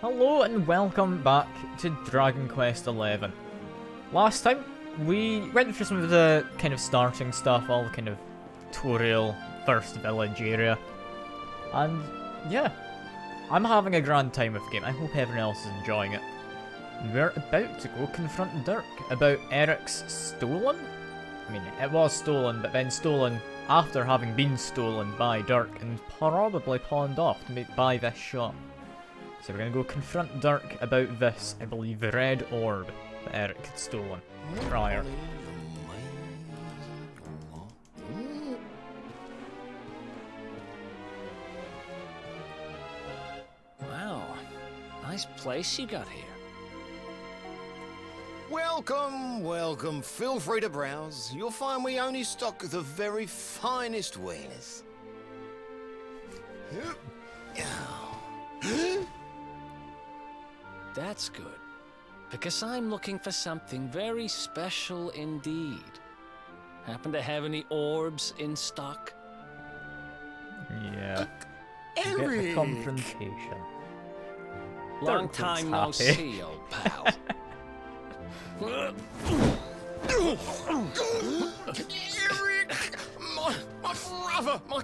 Hello and welcome back to Dragon Quest XI. Last time, we went through some of the kind of starting stuff, all the kind of tutorial, first village area. And yeah, I'm having a grand time with the game. I hope everyone else is enjoying it. We're about to go confront Derk about Eric's stolen? I mean, it was stolen, but then stolen after having been stolen by Derk and probably pawned off to buy this shop. So we're going to go confront Derk about this, I believe, red orb that Eric had stolen prior. Wow, nice place you got here. Welcome, welcome. Feel free to browse. You'll find we only stock the very finest wares. That's good, because I'm looking for something very special indeed. Happen to have any orbs in stock? Yeah. Get the Eric! confrontation. Long Derk time looks no happy. see, old pal. Eric! My brother, my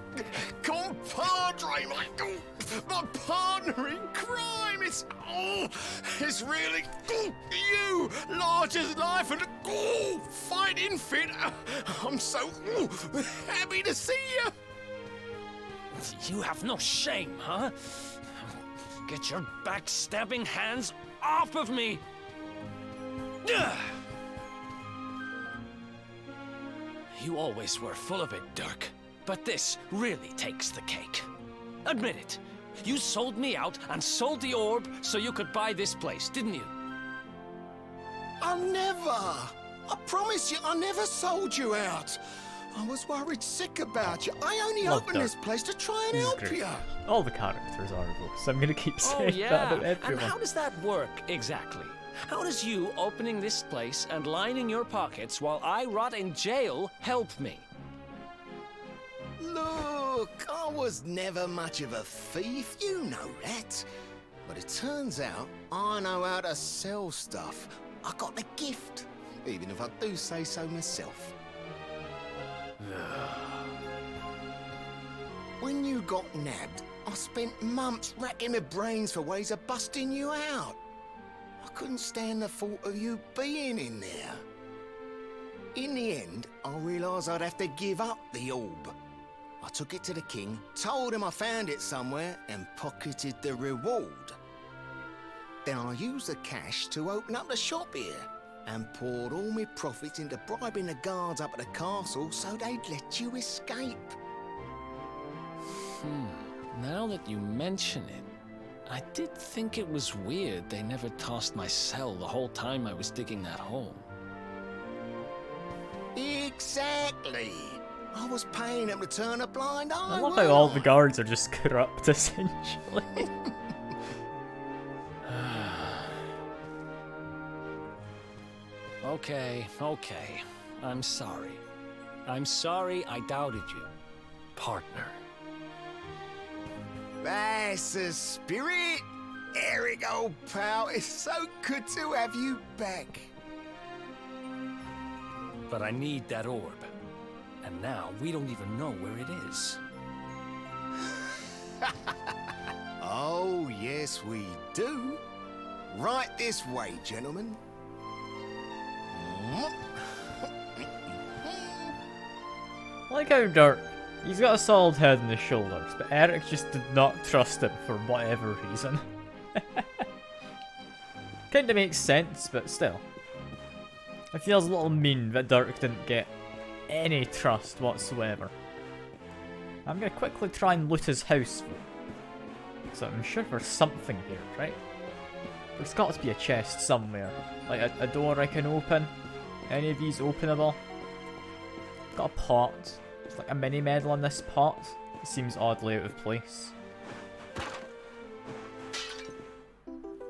compadre, my partner in crime! It's really you! Large as life and fighting fit! I'm so happy to see you! You have no shame, huh? Get your backstabbing hands off of me! You always were full of it, Derk. But this really takes the cake. Admit it. You sold me out and sold the orb so you could buy this place, didn't you? I never! I promise you, I never sold you out! I was worried sick about you. I only Love opened Derk. this place to try and He's help great. you. All the characters are though, so I'm going to keep saying that about And everyone. how does that work, exactly? How does you opening this place and lining your pockets while I rot in jail help me? Look, I was never much of a thief, you know that. But it turns out I know how to sell stuff. I got the gift, even if I do say so myself. When you got nabbed, I spent months racking my brains for ways of busting you out. I couldn't stand the thought of you being in there. In the end, I realised I'd have to give up the orb. I took it to the king, told him I found it somewhere, and pocketed the reward. Then I used the cash to open up the shop here, and poured all my profits into bribing the guards up at the castle so they'd let you escape. Now that you mention it, I did think it was weird they never tossed my cell the whole time I was digging that hole. Exactly. I was paying them to turn a blind eye. I love how weren't all I? the guards are just corrupt, essentially. Okay. I'm sorry. I'm sorry I doubted you, partner. That's the spirit. Eric, old pal, it's so good to have you back. But I need that orb. And now we don't even know where it is. Oh, yes, we do. Right this way, gentlemen. Like how Derk, he's got a solid head on his shoulders, but Eric just did not trust him for whatever reason. Kinda makes sense, but still. It feels a little mean that Derk didn't get any trust whatsoever. I'm gonna quickly try and loot his house, so I'm sure there's something here, right? There's got to be a chest somewhere, like a door I can open. Any of these openable? Got a pot. There's like a mini medal on this pot. It seems oddly out of place.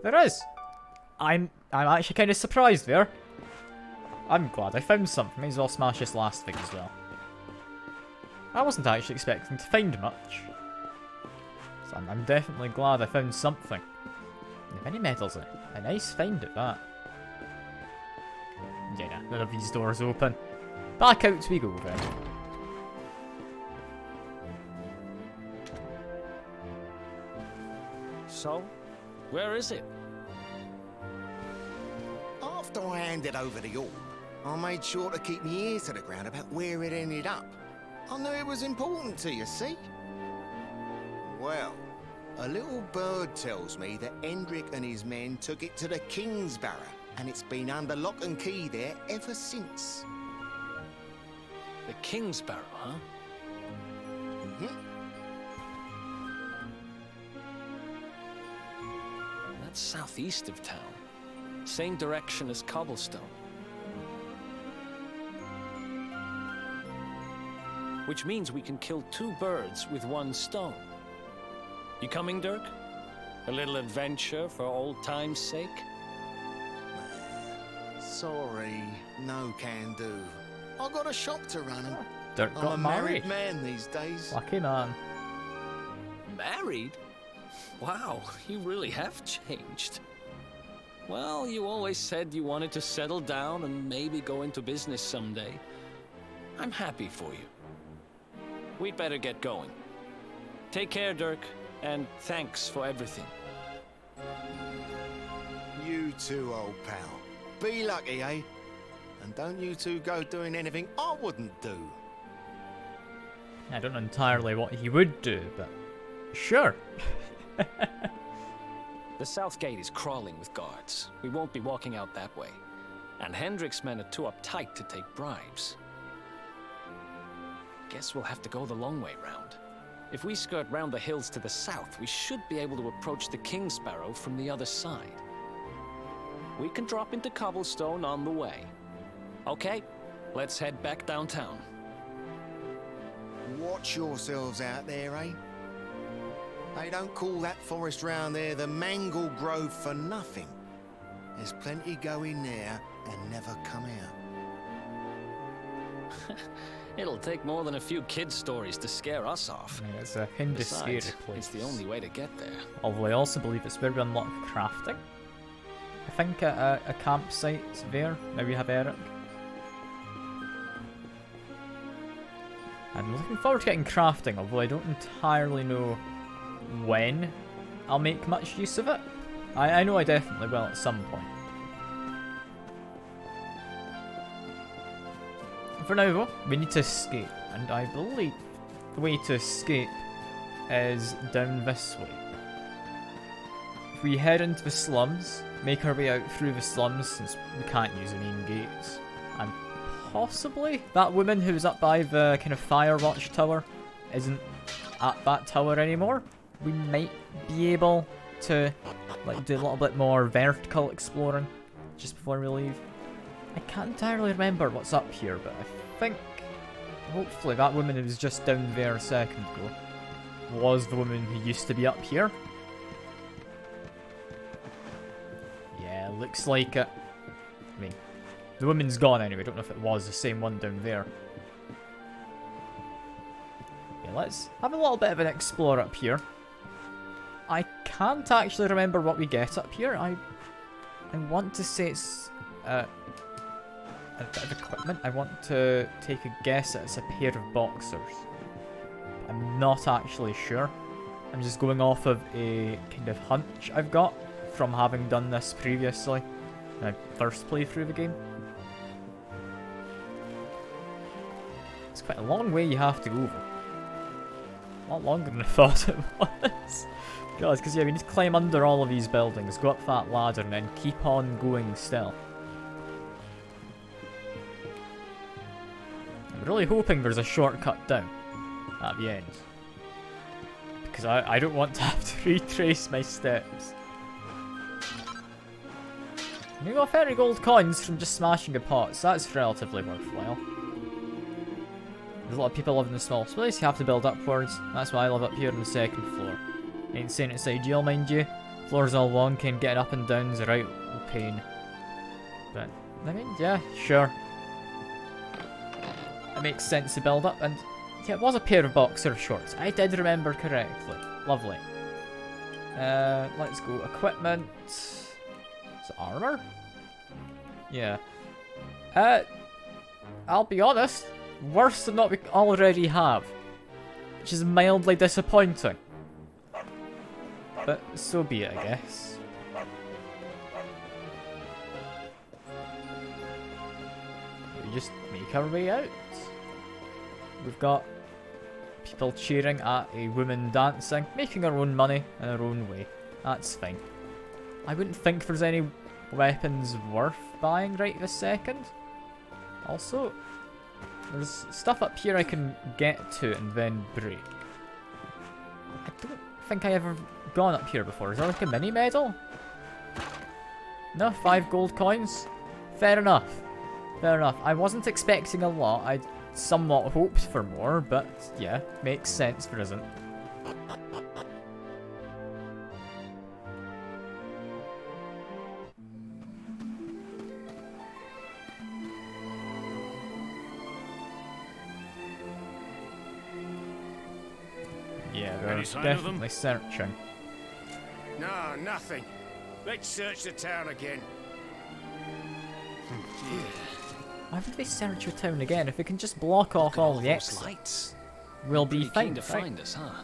There is! I'm actually kind of surprised there. I'm glad I found something. Might as well smash this last thing as well. I wasn't actually expecting to find much. So I'm definitely glad I found something. Many medals in it. A nice find at that. Yeah, none of these doors open. Back out we go then. So, where is it? After I handed over the orb, I made sure to keep my ears to the ground about where it ended up. I knew it was important to you, see? Well, a little bird tells me that Hendrik and his men took it to the King's Barrow, and it's been under lock and key there ever since. The King's Barrow, huh? Mm-hmm. That's southeast of town. Same direction as Cobblestone. Which means we can kill 2 birds with 1 stone. You coming, Derk? A little adventure for old time's sake? Sorry, no can do. I got a shop to run and Derk got I'm a married man these days. Lucky man. Married? Wow, you really have changed. Well, you always said you wanted to settle down and maybe go into business someday. I'm happy for you. We'd better get going. Take care, Derk, and thanks for everything. You too, old pal. Be lucky, eh? And don't you two go doing anything I wouldn't do. I don't know entirely what he would do, but sure. The south gate is crawling with guards. We won't be walking out that way. And Hendrik's men are too uptight to take bribes. Guess we'll have to go the long way round. If we skirt round the hills to the south, we should be able to approach the King's Barrow from the other side. We can drop into Cobblestone on the way. Okay, let's head back downtown. Watch yourselves out there, eh? They don't call that forest round there the Mangle Grove for nothing. There's plenty go in there and never come out. It'll take more than a few kids' stories to scare us off. I mean, it's a kind of scary Besides, place. it's the only way to get there. Although I also believe it's where we unlock crafting. I think a campsite's there. Now we have Eric. I'm looking forward to getting crafting, although I don't entirely know when I'll make much use of it. I know I definitely will at some point. For now though, we need to escape, and I believe the way to escape is down this way. If we head into the slums, make our way out through the slums since we can't use the main gates, and possibly that woman who was up by the kind of fire watchtower isn't at that tower anymore. We might be able to like do a little bit more vertical exploring just before we leave. I can't entirely remember what's up here, but I think hopefully that woman who was just down there a second ago was the woman who used to be up here. Yeah, looks like it. I mean, the woman's gone anyway. I don't know if it was the same one down there. Yeah, let's have a little bit of an explore up here. I can't actually remember what we get up here. I want to say it's a bit of equipment. I want to take a guess that it's a pair of boxers. I'm not actually sure. I'm just going off of a kind of hunch I've got from having done this previously in my first playthrough of the game. It's quite a long way you have to go over. A lot longer than I thought it was. God, because yeah, we need to climb under all of these buildings, go up that ladder, and then keep on going still. I'm really hoping there's a shortcut down at the end. Because I don't want to have to retrace my steps. We got 30 gold coins from just smashing the pots, that's relatively worthwhile. There's a lot of people living in a small space, you have to build upwards. That's why I live up here on the second floor. Ain't saying it's ideal, mind you. Floors all wonky and getting up and down's a right pain. But, I mean, yeah, sure. It makes sense to build up, and yeah, it was a pair of boxer shorts. I did remember correctly. Lovely. Let's go equipment. Is it armor? Yeah. I'll be honest, worse than what we already have, which is mildly disappointing. But so be it, I guess. We just make our way out. We've got people cheering at a woman dancing, making her own money in her own way. That's fine. I wouldn't think there's any weapons worth buying right this second. Also, there's stuff up here I can get to and then break. I don't think I ever gone up here before. Is there like a mini medal? No, 5 gold coins? Fair enough. Fair enough. I wasn't expecting a lot. I somewhat hoped for more, but yeah, makes sense there isn't. Yeah, they're definitely searching. No, nothing. Let's search the town again. Why would they search your town again? If we can just block off all the exits, lights. we'll be Pretty fine, keen to right? find us, huh?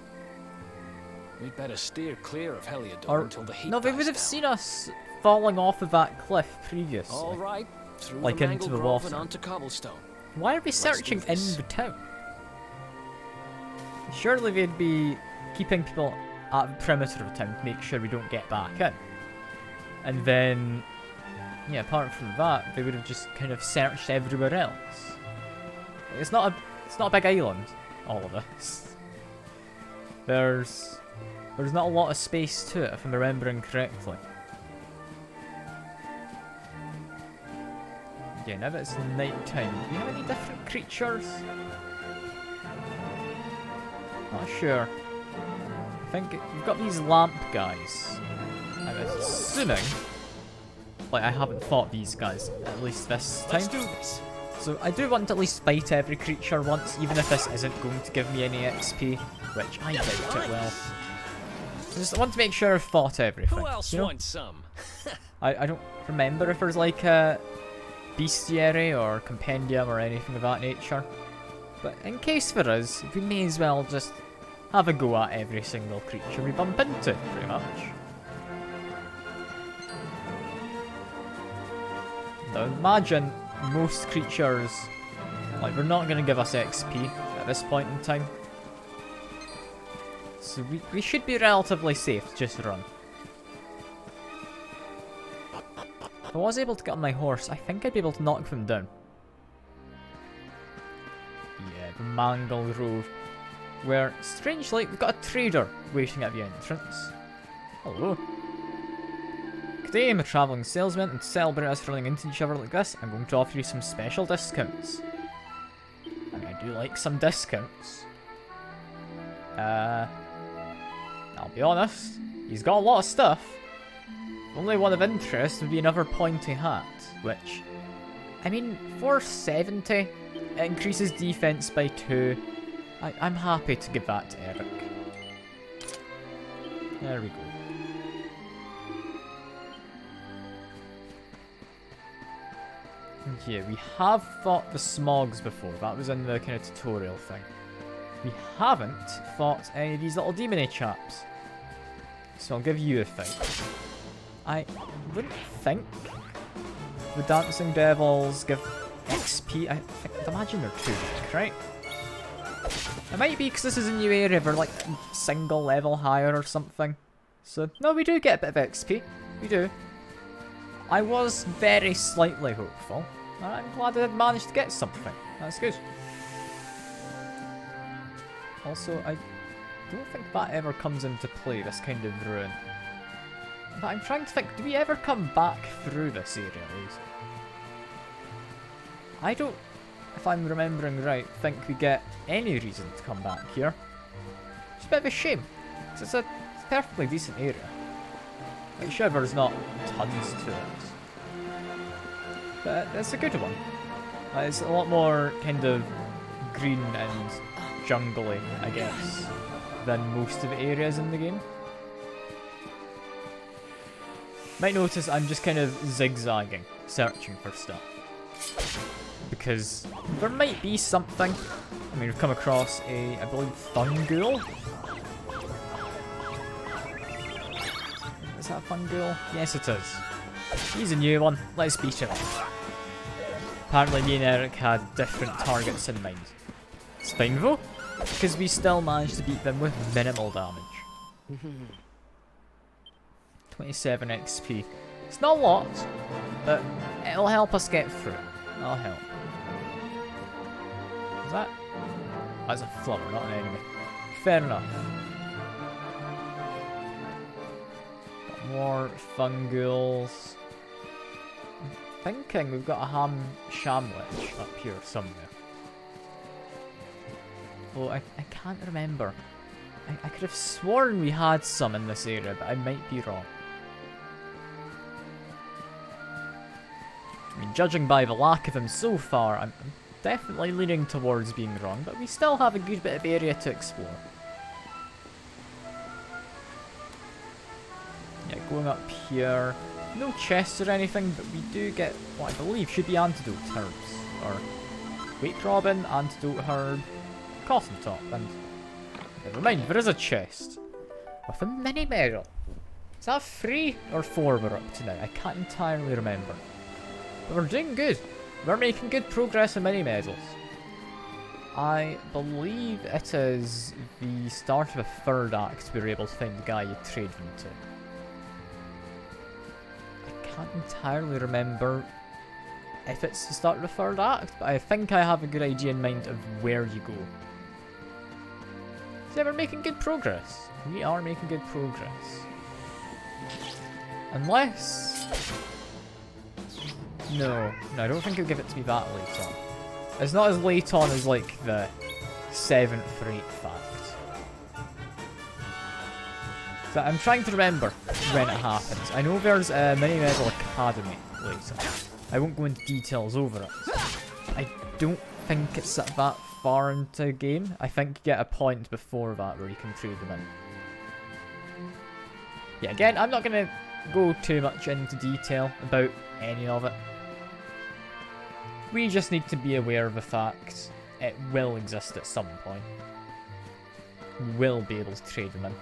We'd better steer clear of Heliodor Or until the heat no, they dies would have down. seen us falling off of that cliff previously. All right, through Like the into mangled the grove and water. onto cobblestone. Why are we do searching in this. the town? Surely they'd be keeping people at the perimeter of the town to make sure we don't get back in. And then, yeah, apart from that, they would have just kind of searched everywhere else. It's not a big island, all of this. There's not a lot of space to it, if I'm remembering correctly. Yeah, now that it's night time, do we have any different creatures? Not sure. I think we've got these lamp guys. I'm assuming. Like, I haven't fought these guys, at least this time. Let's do this. So I do want to at least fight every creature once, even if this isn't going to give me any XP, which I doubt it will. I just want to make sure I've fought everything. Who else you know? wants some? I don't remember if there's like a bestiary or compendium or anything of that nature. But in case there is, we may as well just have a go at every single creature we bump into, pretty much. Now imagine most creatures, like, they're not going to give us XP at this point in time. So we should be relatively safe to just run. If I was able to get on my horse, I think I'd be able to knock them down. Yeah, the Mangle Grove. Where, strangely, we've got a trader waiting at the entrance. Hello. Good day, I'm a travelling salesman, and to celebrate us running into each other like this, I'm going to offer you some special discounts. I mean, I do like some discounts. I'll be honest, he's got a lot of stuff. Only one of interest would be another pointy hat, which, I mean, for 70, it increases defense by 2. I'm happy to give that to Eric. There we go. Yeah, we have fought the Smogs before. That was in the kind of tutorial thing. We haven't fought any of these little demony chaps. So I'll give you a fight. I wouldn't think the Dancing Devils give XP. I'd imagine they're too weak, right? It might be because this is a new area, they're like single level higher or something. So, no, we do get a bit of XP. We do. I was very slightly hopeful. And I'm glad I did manage to get something. That's good. Also, I don't think that ever comes into play, this kind of ruin. But I'm trying to think, do we ever come back through this area, Lisa? I don't, if I'm remembering right, think we get any reason to come back here. It's a bit of a shame, 'cause it's a perfectly decent area. Like, sure, there's not tons to it, but it's a good one. It's a lot more kind of green and jungly, I guess, than most of the areas in the game. Might notice I'm just kind of zigzagging, searching for stuff. Because there might be something. I mean, we've come across a, I believe, Fungool. Is that a Fungool? Yes, it is. He's a new one. Let's beat him up. Apparently, me and Eric had different targets in mind. It's fine though, because we still managed to beat them with minimal damage. 27 XP. It's not a lot, but it'll help us get through. It'll help. Is that? That's a flower, not an enemy. Fair enough. Got more Fungools. I'm thinking we've got a Shamwich up here somewhere. Oh, I can't remember. I could have sworn we had some in this area, but I might be wrong. I mean, judging by the lack of them so far, I'm definitely leaning towards being wrong, but we still have a good bit of area to explore. Yeah, going up here, no chests or anything, but we do get what I believe should be antidote herbs. Or Wait Robin, antidote herb, cotton top, and never mind, there is a chest with a mini medal. Is that 3 or 4 we're up to now? I can't entirely remember. But we're doing good. We're making good progress in mini medals. I believe it is the start of a 3rd act we were able to find the guy you trade them to. I can't entirely remember if it's the start of the 3rd act, but I think I have a good idea in mind of where you go. So yeah, we're making good progress. We are making good progress. Unless... No, I don't think it'll give it to me that late on. It's not as late on as like the 7th or 8th fact. So I'm trying to remember when it happens. I know there's a Mini Medal Academy later. I won't go into details over it. I don't think it's at that far into the game. I think you get a point before that where you can trade them in. Yeah, again, I'm not going to go too much into detail about any of it. We just need to be aware of the fact it will exist at some point. We will be able to trade them in.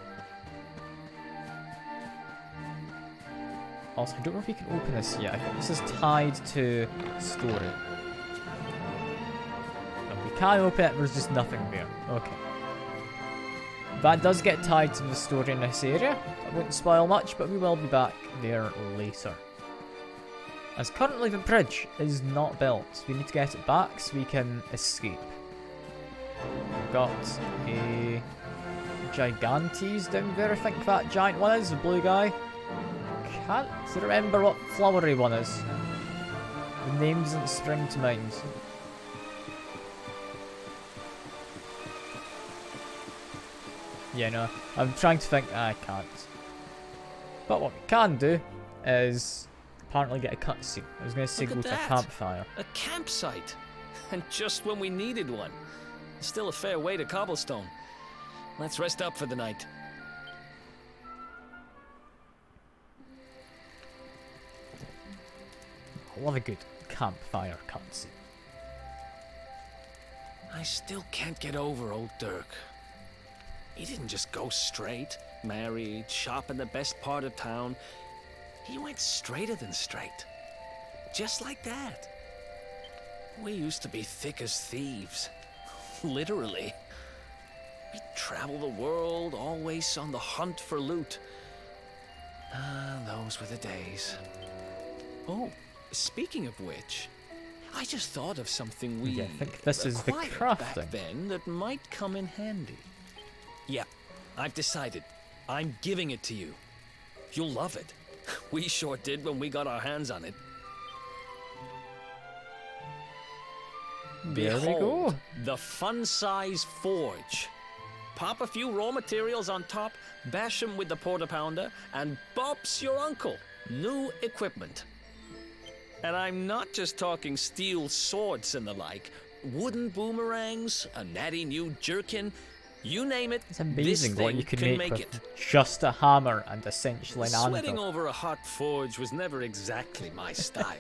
Also, I don't know if we can open this yet. I think this is tied to story. No, we can open it, there's just nothing there. Okay. That does get tied to the story in this area. I won't spoil much, but we will be back there later. As currently the bridge is not built, we need to get it back so we can escape. We've got a Gigantes down there, I think that giant one is, the blue guy. Can't remember what flowery one is. The name doesn't spring to mind. Yeah, no, I'm trying to think, I can't. But what we can do is apparently get a cutscene. I was going to say go to a campfire. A campsite! And just when we needed one. Still a fair way to Cobblestone. Let's rest up for the night. I love a good campfire cutscene. I still can't get over old Derk. He didn't just go straight, married, shop in the best part of town. He went straighter than straight. Just like that. We used to be thick as thieves. Literally. We'd travel the world, always on the hunt for loot. Ah, those were the days. Oh, speaking of which, I just thought of something we I think this is the acquired crafting back then that might come in handy. Yeah, I've decided. I'm giving it to you. You'll love it. We sure did when we got our hands on it. There we go. Behold, the fun-size forge. Pop a few raw materials on top, bash 'em with the porta pounder, and bop's your uncle. New equipment. And I'm not just talking steel swords and the like. Wooden boomerangs, a natty new jerkin. You name it, It's amazing this what thing you can can make make with it. just a hammer and essentially an Sweating anvil. over a hot forge was never exactly my style.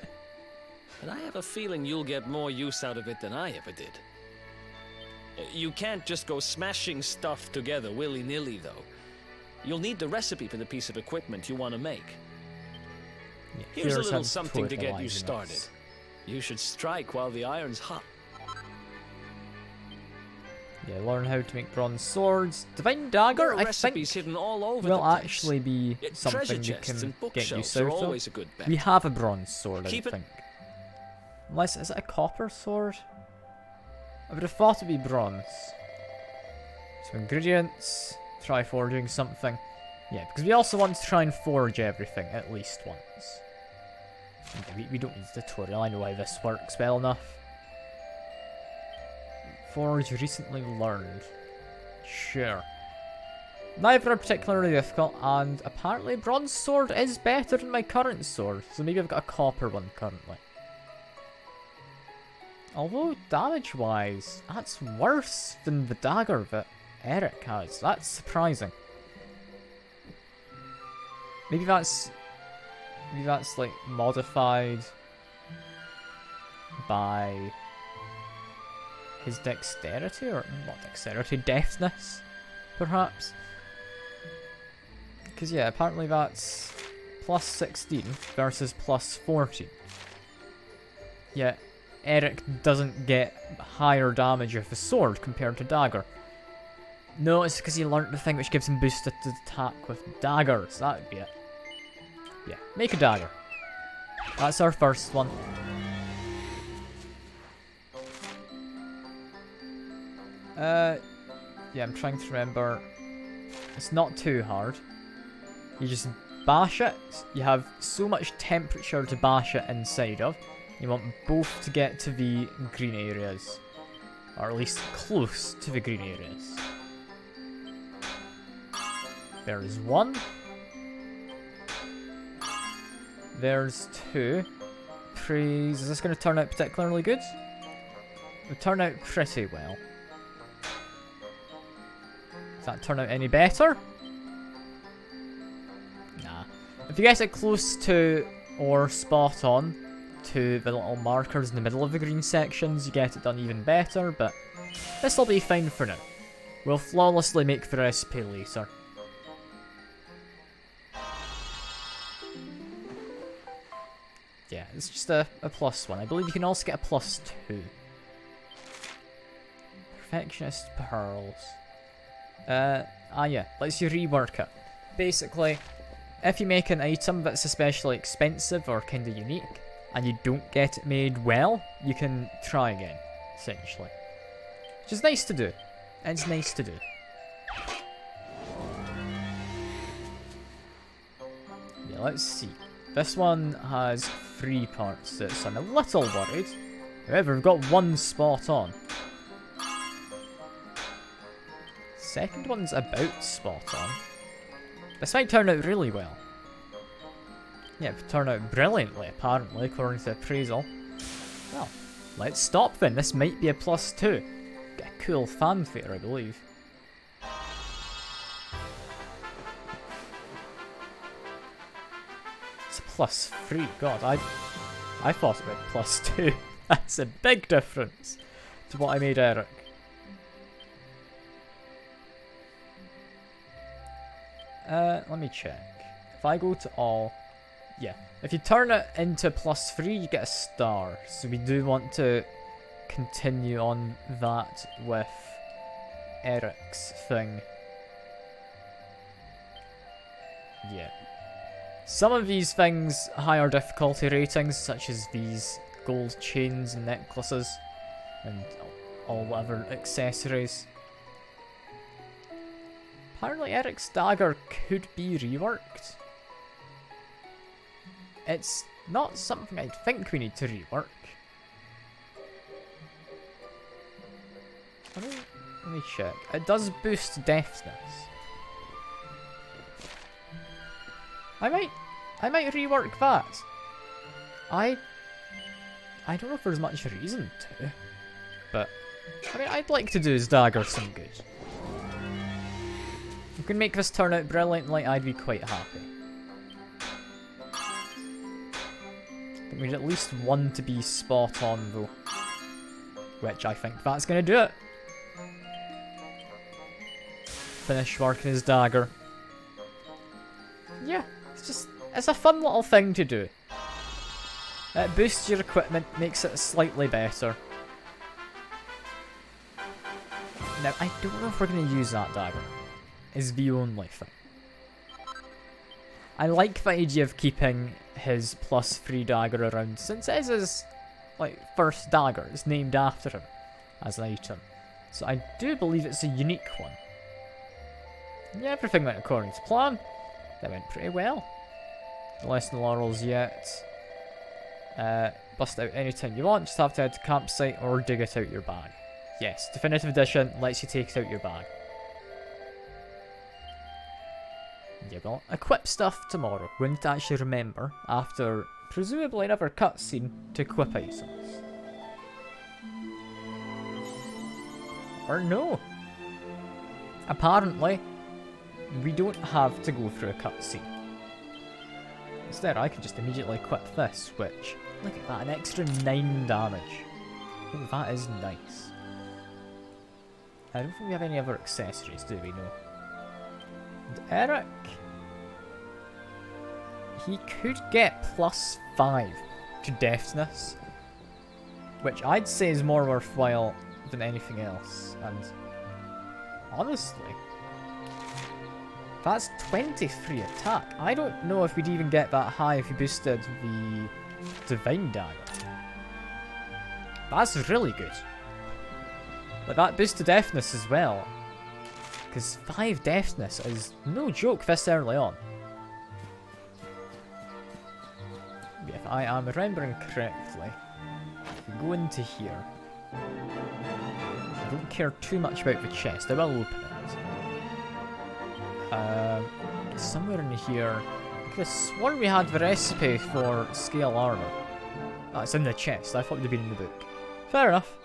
But I have a feeling you'll get more use out of it than I ever did. You can't just go smashing stuff together willy-nilly, though. You'll need the recipe for the piece of equipment you want to make. Yeah, Here's a little how something to get you fertilising started. is. You should strike while the iron's hot. Yeah, learn how to make bronze swords. Divine dagger, There are I recipes think, hidden all over will the place. actually be Treasure something you chests can and get bookshelves used are out of. always a good bet. We have a bronze sword, Keep I it- think. Unless, is it a copper sword? I would have thought it'd be bronze. Some ingredients, try forging something. Yeah, because we also want to try and forge everything at least once. Okay, we don't need a tutorial, I know why this works well enough. Forge recently learned. Sure. Neither are particularly difficult, and apparently bronze sword is better than my current sword, so maybe I've got a copper one currently. Although, damage-wise, that's worse than the dagger that Eric has. That's surprising. Maybe that's like modified by his dexterity, or not dexterity, deftness, perhaps. Because yeah, apparently that's plus 16 versus plus 14. Yet Eric doesn't get higher damage with a sword compared to dagger. No, it's because he learnt the thing which gives him boosted attack with daggers. That would be it. Yeah, make a dagger. That's our first one. Yeah, I'm trying to remember. It's not too hard. You just bash it. You have so much temperature to bash it inside of. You want both to get to the green areas. Or at least close to the green areas. There's one. There's two. Praise. Is this going to turn out particularly good? It would turn out pretty well. Does that turn out any better? Nah. If you get it close to or spot on to the little markers in the middle of the green sections, you get it done even better, but this will be fine for now. We'll flawlessly make the recipe later. Yeah, it's just a plus one. I believe you can also get a plus 2. Perfectionist pearls. Yeah, let's you rework it. Basically, if you make an item that's especially expensive or kinda unique, and you don't get it made well, you can try again, essentially. Which is nice to do. It's nice to do. Yeah, let's see. This one has 3 parts to it, so I'm a little worried. However, we've got 1 spot on. Second one's about spot on. This might turn out really well. Yeah, it turned out brilliantly, apparently, according to appraisal. Well, let's stop then. This might be a plus 2. Get a cool fanfare, I believe. It's a plus 3. God, I thought it meant plus 2. That's a big difference to what I made Eric. Let me check. If I go to all... Yeah, if you turn it into plus 3, you get a star. So we do want to continue on that with Eric's thing. Yeah. Some of these things, higher difficulty ratings, such as these gold chains and necklaces, and all other accessories. Apparently Eric's dagger could be reworked. It's not something I think we need to rework. Let me check. It does boost deftness. I might rework that. I don't know if there's much reason to, but I mean, I'd like to do his dagger some good. If you can make this turn out brilliantly, I'd be quite happy. I think we need at least one to be spot on though. Which I think that's going to do it. Finish working his dagger. Yeah, it's a fun little thing to do. It boosts your equipment, makes it slightly better. Now, I don't know if we're going to use that dagger. Is the only thing. I like the idea of keeping his +3 dagger around, since it is his first dagger. It's named after him as an item. So I do believe it's a unique one. Yeah, everything went according to plan. That went pretty well. Less than laurels yet. Bust out anytime you want, just have to head to campsite or dig it out your bag. Yes, Definitive Edition lets you take it out your bag. Yeah, we'll equip stuff tomorrow. We need to actually remember, after presumably another cutscene, to equip items. Or no. Apparently, we don't have to go through a cutscene. Instead, I can just immediately equip this, which, look at that, an extra 9 damage. Oh, that is nice. I don't think we have any other accessories, do we? No. And Eric, he could get +5 to deftness, which I'd say is more worthwhile than anything else. And honestly, that's 23 attack. I don't know if we'd even get that high if we boosted the Divine Dagger. That's really good. Like, that boost to deftness as well. Because 5 deftness is no joke this early on. Yeah, if I am remembering correctly, if we go into here, I don't care too much about the chest. I will open it. Somewhere in here, I could have sworn we had the recipe for scale armor. Oh, it's in the chest. I thought it would have been in the book. Fair enough.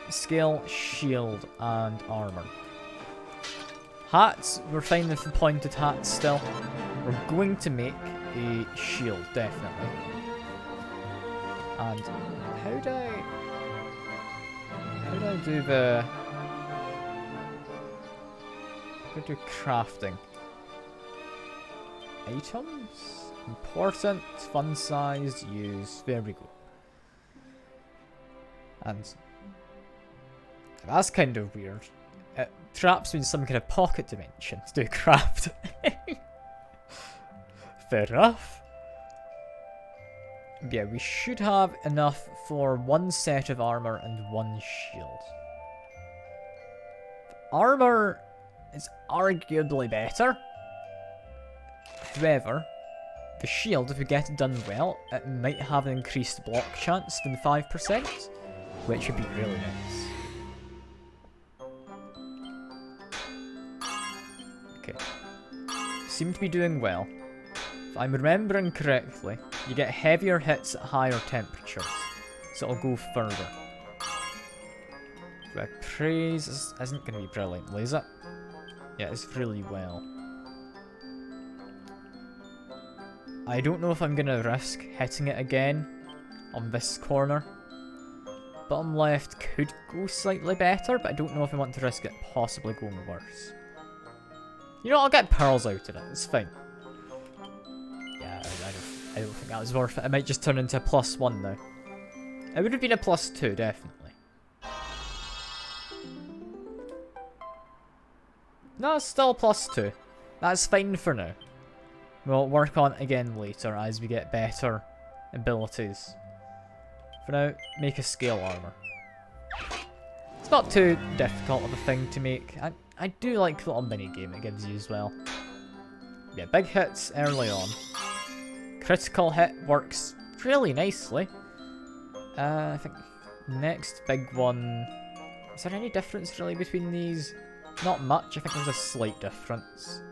Scale, shield, and armor. Hats, we're fine with the pointed hats still. We're going to make a shield, definitely. And how do I do the... How do I do crafting? Items? Important, fun size, use. There we go. And that's kind of weird. It traps me in some kind of pocket dimension to do crafting. Fair enough. Yeah, we should have enough for 1 set of armor and 1 shield. Armor is arguably better. However, the shield, if we get it done well, it might have an increased block chance than 5%, which would be really nice. Okay. Seem to be doing well. If I'm remembering correctly, you get heavier hits at higher temperatures, so it'll go further. But praise isn't going to be brilliantly, is it? Yeah, it's really well. I don't know if I'm going to risk hitting it again on this corner. Bottom left could go slightly better, but I don't know if I want to risk it possibly going worse. You know, I'll get pearls out of it, it's fine. Yeah, I don't think that was worth it. It might just turn into a +1 now. It would have been a +2, definitely. No, it's still a +2. That's fine for now. We'll work on it again later as we get better abilities. For now, make a scale armor. It's not too difficult of a thing to make. I do like the little mini game it gives you as well. Yeah, big hits early on. Critical hit works really nicely. I think next big one... Is there any difference really between these? Not much, I think there's a slight difference.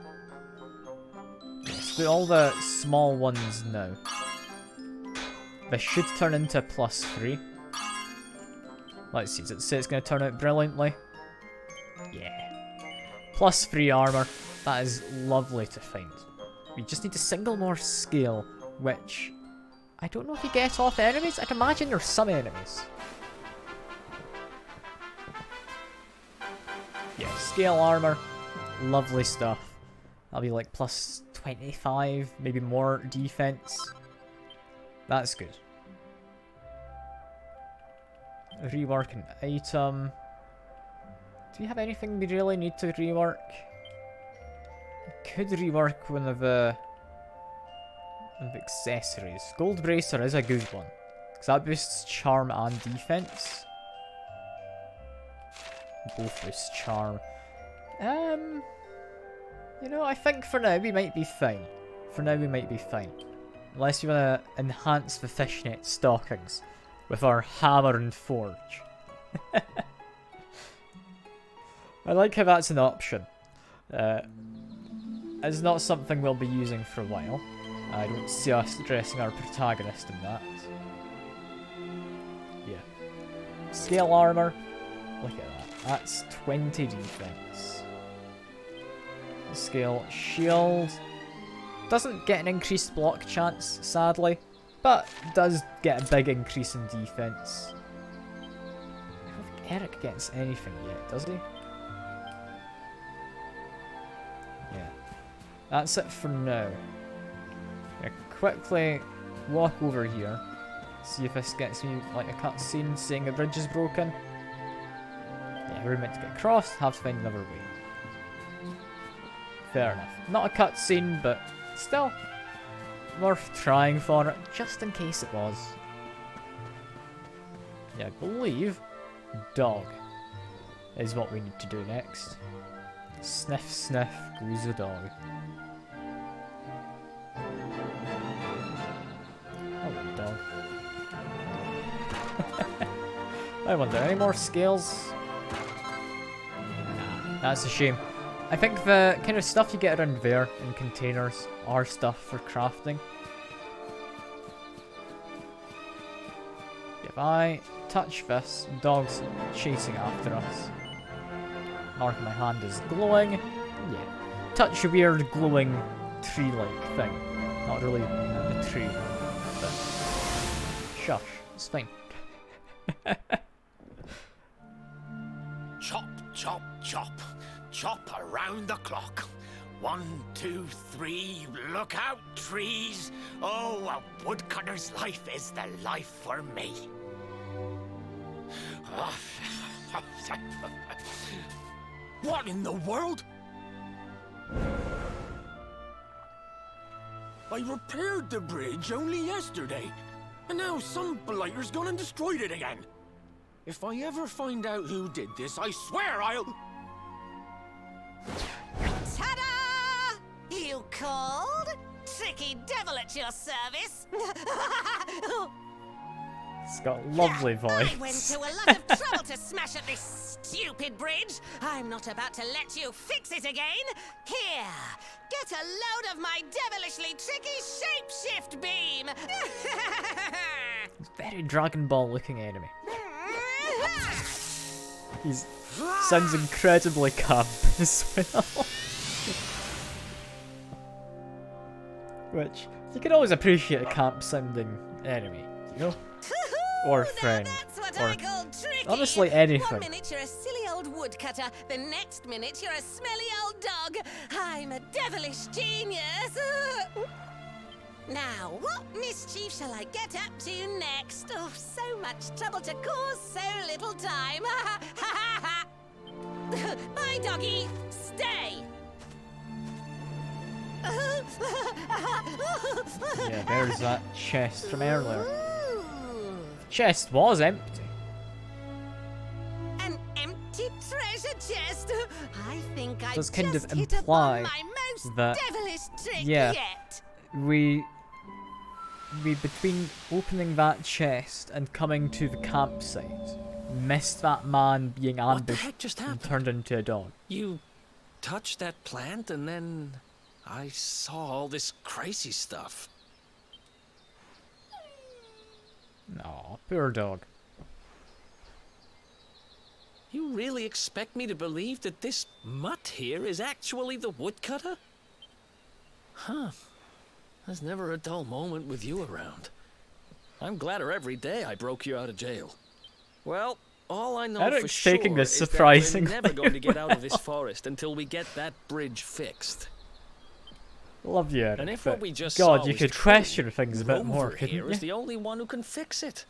Let's do all the small ones now. This should turn into a +3. Let's see, does it say it's going to turn out brilliantly? Yeah. Plus 3 armor. That is lovely to find. We just need a single more scale, which I don't know if you get off enemies. I'd imagine there's some enemies. Yeah, scale armor. Lovely stuff. That'll be like plus 25, maybe more defense. That's good. Rework an item. Do we have anything we really need to rework? Could rework one of the accessories. Gold Bracer is a good one, because that boosts charm and defense. Both boost charm. You know, I think for now we might be fine. For now we might be fine. Unless you want to enhance the fishnet stockings with our hammer and forge. I like how that's an option. It's not something we'll be using for a while. I don't see us addressing our protagonist in that. Yeah. Scale armor. Look at that. That's 20 defense. Scale shield. Doesn't get an increased block chance, sadly, but does get a big increase in defense. I don't think Eric gets anything yet, does he? Yeah. That's it for now. I'm gonna quickly walk over here, see if this gets me like a cutscene saying the bridge is broken. Yeah, we're meant to get across, have to find another way. Fair enough. Not a cutscene, but still worth trying for it, just in case it was. Yeah, I believe dog is what we need to do next. Sniff, sniff, goes the dog. Hello, dog. I wonder, any more scales? Nah, that's a shame. I think the kind of stuff you get around there in containers are stuff for crafting. If I touch this, dog's chasing after us. Mark my hand is glowing. Yeah. Touch a weird glowing tree-like thing. Not really a tree, but shush, it's fine. Chop, chop, chop. Chop around the clock. 1, 2, 3, look out, trees. Oh, a woodcutter's life is the life for me. What in the world? I repaired the bridge only yesterday, and now some blighter's gone and destroyed it again. If I ever find out who did this, I swear I'll... Ta-da! You called? Tricky devil at your service. It's got a lovely voice. I went to a lot of trouble to smash at this stupid bridge. I'm not about to let you fix it again. Here, get a load of my devilishly tricky shapeshift beam. Very Dragon Ball looking enemy. He sounds incredibly camp as well. Which, you can always appreciate a camp sounding enemy, you know? Or friend. That's what or I call tricky. honestly anything. 1 minute you're a silly old woodcutter, the next minute you're a smelly old dog. I'm a devilish genius. Now, what mischief shall I get up to next? Oh, so much trouble to cause so little time. Bye, doggy. Stay. Yeah, there's that chest from earlier. The chest was empty. An empty treasure chest. I think I Does just kind of hit imply upon my most that- devilish trick yeah. yet. We between opening that chest and coming to the campsite, missed that man being What the ambushed heck just and happened? turned into a dog. You touched that plant and then I saw all this crazy stuff. No, poor dog. You really expect me to believe that this mutt here is actually the woodcutter? Huh. There's never a dull moment with you around. I'm gladder every day I broke you out of jail. Well, all I know for Eric's sure taking this is that surprisingly we're never going to get out of this forest until we get that bridge fixed. Love you, Eric. And if but what we just God, saw you was could true, question things a bit more, Rover couldn't here you? is the only one who can fix it.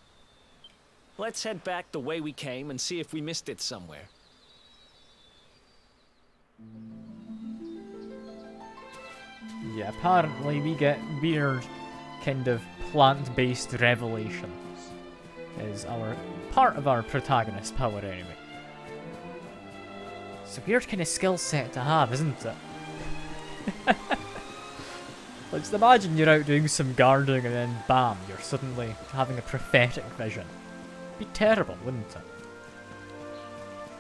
Let's head back the way we came and see if we missed it somewhere. Yeah, apparently we get weird kind of plant-based revelations. Is our part of our protagonist power anyway. It's a weird kind of skill set to have, isn't it? Like, just imagine you're out doing some gardening and then bam, you're suddenly having a prophetic vision. It'd be terrible, wouldn't it?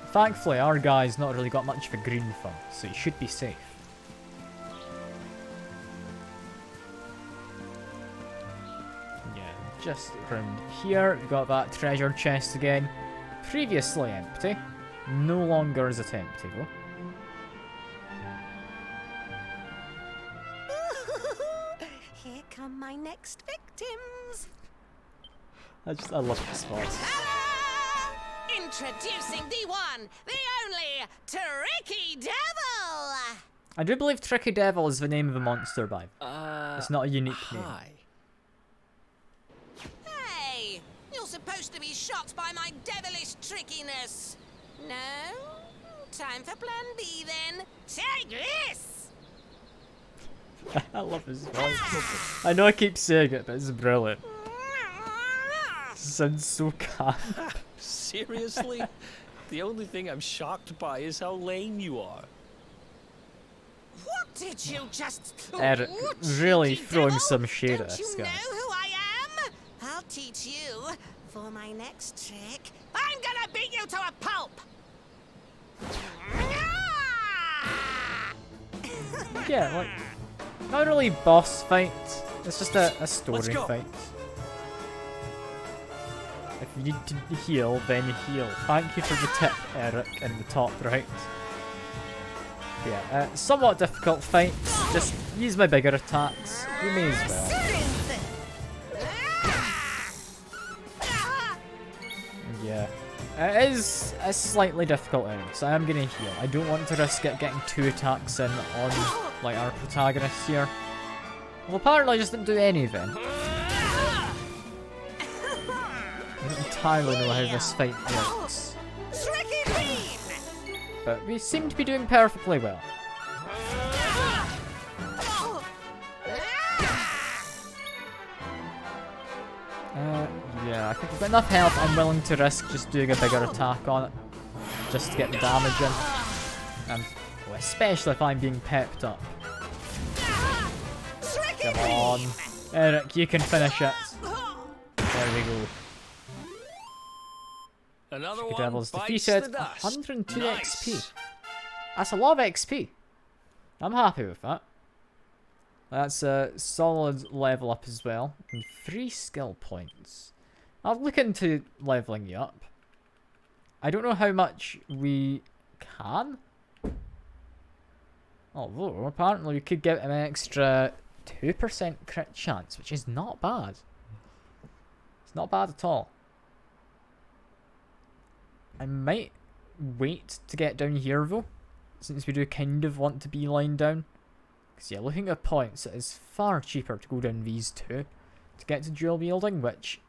Thankfully, our guy's not really got much of a green thumb, so he should be safe. Yeah, just around here, we've got that treasure chest again. Previously empty. No longer is it empty, though. Here come my next victims. I love this voice. Ta-da! Introducing the one, the only, Tricky Devil! I do believe Tricky Devil is the name of the monster, by the way. It's not a unique name. Hi. Hey, you're supposed to be shocked by my devilish trickiness. No? Time for plan B then. Take this! I love his voice. I know I keep saying it, but it's brilliant. It sounds so calm. Seriously? The only thing I'm shocked by is how lame you are. What did you just... Eric, Ooh, really cheeky throwing devil? some shade Don't at you this know guy. who I am? I'll teach you. For my next trick, I'm gonna beat you to a pulp! Yeah, like, not really boss fight. It's just a story Let's go. fight. If you need to heal, then heal. Thank you for the tip, Eric, in the top right. Yeah, somewhat difficult fight. Just use my bigger attacks. You may as well. Yeah. It is a slightly difficult enemy, so I am going to heal. I don't want to risk it getting 2 attacks in on like our protagonist here. Well, apparently I just didn't do anything. I don't entirely know how this fight works. Tricky beam! But we seem to be doing perfectly well. Yeah, I think we've got enough health. I'm willing to risk just doing a bigger attack on it. Just to get the damage in. And well, especially if I'm being pepped up. Come on. Eric, you can finish it. There we go. Another The one Devil's bites defeated. the dust. 102 Nice. XP. That's a lot of XP. I'm happy with that. That's a solid level up as well. And 3 skill points. I'll look into leveling you up. I don't know how much we can. Although, apparently we could give him an extra 2% crit chance, which is not bad. It's not bad at all. I might wait to get down here though, since we do kind of want to be lying down. Because yeah, looking at points, it is far cheaper to go down these 2 to get to dual wielding, which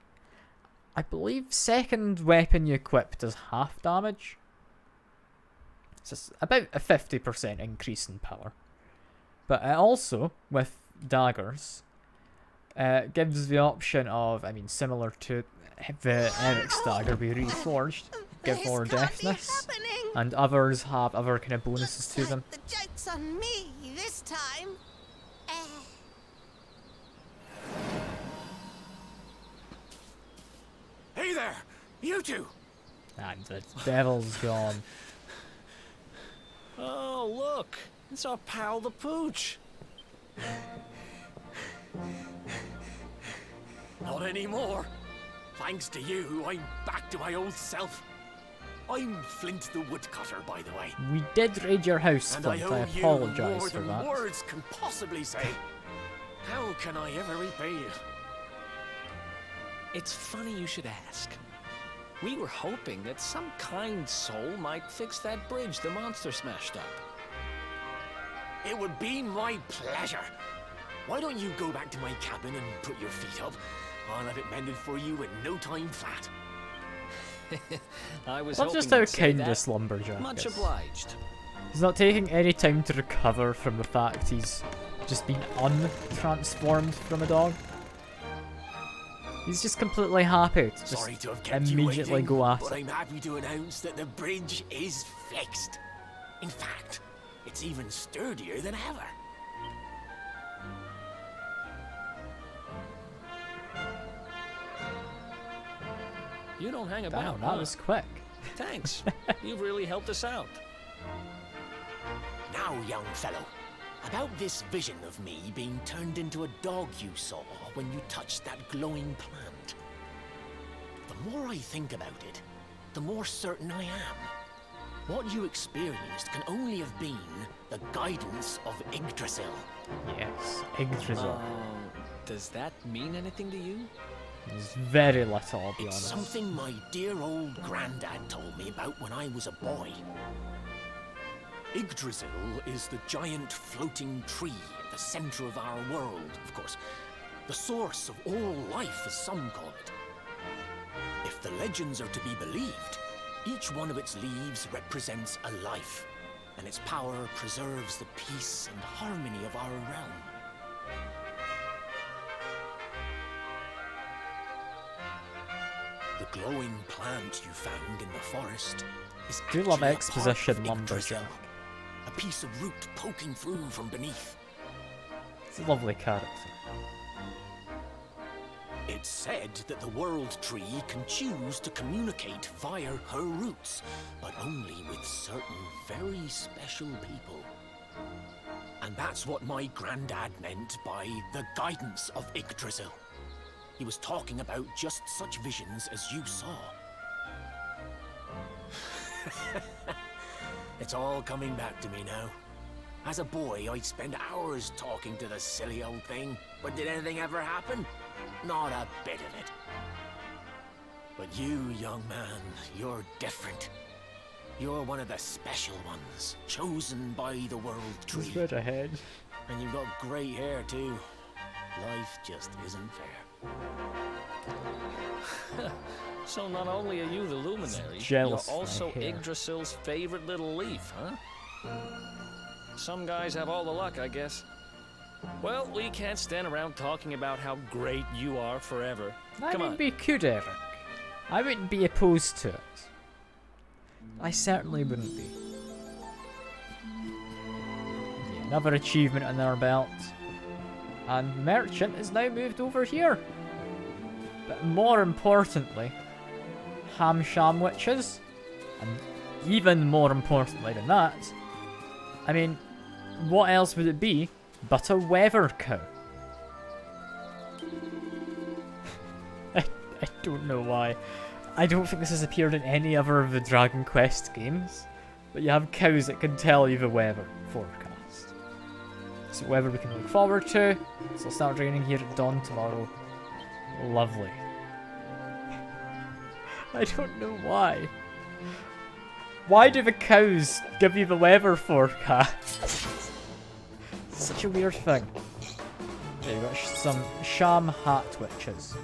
I believe second weapon you equip does half damage. So it's about a 50% increase in power. But it also, with daggers, gives the option of, I mean, similar to the Eric's dagger we reforged, give more This can't be deafness, happening. and others have other kind of bonuses to them. The joke's on me this time. Hey there, you two. And the devil's gone. Oh, look. It's our pal the Pooch. Not anymore. Thanks to you, I'm back to my old self. I'm Flint the Woodcutter, by the way. We did raid your house, And Flint. I owe you more apologise for than that. words can possibly say. How can I ever repay you? It's funny you should ask. We were hoping that some kind soul might fix that bridge the monster smashed up. It would be my pleasure. Why don't you go back to my cabin and put your feet up? I'll have it mended for you in no time flat. I was That's hoping just how you'd say kind that. this lumberjack Much is. obliged. He's not taking any time to recover from the fact he's just been untransformed from a dog. He's just completely happy to just Sorry to have kept you immediately waiting, go at but it. I'm happy to announce that the bridge is fixed. In fact, it's even sturdier than ever. You don't hang Damn, about, that huh? was quick. Thanks. You've really helped us out. Now, young fellow, about this vision of me being turned into a dog you saw when you touched that glowing plant. The more I think about it, the more certain I am. What you experienced can only have been the guidance of Yggdrasil. Yes, Yggdrasil. Does that mean anything to you? There's very little, I'll be It's honest. something my dear old granddad told me about when I was a boy. Yggdrasil is the giant floating tree at the center of our world, of course. The source of all life, as some call it. If the legends are to be believed, each one of its leaves represents a life, and its power preserves the peace and harmony of our realm. The glowing plant you found in the forest is Do love actually a exposition, part of lumberjack. Yggdrasil. A piece of root poking through from beneath. It's a lovely character. It's said that the world tree can choose to communicate via her roots, but only with certain very special people. And that's what my granddad meant by the guidance of Yggdrasil. He was talking about just such visions as you saw. It's all coming back to me now. As a boy, I'd spend hours talking to the silly old thing, but did anything ever happen? Not a bit of it. But you, young man, you're different. You're one of the special ones, chosen by the world tree. He's good ahead. And you've got great hair, too. Life just isn't fair. So not only are you the luminary, Jealous you're of my also hair. Yggdrasil's favorite little leaf, huh? Some guys have all the luck, I guess. Well, we can't stand around talking about how great you are forever. I Come mean, on. we could, Eric. I wouldn't be opposed to it. I certainly wouldn't be. Yeah, another achievement on our belt. And Merchant is now moved over here. But more importantly, ham shamwiches. And even more importantly than that, I mean, what else would it be but a weather cow? I don't know why. I don't think this has appeared in any other of the Dragon Quest games, but you have cows that can tell you the weather forecast. So weather we can look forward to. It'll start raining here at dawn tomorrow. Lovely. I don't know why. Why do the cows give you the weather forecast? Such a weird thing. Yeah, you got some sham hat witches.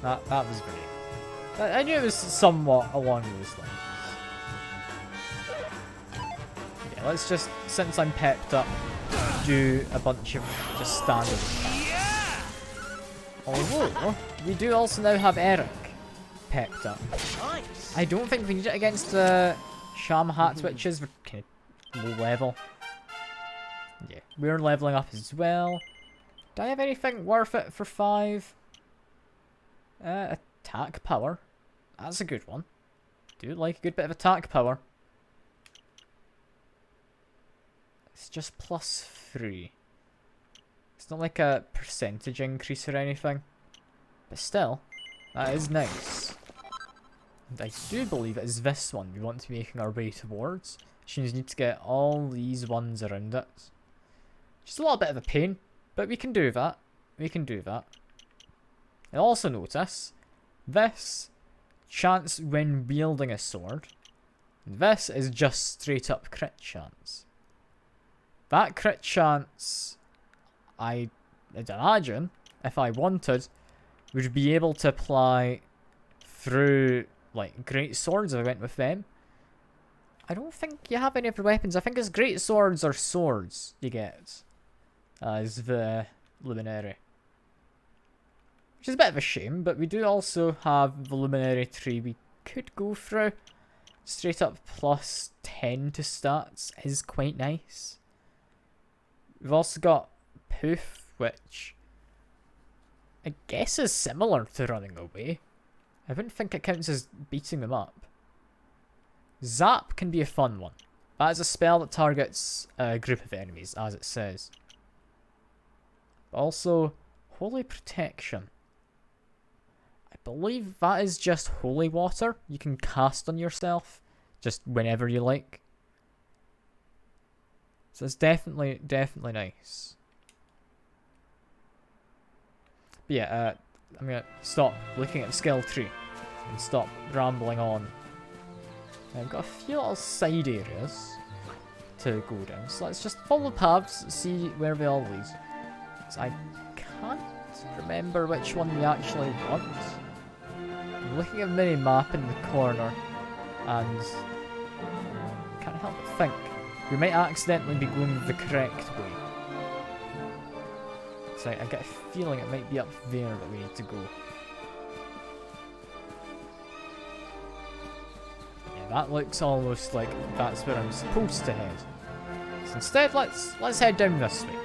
That was great. I knew it was somewhat along those lines. Yeah, let's just, since I'm pepped up, do a bunch of just standard stuff. Although, we do also now have Eric pepped up. I don't think we need it against the Sham Hat Witches. We're kind of low level. Yeah, we're leveling up as well. Do I have anything worth it for 5? Attack power. That's a good one. Do like a good bit of attack power. It's just +3. It's not like a percentage increase or anything. But still, that is nice. And I do believe it is this one we want to be making our way towards. Which means we need to get all these ones around it. Just a little bit of a pain, but we can do that. We can do that. And also notice, this chance when wielding a sword, this is just straight up crit chance. That crit chance, I'd imagine, if I wanted, would be able to apply through, like, great swords if I went with them. I don't think you have any of the weapons. I think it's great swords or swords you get as the luminary. Which is a bit of a shame, but we do also have the luminary tree we could go through. Straight up plus 10 to stats is quite nice. We've also got Poof, which I guess is similar to running away. I wouldn't think it counts as beating them up. Zap can be a fun one. That is a spell that targets a group of enemies, as it says. Also, Holy Protection. I believe that is just holy water you can cast on yourself just whenever you like. So it's definitely nice. But yeah, I'm gonna stop looking at the skill tree and stop rambling on. I've got a few little side areas to go down, so let's just follow the paths, see where they all lead. So I can't remember which one we actually want. I'm looking at the mini map in the corner and can't help but think we might accidentally be going the correct way. So I get a feeling it might be up there that we need to go. Yeah, that looks almost like that's where I'm supposed to head. So instead, let's head down this way.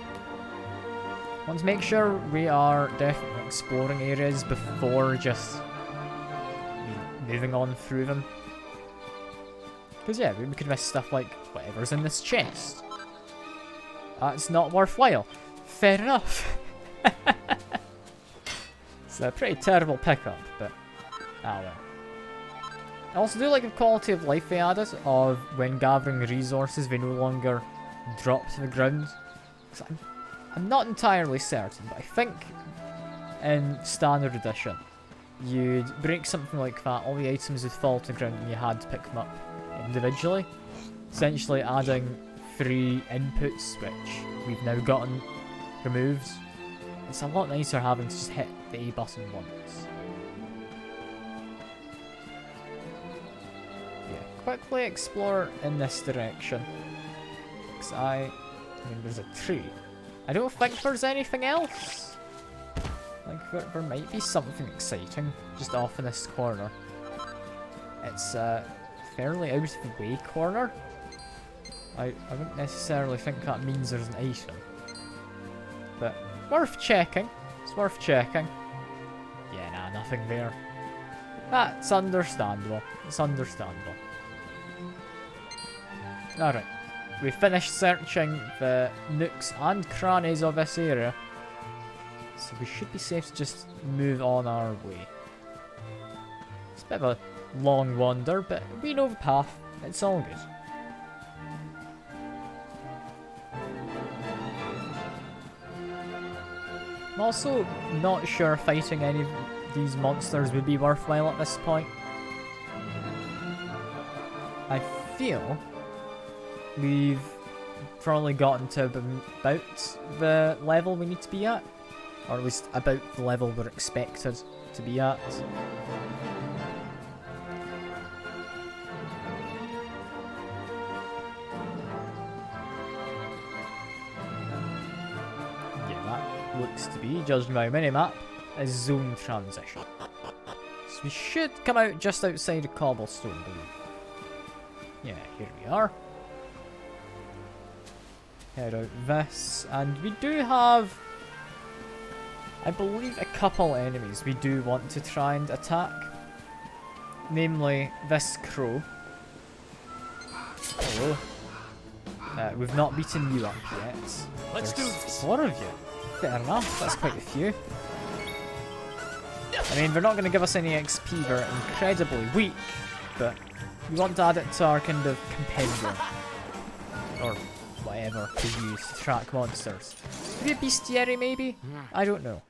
Want to make sure we are definitely exploring areas before just moving on through them. Because yeah, we could miss stuff like whatever's in this chest. That's not worthwhile. Fair enough. It's a pretty terrible pickup, but well. I also do like the quality of life they added, of when gathering resources they no longer drop to the ground. I'm not entirely certain, but I think in Standard Edition, you'd break something like that, all the items would fall to the ground and you had to pick them up individually. Essentially adding 3 inputs, which we've now gotten removed. It's a lot nicer having to just hit the A button once. Yeah, quickly explore in this direction. Because I mean, there's a tree. I don't think there's anything else. Like, there might be something exciting just off in this corner. It's a fairly out of the way corner. I wouldn't necessarily think that means there's an item. But worth checking. It's worth checking. Yeah, nah, nothing there. That's understandable. It's understandable. Alright. We finished searching the nooks and crannies of this area. So we should be safe to just move on our way. It's a bit of a long wander, but we know the path. It's all good. I'm also not sure fighting any of these monsters would be worthwhile at this point. I feel we've probably gotten to about the level we need to be at. Or at least about the level we're expected to be at. Looks to be, judging by minimap, a zone transition. So we should come out just outside of Cobblestone, I believe. Yeah, here we are. Head out this, and we do have, I believe, a couple enemies we do want to try and attack. Namely, this crow. Hello. We've not beaten you up yet. Let's do this. 4 of you. Fair enough, that's quite a few. I mean, they're not going to give us any XP, they're incredibly weak, but we want to add it to our kind of compendium. Or whatever to use to track monsters. Maybe a bestiary, maybe? I don't know.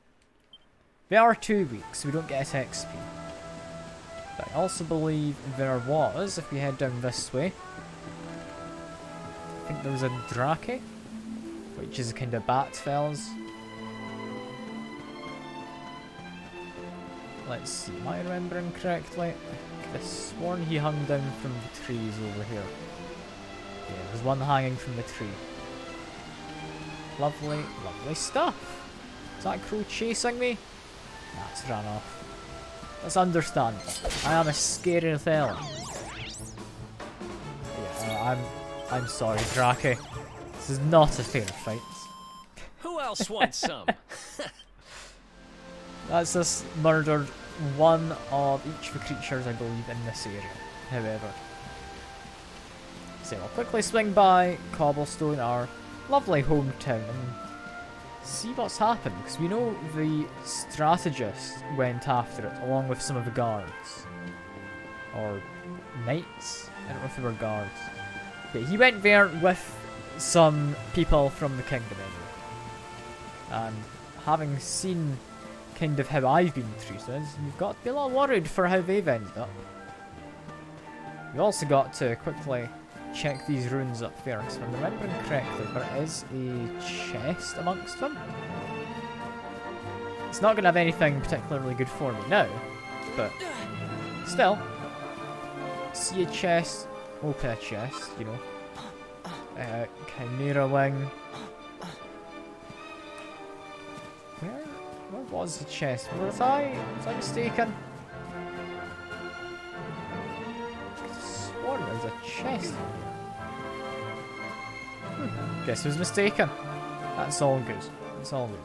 They are 2 weak, so we don't get XP. But I also believe there was, if we head down this way, I think there was a Drake, which is a kind of bat fellas. Let's see, am I remembering correctly? I could have sworn he hung down from the trees over here. Yeah, there's one hanging from the tree. Lovely, lovely stuff. Is that crow chasing me? Nah, it's run off. That's understandable. I am a scary fella. Yeah, I'm sorry, Drake. This is not a fair fight. Who else wants some? That's just murdered one of each of the creatures, I believe, in this area, however. So we'll quickly swing by Cobblestone, our lovely hometown, and see what's happened, because we know the strategist went after it, along with some of the guards. Or knights? I don't know if they were guards. But he went there with some people from the kingdom anyway. And having seen kind of how I've been treated, you've got to be a little worried for how they've ended up. You've also got to quickly check these runes up there, because if I'm remembering correctly, there is a chest amongst them. It's not going to have anything particularly good for me now, but still. See a chest, open a chest, you know. Chimera wing. Where was the chest? Was I mistaken? There's a chest. Guess I was mistaken. That's all good. That's all good.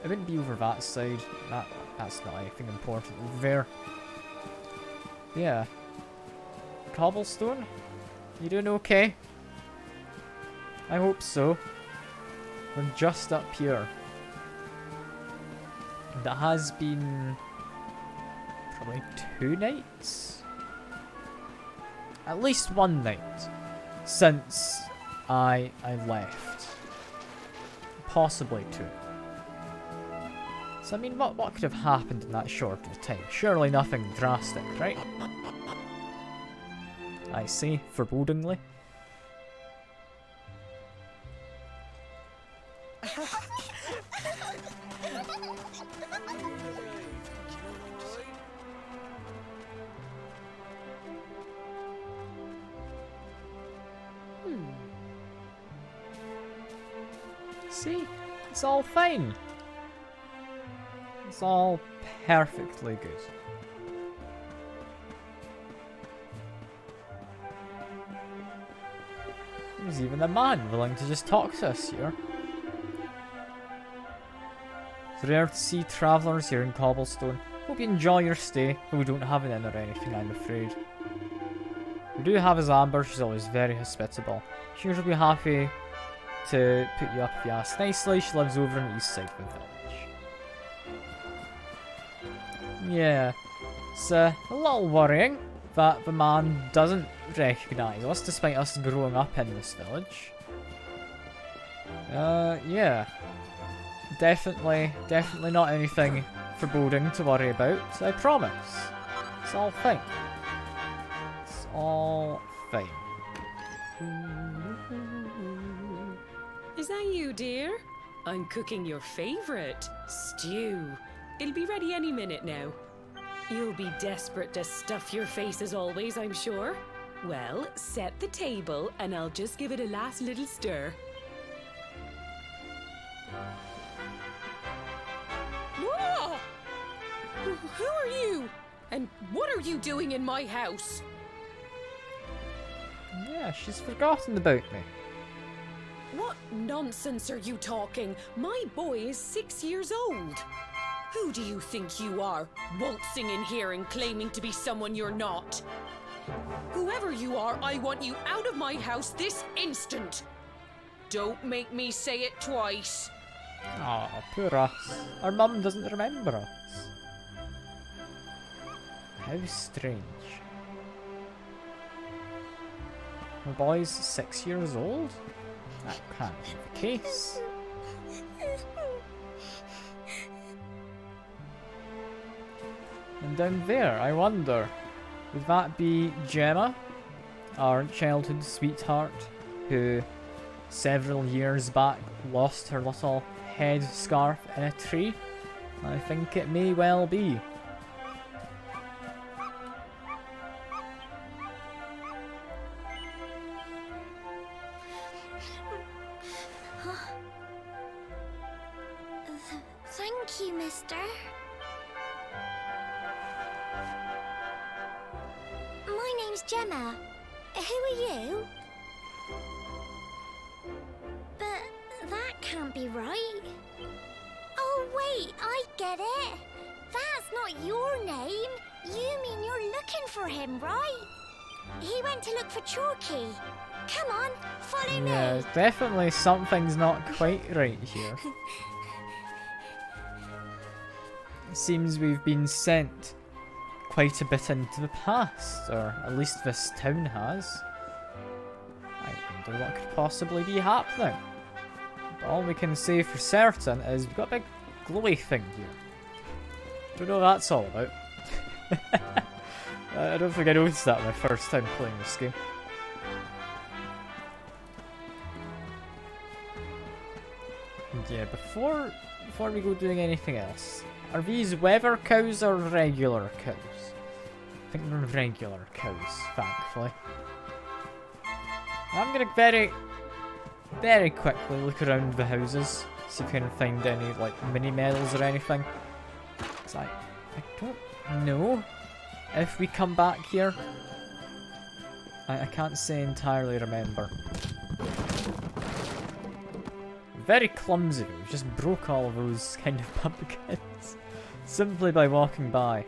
I wouldn't be over that side. That's not anything important over there. Yeah. Cobblestone? You doing okay? I hope so. We're just up here. That has been probably 2 nights? At least 1 night since I left. Possibly 2. So I mean, what could have happened in that short of a time? Surely nothing drastic, right? I say, forebodingly. See? It's all fine. It's all perfectly good. There's even a man willing to just talk to us here. It's rare to see travellers here in Cobblestone. Hope you enjoy your stay, but we don't have an inn or anything, I'm afraid. We do have his Amber, she's always very hospitable. She'll be happy to put you up if you ask nicely. She lives over on the east side of the village. Yeah, it's a little worrying that the man doesn't recognise us despite us growing up in this village. Yeah. Definitely not anything foreboding to worry about, I promise. It's all fine. It's all fine. Is that you, dear? I'm cooking your favourite, stew. It'll be ready any minute now. You'll be desperate to stuff your face as always, I'm sure. Well, set the table and I'll just give it a last little stir. Whoa! Who are you? And what are you doing in my house? Yeah, she's forgotten about me. What nonsense are you talking? My boy is 6 years old. Who do you think you are, waltzing in here and claiming to be someone you're not? Whoever you are, I want you out of my house this instant. Don't make me say it twice. Oh, poor us. Our mum doesn't remember us. How strange. The boy's 6 years old? That can't be the case. And down there, I wonder, would that be Gemma, our childhood sweetheart, who several years back lost her little head scarf in a tree? I think it may well be. Thank you, mister. My name's Gemma. Who are you? But that can't be right. Oh, wait, I get it. That's not your name. You mean you're looking for him, right? He went to look for Chalky. Come on, follow me. Yeah, definitely something's not quite right here. It seems we've been sent quite a bit into the past, or at least this town has. I wonder what could possibly be happening. But all we can say for certain is we've got a big glowy thing here. Don't know what that's all about. I don't think I noticed that my first time playing this game. And yeah, before we go doing anything else, are these weather cows or regular cows? I think they're regular cows, thankfully. I'm gonna very quickly look around the houses, see if I can find any like mini medals or anything. 'Cause I don't know if we come back here. I can't say entirely remember. Very clumsy, we just broke all of those kind of pumpkins simply by walking by.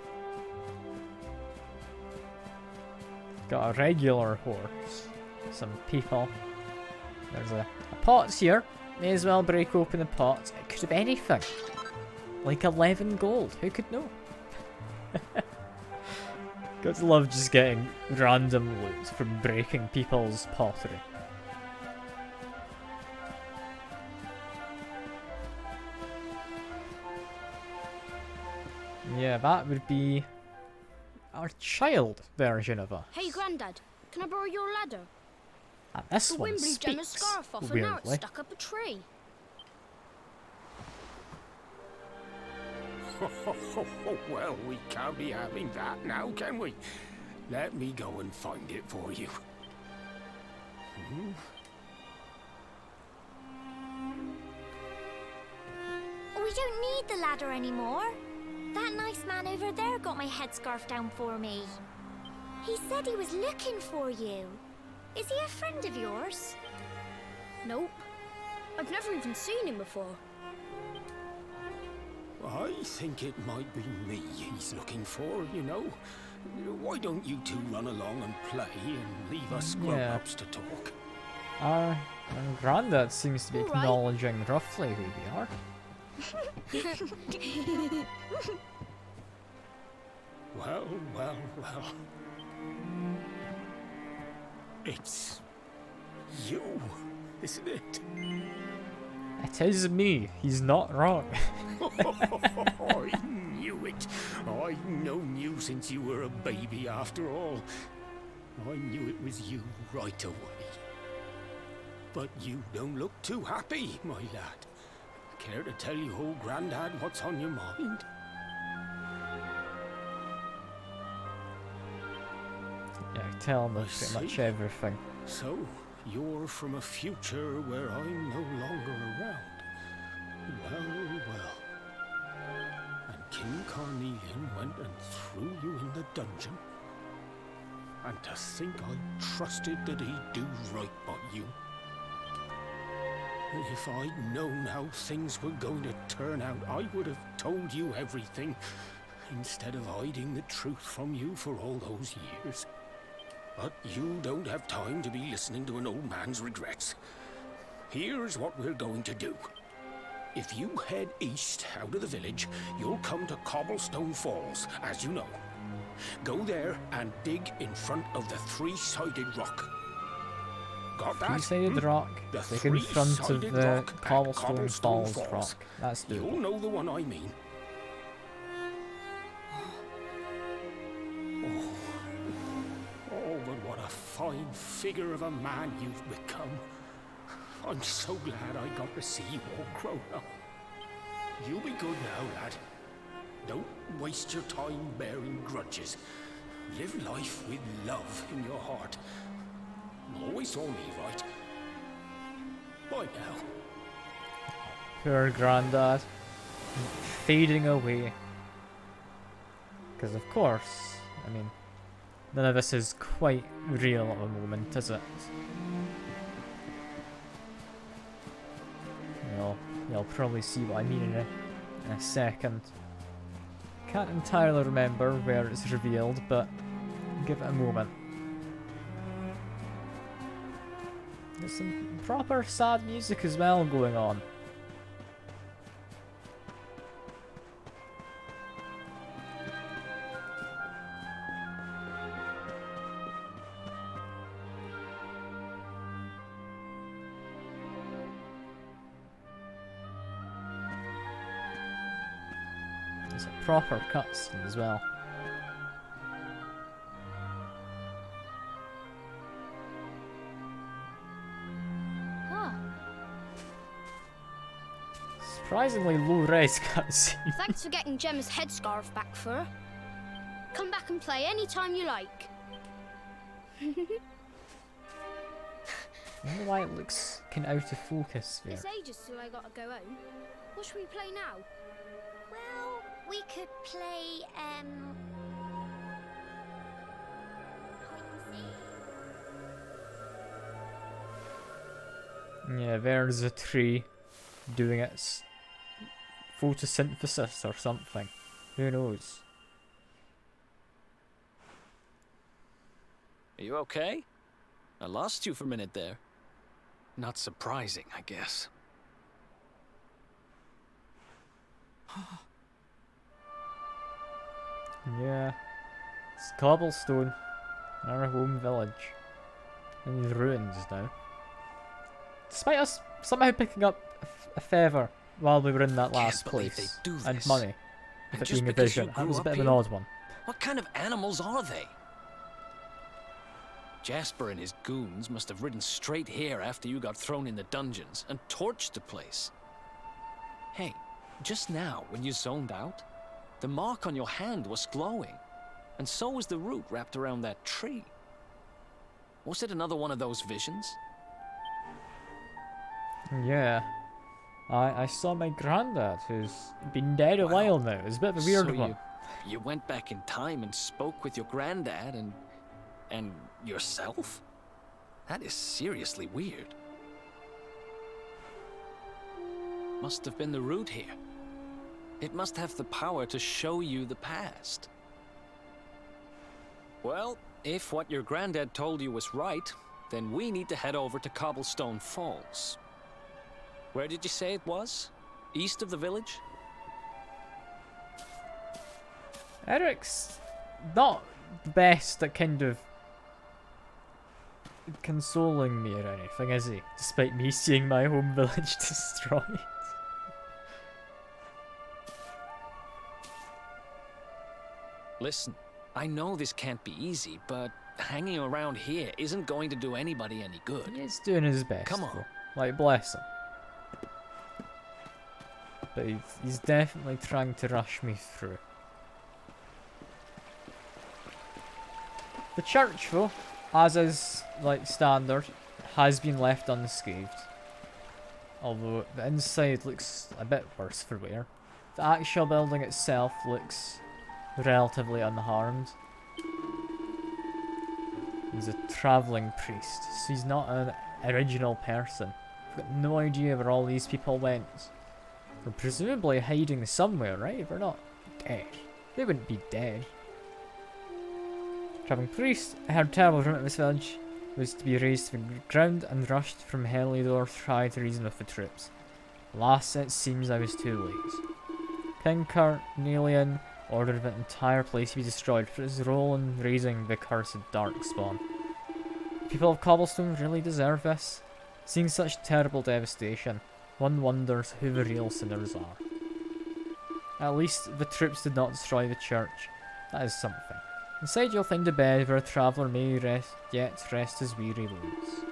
Got a regular horse, some people. There's a pot here. May as well break open the pot. It could have anything. Like 11 gold, who could know? Got to love just getting random loot from breaking people's pottery. Yeah, that would be our child version of us. Hey, Grandad, can I borrow your ladder? And this The one wind blew Gemma's speaks scarf off and now it's weirdly. stuck up a tree. Well, we can't be having that now, can we? Let me go and find it for you. We don't need the ladder anymore. That nice man over there got my headscarf down for me. He said he was looking for you. Is he a friend of yours? Nope. I've never even seen him before. I think it might be me he's looking for, you know. Why don't you two run along and play and leave us grown-ups to talk? Our granddad seems to be All right. acknowledging roughly who we are. Well, well, well. It's you, isn't it? It is me. He's not wrong. I knew it. I've known you since you were a baby after all. I knew it was you right away. But you don't look too happy, my lad. Care to tell your old Grandad what's on your mind? Yeah, tell him pretty much everything. So, you're from a future where I'm no longer around. Well, well. And King Carnelian went and threw you in the dungeon. And to think I trusted that he'd do right by you. If I'd known how things were going to turn out, I would have told you everything, instead of hiding the truth from you for all those years. But you don't have time to be listening to an old man's regrets. Here's what we're going to do. If you head east out of the village, you'll come to Cobblestone Falls, as you know. Go there and dig in front of the three-sided rock. Got that? Three-sided rock. The Like in front of three-sided the rock at Cobblestone Falls rock. That's You'll doable. know the one I mean. Oh, but what a fine figure of a man you've become. I'm so glad I got to see you all grown up. You be good now, lad. Don't waste your time bearing grudges. Live life with love in your heart. Always saw me right. Bye now. Poor Grandad. Fading away. Because of course, I mean, none of this is quite real at the moment, is it? You'll probably see what I mean in a second. Can't entirely remember where it's revealed, but give it a moment. There's some proper sad music as well going on. It's a proper cutscene as well. Huh. Surprisingly low-res cutscene. Thanks for getting Gemma's headscarf back for her. Come back and play anytime you like. I wonder why it looks kind of out of focus there. It's ages till I gotta go home. What should we play now? Well, we could play, hide and seek. Yeah, there's a tree doing its photosynthesis or something. Who knows? Are you okay? I lost you for a minute there. Not surprising, I guess. Yeah. It's Cobblestone, our home village. In ruins now. Despite us somehow picking up a feather while we were in that last believe place. they do And this. money. If And it just being a because you vision. That grew was a up bit of an here? odd one. What kind of animals are they? Jasper and his goons must have ridden straight here after you got thrown in the dungeons and torched the place. Hey, just now when you zoned out, the mark on your hand was glowing, and so was the root wrapped around that tree. Was it another one of those visions? Yeah. I saw my granddad, who's been dead a while now. It's a bit of a weird So one. You went back in time and spoke with your granddad and yourself? That is seriously weird. Must have been the root here. It must have the power to show you the past. Well, if what your granddad told you was right, then we need to head over to Cobblestone Falls. Where did you say it was? East of the village? Eric's not the best at kind of consoling me or anything, is he? Despite me seeing my home village destroyed. Listen, I know this can't be easy, but hanging around here isn't going to do anybody any good. He's doing his best. Come on. Though. Like, bless him. But he's definitely trying to rush me through. The church, though, as is like standard, has been left unscathed. Although the inside looks a bit worse for wear. The actual building itself looks relatively unharmed. He's a travelling priest, so he's not an original person. I've got no idea where all these people went. They're presumably hiding somewhere, right? They're not dead. They wouldn't be dead. Travelling priest, I heard terrible rumor this village was to be razed to the ground and rushed from Helidor to try to reason with the troops. Alas, it seems I was too late. King Carnelian ordered that entire place be destroyed for his role in raising the cursed Darkspawn. The people of Cobblestone really deserve this. Seeing such terrible devastation, one wonders who the real sinners are. At least the troops did not destroy the church. That is something. Inside you'll find a bed where a traveller may yet rest his weary loads.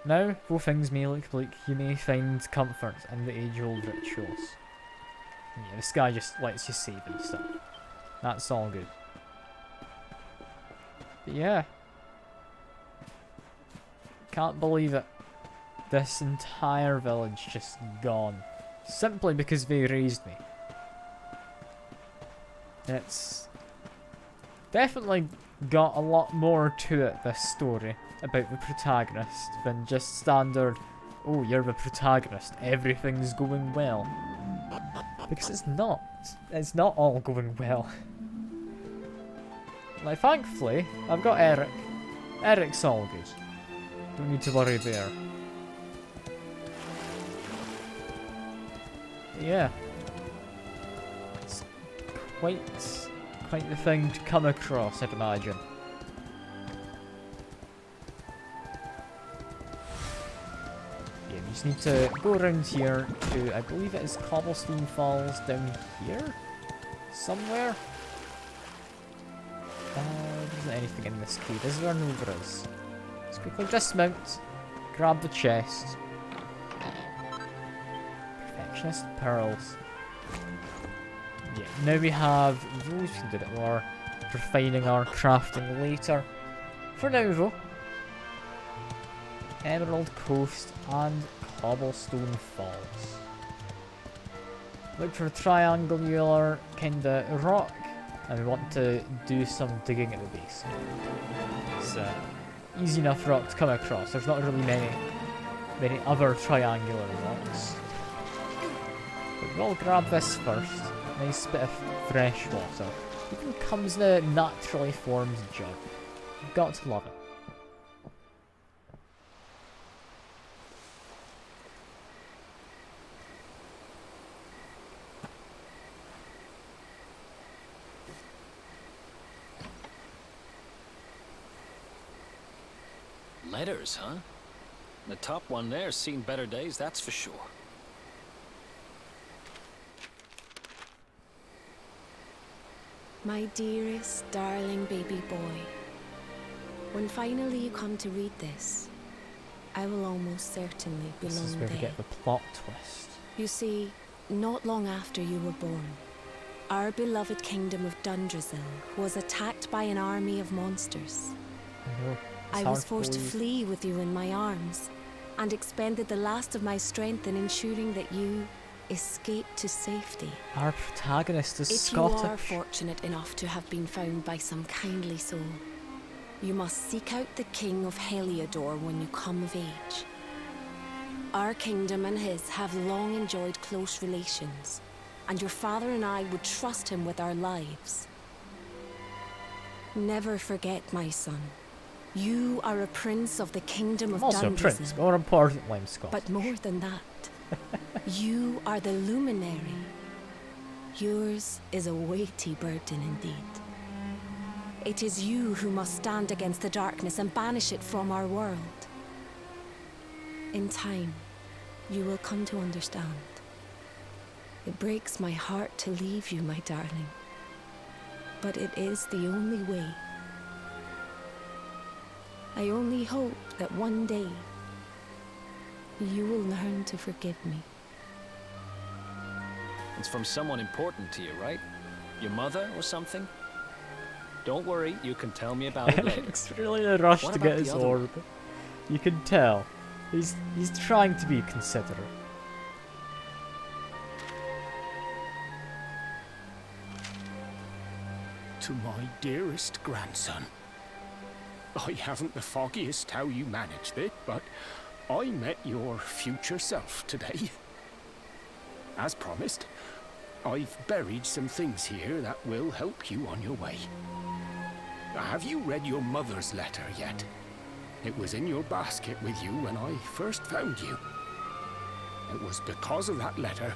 Now, though things may look bleak, you may find comfort in the age-old rituals. Yeah, this guy just lets you save and stuff. That's all good. But yeah. Can't believe it. This entire village just gone. Simply because they raised me. It's definitely got a lot more to it, this story, about the protagonist, than just standard, oh, you're the protagonist, everything's going well. Because it's not. It's not all going well. Like, thankfully, I've got Eric. Eric's all good. Don't need to worry there. But yeah. It's quite the thing to come across, I'd imagine. Yeah, we just need to go around here to, I believe it is Cobblestone Falls down here? Somewhere? There isn't anything in this cave, is there? No, there is. Let's quickly dismount, grab the chest. Perfectionist pearls. Yeah, now we have those, we can do a bit more refining our crafting later. For now though, Emerald Coast and Cobblestone Falls. Look for a triangular kinda rock, and we want to do some digging at the base. It's easy enough rock to come across. There's not really many other triangular rocks. But we'll grab this first. Nice bit of fresh water. Even comes in a naturally formed jug. You've got to love it. Letters, huh? The top one there's seen better days, that's for sure. My dearest, darling baby boy, when finally you come to read this, I will almost certainly be This is long where we dead. get the plot twist. You see, not long after you were born, our beloved kingdom of Dundrasil was attacked by an army of monsters. I know. I was forced to flee with you in my arms, and expended the last of my strength in ensuring that you escaped to safety. Our protagonist is If Scottish. you are fortunate enough to have been found by some kindly soul, you must seek out the King of Heliodor when you come of age. Our kingdom and his have long enjoyed close relations, and your father and I would trust him with our lives. Never forget, my son. You are a prince of the kingdom of I'm also a Dundrasil. prince, more importantly, I'm Scottish. But more than that, you are the luminary. Yours is a weighty burden indeed. It is you who must stand against the darkness and banish it from our world. In time, you will come to understand. It breaks my heart to leave you, my darling. But it is the only way. I only hope that one day you will learn to forgive me. It's from someone important to you, right? Your mother or something? Don't worry, you can tell me about it later. Eric's really in a rush What to about get the his other orb. You can tell. He's trying to be considerate. To my dearest grandson. I haven't the foggiest how you managed it, but I met your future self today. As promised, I've buried some things here that will help you on your way. Have you read your mother's letter yet? It was in your basket with you when I first found you. It was because of that letter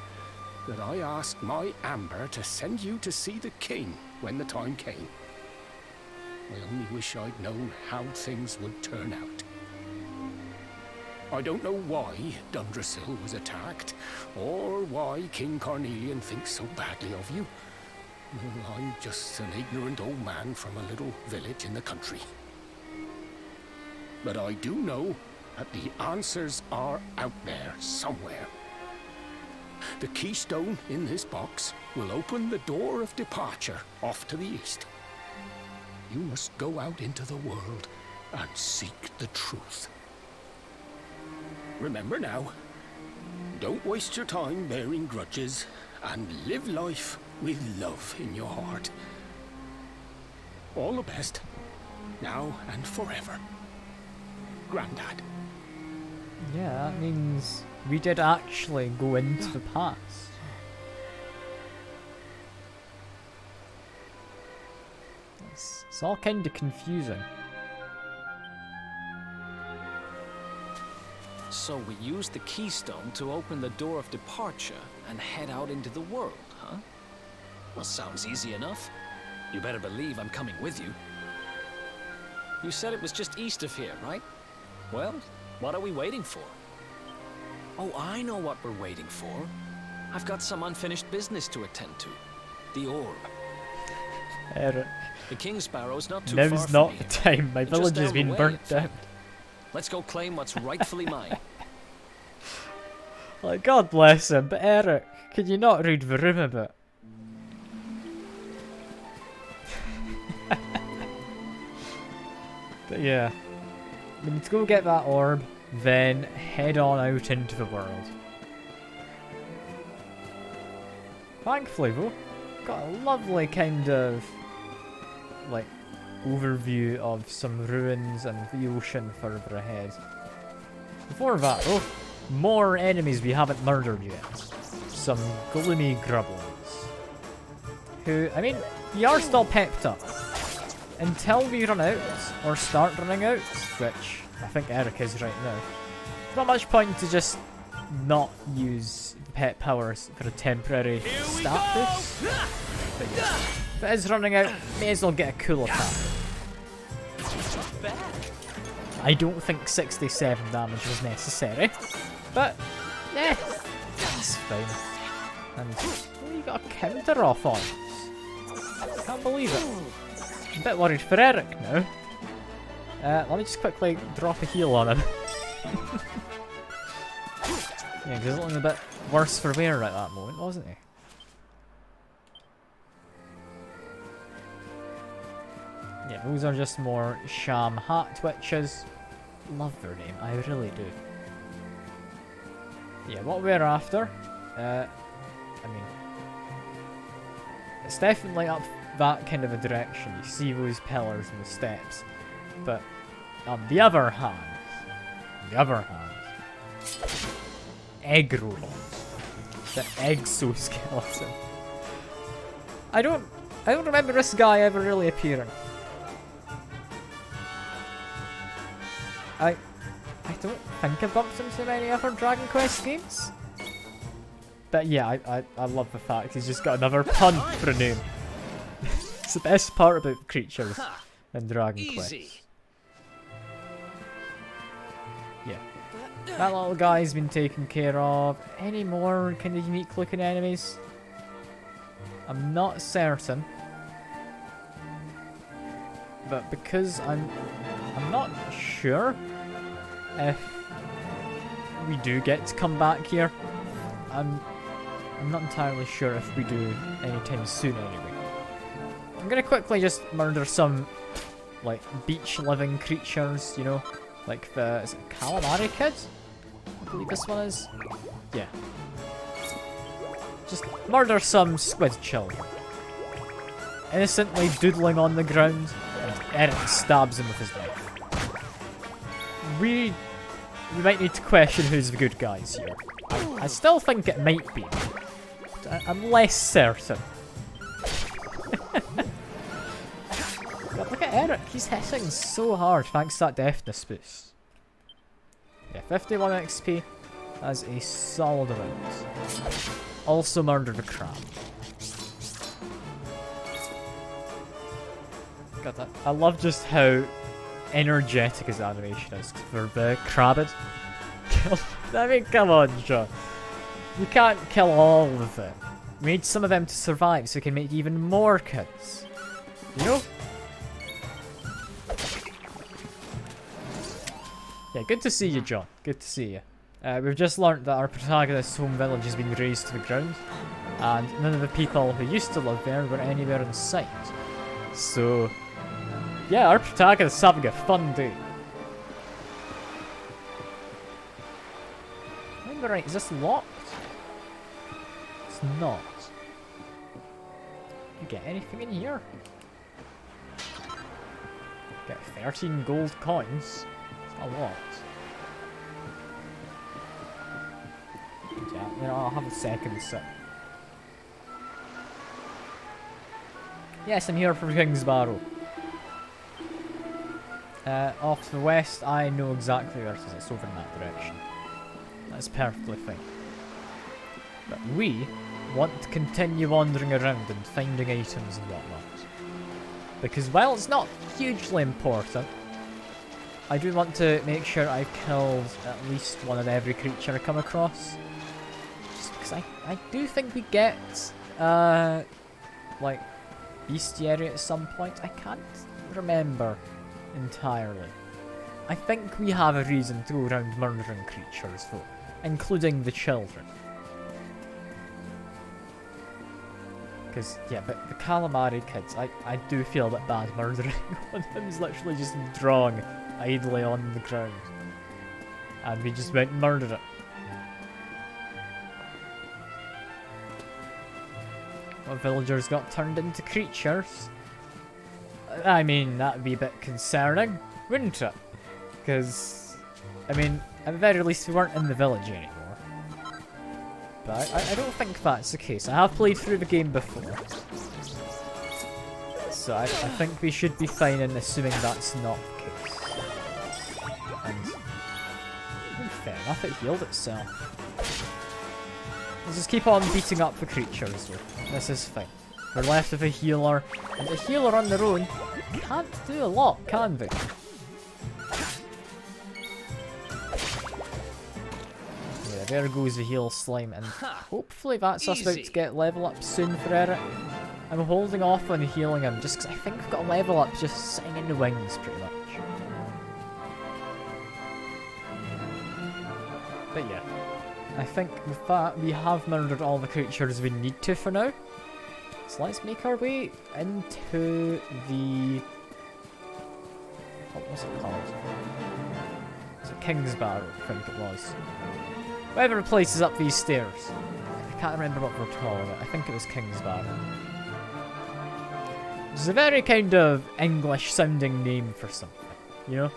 that I asked my Amber to send you to see the king when the time came. I only wish I'd known how things would turn out. I don't know why Dundrasil was attacked, or why King Carnelian thinks so badly of you. I'm just an ignorant old man from a little village in the country. But I do know that the answers are out there somewhere. The keystone in this box will open the door of departure off to the east. You must go out into the world and seek the truth. Remember now, don't waste your time bearing grudges, and live life with love in your heart. All the best, now and forever. Grandad. Yeah, that means we did actually go into the past. It's all kind of confusing. So we used the keystone to open the door of departure and head out into the world, huh? Well, sounds easy enough. You better believe I'm coming with you. You said it was just east of here, right? Well, what are we waiting for? Oh, I know what we're waiting for. I've got some unfinished business to attend to. The orb. Eric. The King Sparrow's not too far Now's from not here. the time. My Just village has down the been way, burnt in down. fact. Let's go claim what's rightfully mine. Like, God bless him, but Eric, could you not read the room a bit? But yeah, we need to go get that orb, then head on out into the world. Thankfully though, got a lovely kind of, like, overview of some ruins and the ocean further ahead. Before that though, more enemies we haven't murdered yet. Some gloomy grubblers. Who, I mean, we are still pepped up. Until we run out, or start running out, which I think Eric is right now. Not much point to just not use pet powers for a temporary stat boost. But yeah, if it is running out, may as well get a cool attack. I don't think 67 damage was necessary, but yeah, it's fine. And oh, you got a counter off on us. Can't believe it. I'm a bit worried for Eric now. Let me just quickly drop a heal on him. Yeah, because he's looking a bit worse for wear at that moment, wasn't he? Yeah, those are just more sham hat twitches. Love their name, I really do. Yeah, what we're after, I mean, it's definitely up that kind of a direction. You see those pillars and the steps, but on the other hand, egg robots, the exoskeleton. I don't remember this guy ever really appearing. I don't think I bumped into many other Dragon Quest games. But yeah, I love the fact he's just got another pun for a name. It's the best part about creatures in Dragon Quest. Yeah. That little guy's been taken care of. Any more kind of unique looking enemies? I'm not certain. But because I'm not sure if we do get to come back here. I'm not entirely sure if we do anytime soon anyway. I'm gonna quickly just murder some, like, beach living creatures, you know? Like the, is it Calamari Kid? I believe this one is. Yeah. Just murder some squid children. Innocently doodling on the ground, and Eric stabs him with his knife. We might need to question who's the good guys here. I still think it might be, but I'm less certain. God, look at Eric, he's hitting so hard thanks to that deafness boost. Yeah, 51 XP. as a solid amount. Also murdered a crab. God, I love just how energetic his animation is for the crabbed. I mean, come on, John. You can't kill all of them. We need some of them to survive so we can make even more kids. You know? Yeah, good to see you, John. Good to see you. We've just learnt that our protagonist's home village has been razed to the ground, and none of the people who used to live there were anywhere in sight. So, yeah, our protagonist's having a fun day. I think we're right. Is this locked? It's not. You get anything in here? Get 13 gold coins. It's a lot. Yeah, you know, I'll have a second sip. Yes, I'm here for Kingsbarrow. Off to the west, I know exactly where it is. It's over in that direction. That's perfectly fine. But we want to continue wandering around and finding items and whatnot. Because while it's not hugely important, I do want to make sure I've killed at least one of every creature I come across. Just because I do think we get, like, bestiary at some point. I can't remember entirely. I think we have a reason to go around murdering creatures though, including the children. Because, yeah, but the calamari kids, I do feel a bit bad murdering. One of them's literally just drawn idly on the ground. And we just went and murdered it. What villagers got turned into creatures? I mean, that'd be a bit concerning, wouldn't it? Because, I mean, at the very least we weren't in the village anymore. But I don't think that's the case. I have played through the game before. So I think we should be fine in assuming that's not the case. And fair enough, it healed itself. Let's just keep on beating up the creatures though. This is fine. We're left with a healer, and a healer on their own can't do a lot, can they? Yeah, there goes the heal slime, and hopefully that's us about to get level up soon for Eric. I'm holding off on healing him just because I think we've got a level up just sitting in the wings pretty much. But yeah, I think with that we have murdered all the creatures we need to for now. So let's make our way into the... what was it called? It's a Kingsbarrow, I think it was. Whatever place is up these stairs. I can't remember what we're calling it. I think it was Kingsbarrow. Which is a very kind of English sounding name for something, you know?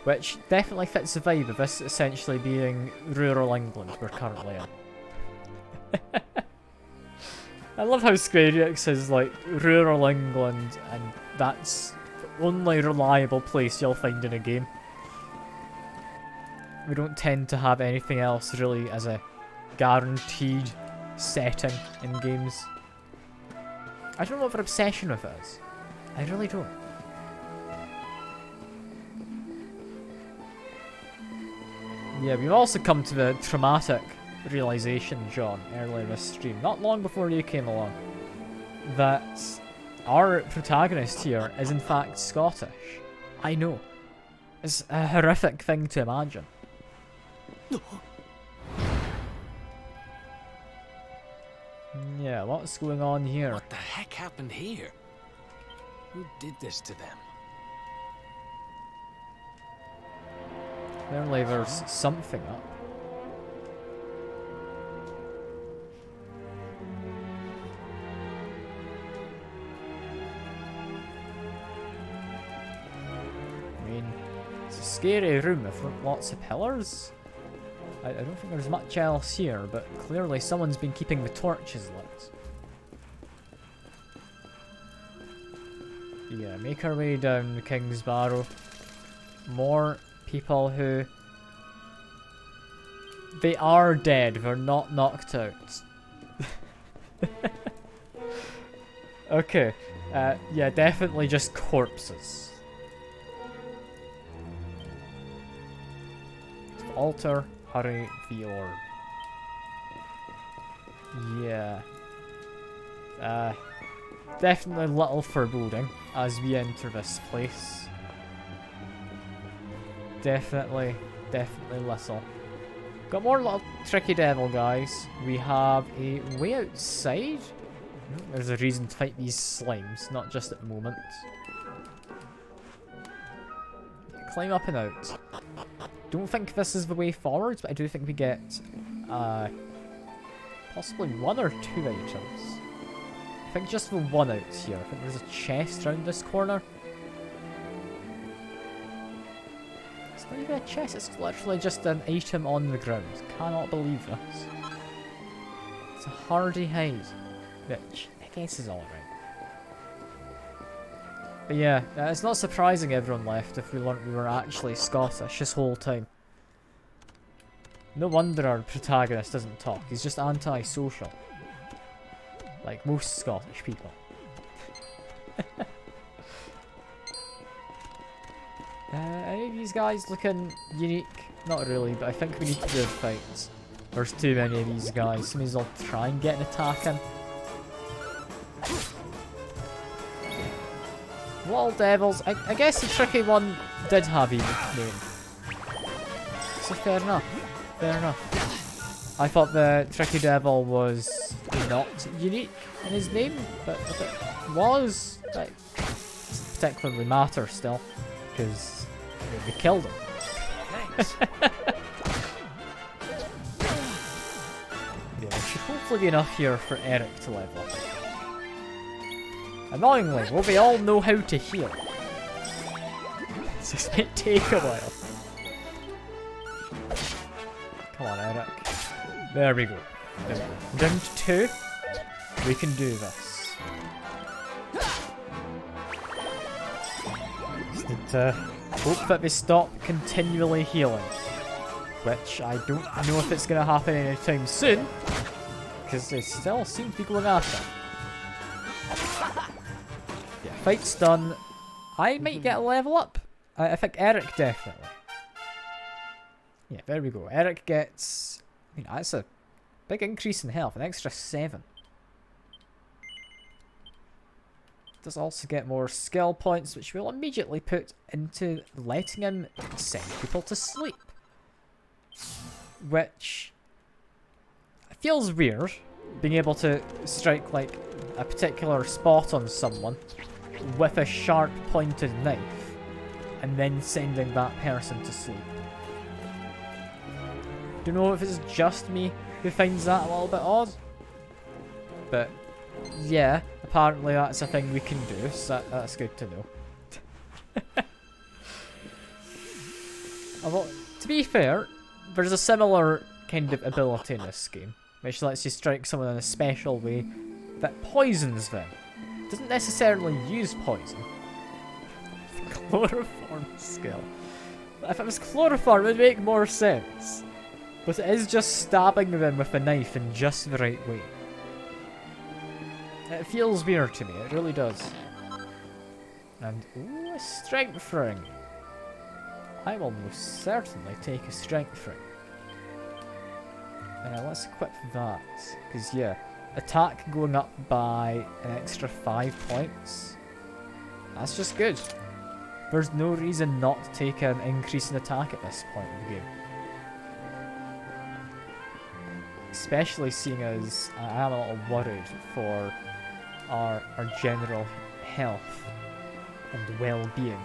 Which definitely fits the vibe of this essentially being rural England we're currently in. I love how Square Enix is like rural England and that's the only reliable place you'll find in a game. We don't tend to have anything else really as a guaranteed setting in games. I don't know what their obsession with it is. I really don't. Yeah, we've also come to the traumatic realization, John, earlier this stream, not long before you came along, that our protagonist here is in fact Scottish. I know. It's a horrific thing to imagine. Yeah, what's going on here? What the heck happened here? Who did this to them? Clearly there's something up. I mean, it's a scary room with lots of pillars. I don't think there's much else here, but clearly someone's been keeping the torches lit. Yeah, make our way down the Kingsbarrow. More people who They are dead, they're not knocked out. Okay, yeah, definitely just corpses. Alter, hurry, the orb. Yeah. Definitely little foreboding as we enter this place. Definitely little. Got more little tricky devil guys. We have a way outside. There's a reason to fight these slimes, not just at the moment. Climb up and out. Don't think this is the way forward, but I do think we get possibly 1 or 2 items. I think just the one out here. I think there's a chest around this corner. It's not even a chest, it's literally just an item on the ground. Cannot believe this. It's a hardy hide, which I guess is alright. But yeah, it's not surprising everyone left if we learnt we were actually Scottish this whole time. No wonder our protagonist doesn't talk, he's just anti-social. Like most Scottish people. Any of these guys looking unique? Not really, but I think we need to do a fight. There's too many of these guys, so may as well try and get an attack in. Little devils. I guess the tricky one did have a name. So fair enough. Fair enough. I thought the tricky devil was not unique in his name, but if it was, like, it doesn't particularly matter still, because we killed him. Thanks. Yeah, there should hopefully be enough here for Eric to level up. Annoyingly, will they all know how to heal? This might take a while. Come on, Eric. There we go. There we go. Down to 2. We can do this. Just need to hope that they stop continually healing. Which I don't know if it's going to happen anytime soon. Because they still seem to be going after. Yeah, fight's done. I might get a level up. I think Eric definitely. Yeah, there we go. Eric gets... I mean, that's a big increase in health. An extra 7. Does also get more skill points, which we'll immediately put into letting him send people to sleep. Which feels weird, being able to strike like a particular spot on someone with a sharp pointed knife and then sending that person to sleep. Don't know if it's just me who finds that a little bit odd, but yeah, apparently that's a thing we can do, so that's good to know. Although, to be fair, there's a similar kind of ability in this game, which lets you strike someone in a special way that poisons them. It doesn't necessarily use poison. Chloroform skill. If it was chloroform, it would make more sense. But it is just stabbing them with a knife in just the right way. It feels weird to me, it really does. And, ooh, a strength ring. I will most certainly take a strength ring. Let's equip that. Because, yeah, attack going up by an extra 5 points. That's just good. There's no reason not to take an increase in attack at this point of the game. Especially seeing as I am a little worried for our general health and well-being.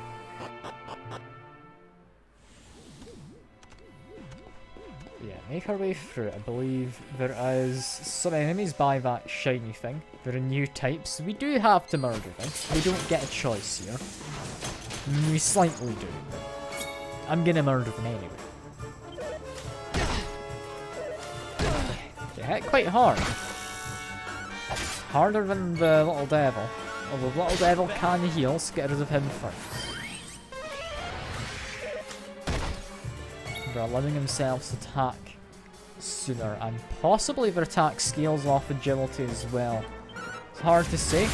Yeah, make our way through it. I believe there is some enemies by that shiny thing. There are new types, so we do have to murder them. We don't get a choice here. We slightly do. I'm gonna murder them anyway. They hit quite hard. Harder than the little devil. Although the little devil can heal, so get rid of him first. They're allowing themselves to attack sooner, and possibly their attack scales off agility as well. It's hard to say.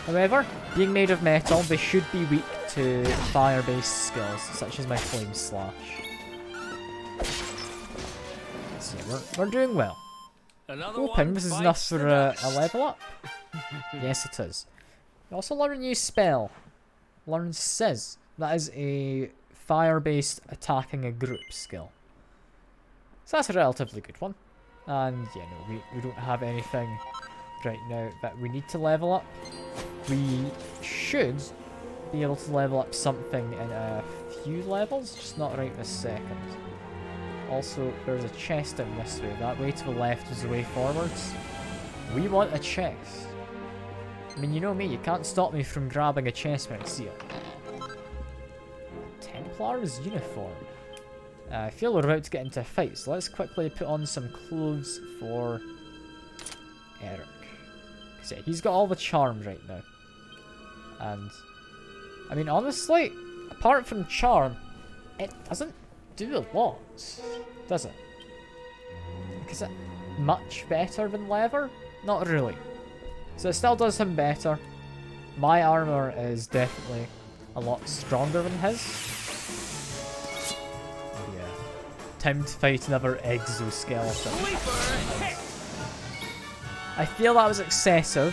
However, being made of metal, they should be weak to fire-based skills, such as my Flame Slash. So we're doing well. Hoping this is enough for a level up. Yes, it is. You also learn a new spell. Learn Sizz. That is a fire-based attacking a group skill. So that's a relatively good one. And yeah, no, we don't have anything right now that we need to level up. We should be able to level up something in a few levels, just not right this second. Also, there's a chest down this way. That way to the left is the way forwards. We want a chest. I mean, you know me, you can't stop me from grabbing a chest when I see it. Templar's uniform. I feel we're about to get into a fight, so let's quickly put on some clothes for Eric. Because yeah, he's got all the charms right now. And, I mean, honestly, apart from charm, it doesn't do a lot, does it? Like, is it much better than leather? Not really. So it still does him better. My armor is definitely a lot stronger than his. Yeah. Time to fight another exoskeleton. I feel that was excessive,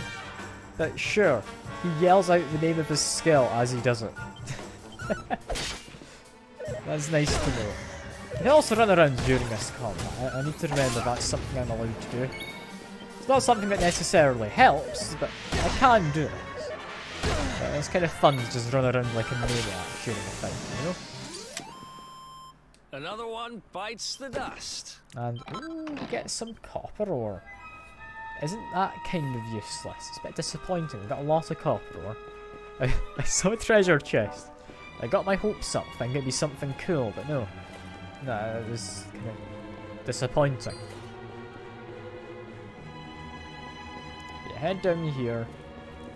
but sure. He yells out the name of his skill as he does it. That's nice to know. He also run around during this combat. I need to remember that's something I'm allowed to do. It's not something that necessarily helps, but I can do it. It's kind of fun to just run around like a maniac during a fight, you know? Another one bites the dust. And, ooh, get some copper ore. Isn't that kind of useless? It's a bit disappointing. We've got a lot of copper ore. I saw a treasure chest. I got my hopes up thinking it'd be something cool, but no. No, it was kind of disappointing. You head down here,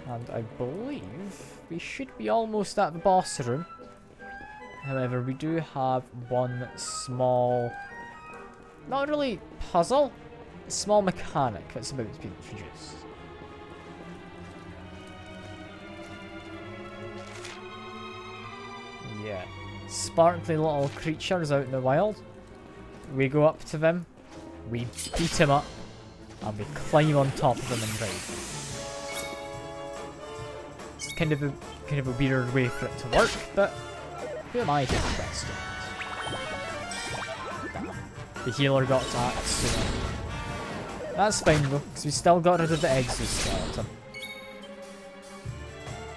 and I believe we should be almost at the boss room. However, we do have one small, not really puzzle, a small mechanic that's about to be introduced. Yeah, sparkly little creatures out in the wild. We go up to them, we beat him up, and we climb on top of them and ride. It's kind of a weird way for it to work, but who am I to question it? The healer got attacked, so that's fine though, because we still got rid of the exoskeleton.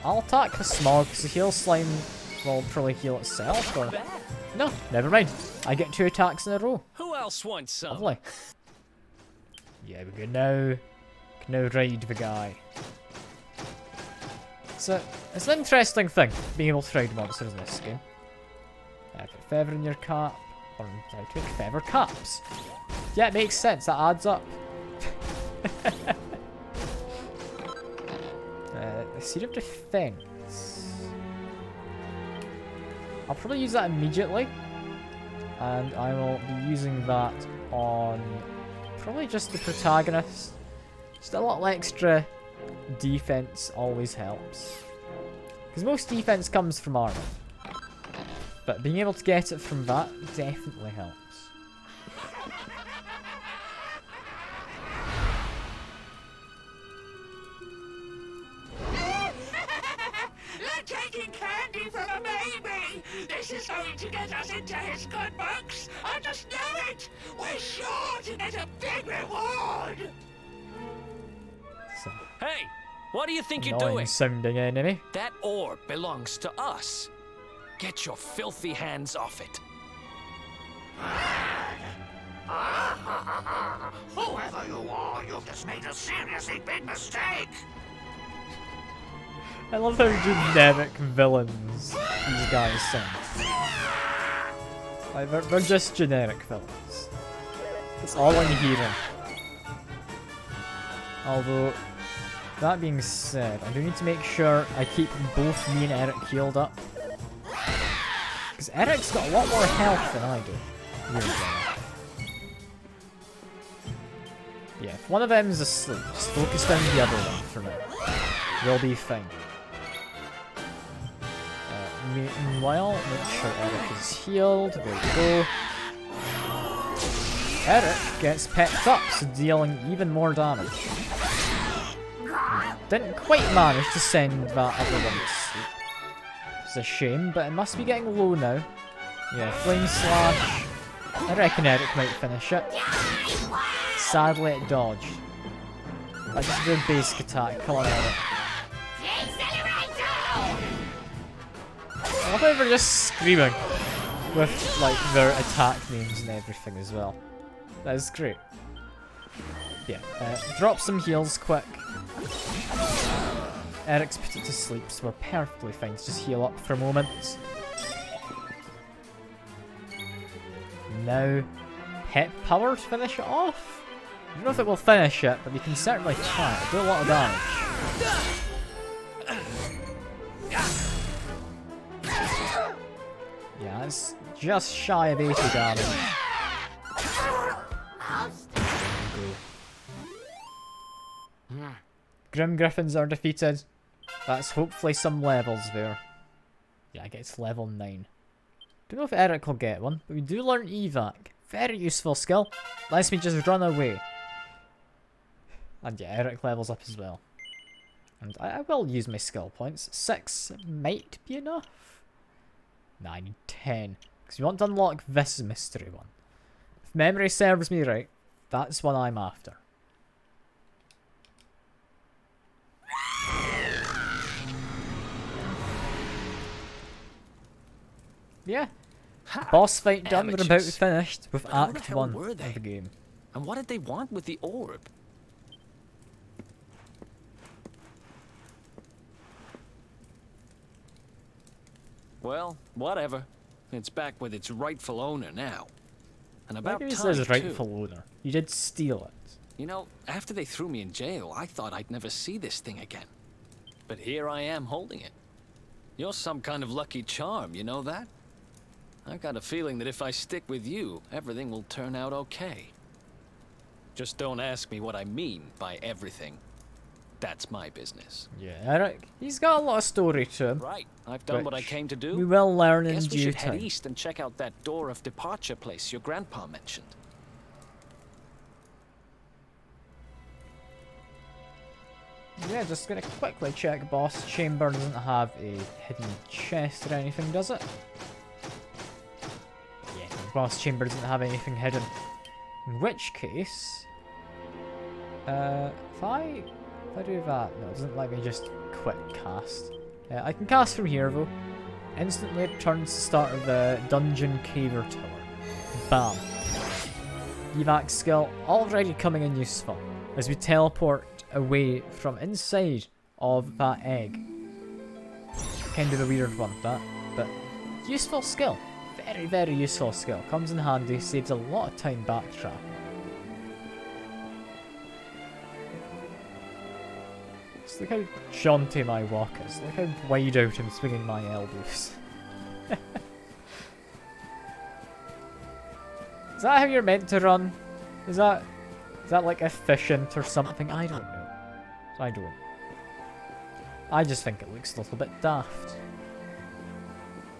I'll attack the smog, because the heal slime will probably heal itself, or... No, never mind. I get 2 attacks in a row. Who else wants some? Lovely. Yeah, we can now ride the guy. It's an interesting thing, being able to ride monsters in this game. Put feather in your cap, or how to make feather caps. Yeah, it makes sense, that adds up. The Seed of Defense. I'll probably use that immediately, and I will be using that on probably just the protagonist. Just a little extra defense always helps, because most defense comes from armor, but being able to get it from that definitely helps. Taking candy from a baby! This is going to get us into his good books! I just know it! We're sure to get a big reward! So, Hey, what do you think you're annoying doing? sounding enemy. That orb belongs to us. Get your filthy hands off it. Whoever you are, you've just made a seriously big mistake! I love how generic villains these guys sound. Like, they're just generic villains. That's all I'm hearing. Although, that being said, I do need to make sure I keep both me and Eric healed up. Because Eric's got a lot more health than I do. Weirdly enough. one of them's asleep, just focus down the other one for now. We'll be fine. Meanwhile, make sure Eric is healed. There we go. Eric gets pecked up, so dealing even more damage. Didn't quite manage to send that other one to sleep. It's a shame, but it must be getting low now. Yeah, Flame Slash. I reckon Eric might finish it. Sadly, it dodged. I just did a basic attack. Come on, Eric. I love how they're just screaming with like their attack names and everything as well. That is great. Yeah, drop some heals quick. Eric's put it to sleep, so we're perfectly fine to just heal up for a moment. Now, Pep Power to finish it off? I don't know if it will finish it, but we can certainly try it. Do a lot of damage. Yeah, it's just shy of 80 damage. Grim Griffins are defeated. That's hopefully some levels there. Yeah, I guess level 9. Don't know if Eric will get one, but we do learn evac. Very useful skill. Lets me just run away. And yeah, Eric levels up as well. And I will use my skill points. 6 might be enough. Nah, I need 10. Because we want to unlock this mystery one. If memory serves me right, that's what I'm after. Yeah. Boss fight done, we're about to finish with Act 1 of the game. And what did they want with the orb? Well, whatever. It's back with its rightful owner now. And about Maybe it time, says rightful owner. You did steal it. You know, after they threw me in jail, I thought I'd never see this thing again. But here I am holding it. You're some kind of lucky charm, you know that? I've got a feeling that if I stick with you, everything will turn out okay. Just don't ask me what I mean by everything. That's my business. Yeah, Eric, he's got a lot of story to him. Right, I've done what I came to do. We will learn in Guess we due should time. head east and check out that door of departure place your grandpa mentioned. Yeah, just gonna quickly check boss chamber doesn't have a hidden chest or anything, does it? Yeah, boss chamber doesn't have anything hidden. In which case, if I do that, no, it doesn't let me just quick cast. I can cast from here though. Instantly returns to start of the dungeon caver tower. Bam. Evac skill already coming in useful as we teleport away from inside of that egg. Kind of a weird one, that, but useful skill. Very, very useful skill. Comes in handy, saves a lot of time backtracking. Just look how jaunty my walk is. Look how wide out I'm swinging my elbows. Is that how you're meant to run? Is that like efficient or something? I don't know. I don't. I just think it looks a little bit daft.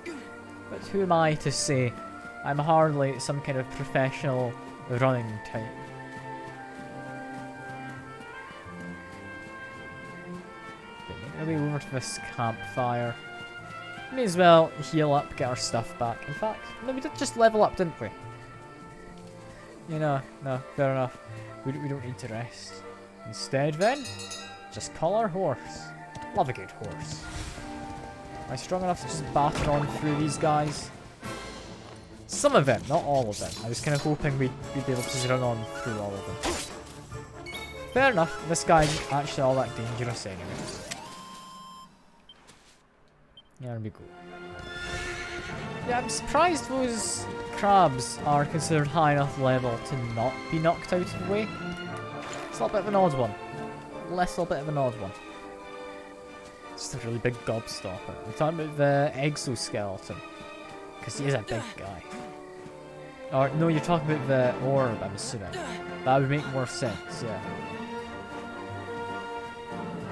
But who am I to say? I'm hardly some kind of professional running type. Maybe over to this campfire. May as well heal up, get our stuff back. In fact, no, we did just level up, didn't we? You know, no, fair enough. We don't need to rest. Instead, then, just call our horse. Love a good horse. Am I strong enough to just batter on through these guys? Some of them, not all of them. I was kind of hoping we'd be able to just run on through all of them. Fair enough, this guy's actually all that dangerous anyway. There we go. Yeah, I'm surprised those crabs are considered high enough level to not be knocked out of the way. It's a little bit of an odd one. Little bit of an odd one. Just a really big gobstopper. We're talking about the exoskeleton. Because he is a big guy. Or, no, you're talking about the orb, I'm assuming. That would make more sense, yeah.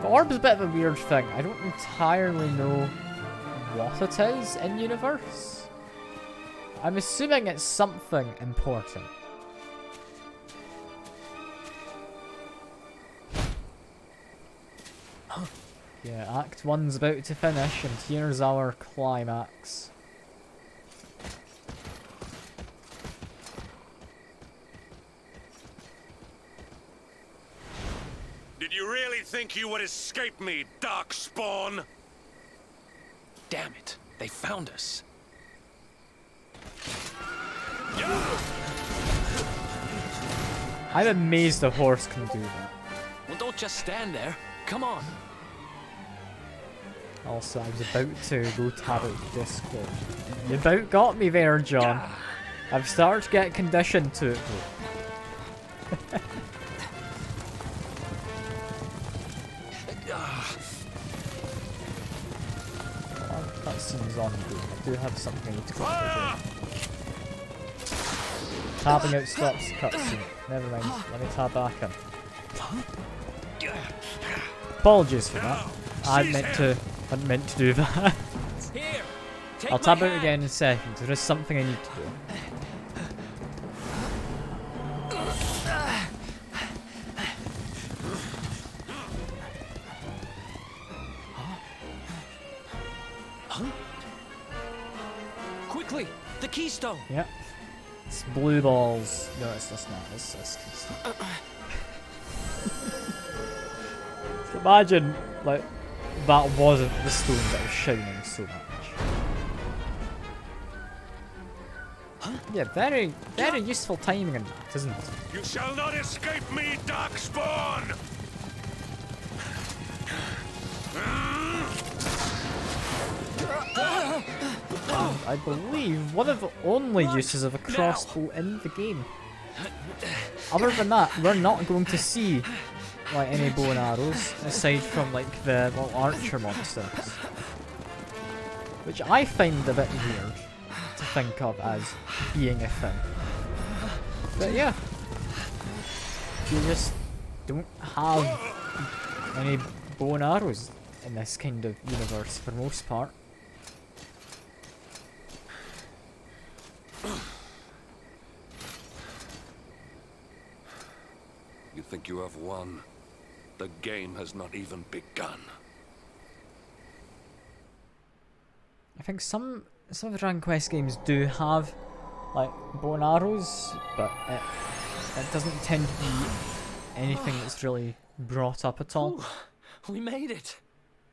The orb's a bit of a weird thing. I don't entirely know what it is in universe. I'm assuming it's something important. Yeah, Act 1's about to finish, and here's our climax. Did you really think you would escape me, Darkspawn? Damn it, they found us. I'm amazed a horse can do that. Well, don't just stand there. Come on. Also, I was about to go tab out Discord. You about got me there, John. I've started to get conditioned to it, though. Cutscene's on, dude. I do have something I need to quickly do. Tabbing out stops the cutscene. Never mind. Let me tab back in. Apologies for that. I hadn't meant to do that. Here, I'll tab out again in a second. There is something I need to do. Quickly, the keystone. Yep. It's blue balls. No, it's just not. It's just. Imagine, like, that wasn't the stone that was shining so much. Yeah, very, very useful timing in that, isn't it? You shall not escape me, Darkspawn! I believe one of the only uses of a crossbow in the game. Other than that, we're not going to see like any bow and arrows aside from like the little archer monsters, which I find a bit weird to think of as being a thing. But yeah, you just don't have any bow and arrows in this kind of universe for the most part. You think you have won? The game has not even begun. I think some of the Dragon Quest games do have like bow and arrows, but it doesn't tend to be anything that's really brought up at all. Ooh, we made it.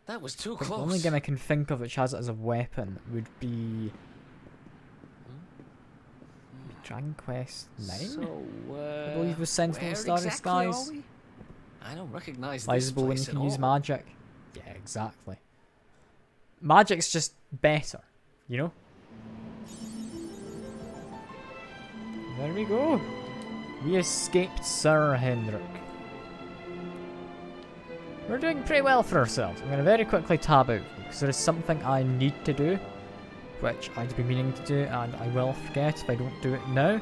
That was too close. The only game I can think of which has it as a weapon would be Dragon Quest 9? So, I believe was Sentinel where Starry exactly Skies. are we? I don't recognize Lies this bow and place you can at use all. magic. Yeah, exactly. Magic's just better, you know? There we go. We escaped Sir Hendrik. We're doing pretty well for ourselves. I'm going to very quickly tab out because there is something I need to do, which I'd be meaning to do and I will forget if I don't do it now,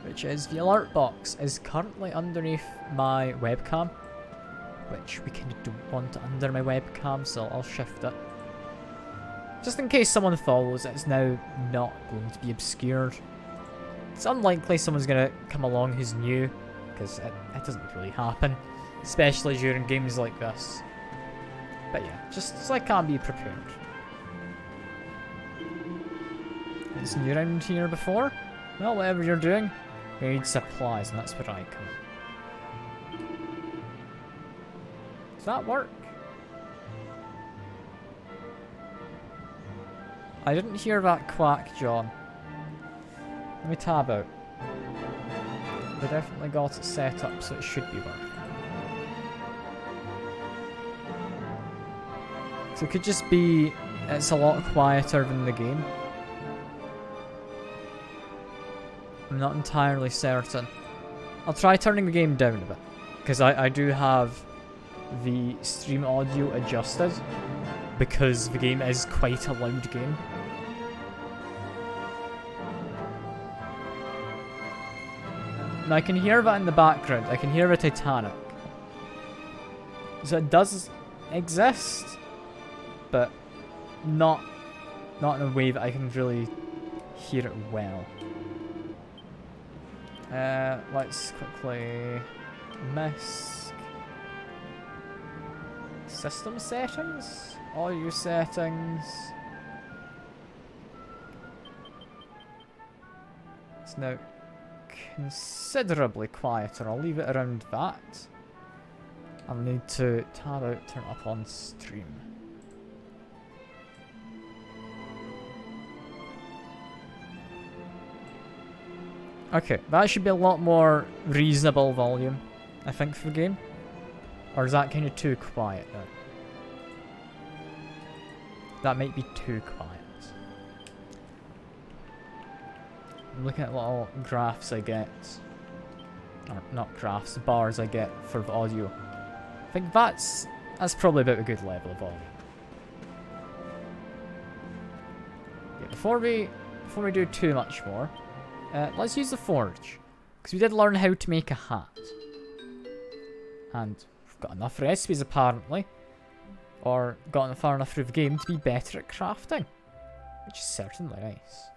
which is the alert box is currently underneath my webcam, which we kind of don't want it under my webcam, so I'll shift it. Just in case someone follows, it's now not going to be obscured. It's unlikely someone's going to come along who's new, because it doesn't really happen, especially during games like this. But yeah, just so I can be prepared. It's new around here before? Well, whatever you're doing, we need supplies, and that's where I come in. Does that work? I didn't hear that quack, John. Let me tab out. We definitely got it set up, so it should be working. So it could just be it's a lot quieter than the game. I'm not entirely certain. I'll try turning the game down a bit, because I do have the stream audio adjusted, because the game is quite a loud game. Now I can hear that in the background. I can hear the Titanic. So it does exist, but not in a way that I can really hear it well. Let's quickly misc. System settings? Audio settings. It's now considerably quieter. I'll leave it around that. I'll need to tab out, turn it up on stream. Okay, that should be a lot more reasonable volume, I think, for the game. Or is that kind of too quiet now? That might be too quiet. I'm looking at little graphs I get. Or not graphs, bars I get for the audio. I think that's probably about a good level of volume. Yeah, before we do too much more, let's use the forge, because we did learn how to make a hat, and we've got enough recipes apparently, or gotten far enough through the game to be better at crafting, which is certainly nice.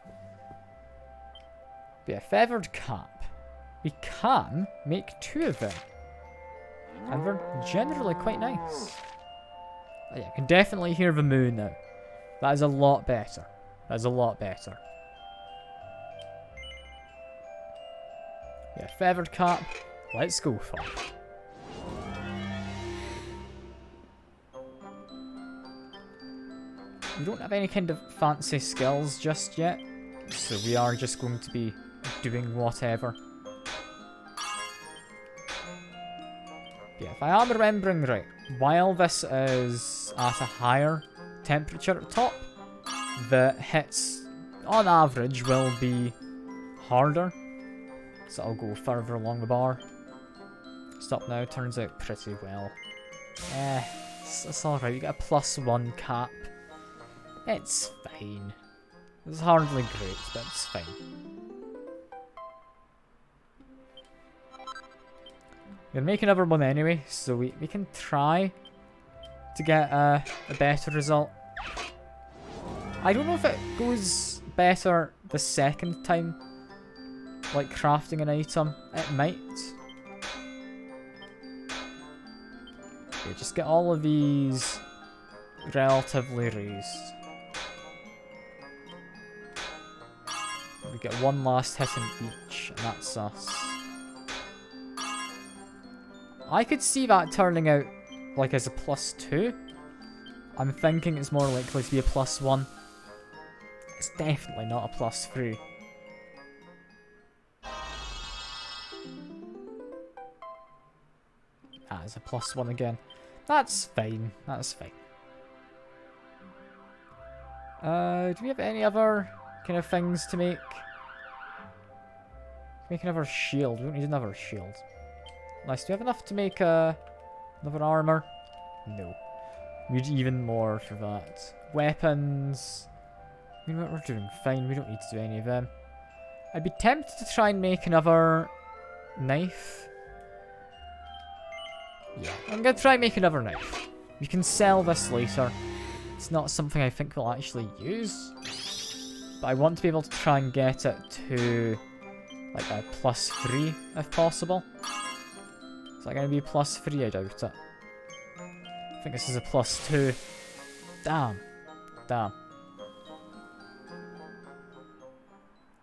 But yeah, feathered cap. We can make 2 of them, and they're generally quite nice. Oh yeah, I can definitely hear the moon now. That is a lot better. That is a lot better. Yeah, feathered cap. Let's go for it. We don't have any kind of fancy skills just yet, so we are just going to be doing whatever. Yeah, if I am remembering right, while this is at a higher temperature at the top, the hits on average will be harder. So I'll go further along the bar. Stop now, turns out pretty well. It's alright, you get a +1 cap. It's fine. It's hardly great, but it's fine. We'll make another one anyway, so we can try to get a better result. I don't know if it goes better the second time, like crafting an item. It might. Okay, just get all of these relatively raised. We get one last hit in each, and that's us. I could see that turning out like as a +2. I'm thinking it's more likely to be a +1. It's definitely not a +3. Ah, it's a +1 again. That's fine. That's fine. Do we have any other kind of things to make? Make another shield. We don't need another shield. Nice. Do we have enough to make another armor? No. We need even more for that. Weapons. I mean, we're doing fine. We don't need to do any of them. I'd be tempted to try and make another knife. Yeah, I'm going to try and make another knife. We can sell this later. It's not something I think we'll actually use. But I want to be able to try and get it to like a +3 if possible. Is that going to be a +3? I doubt it. I think this is a +2. Damn. Damn.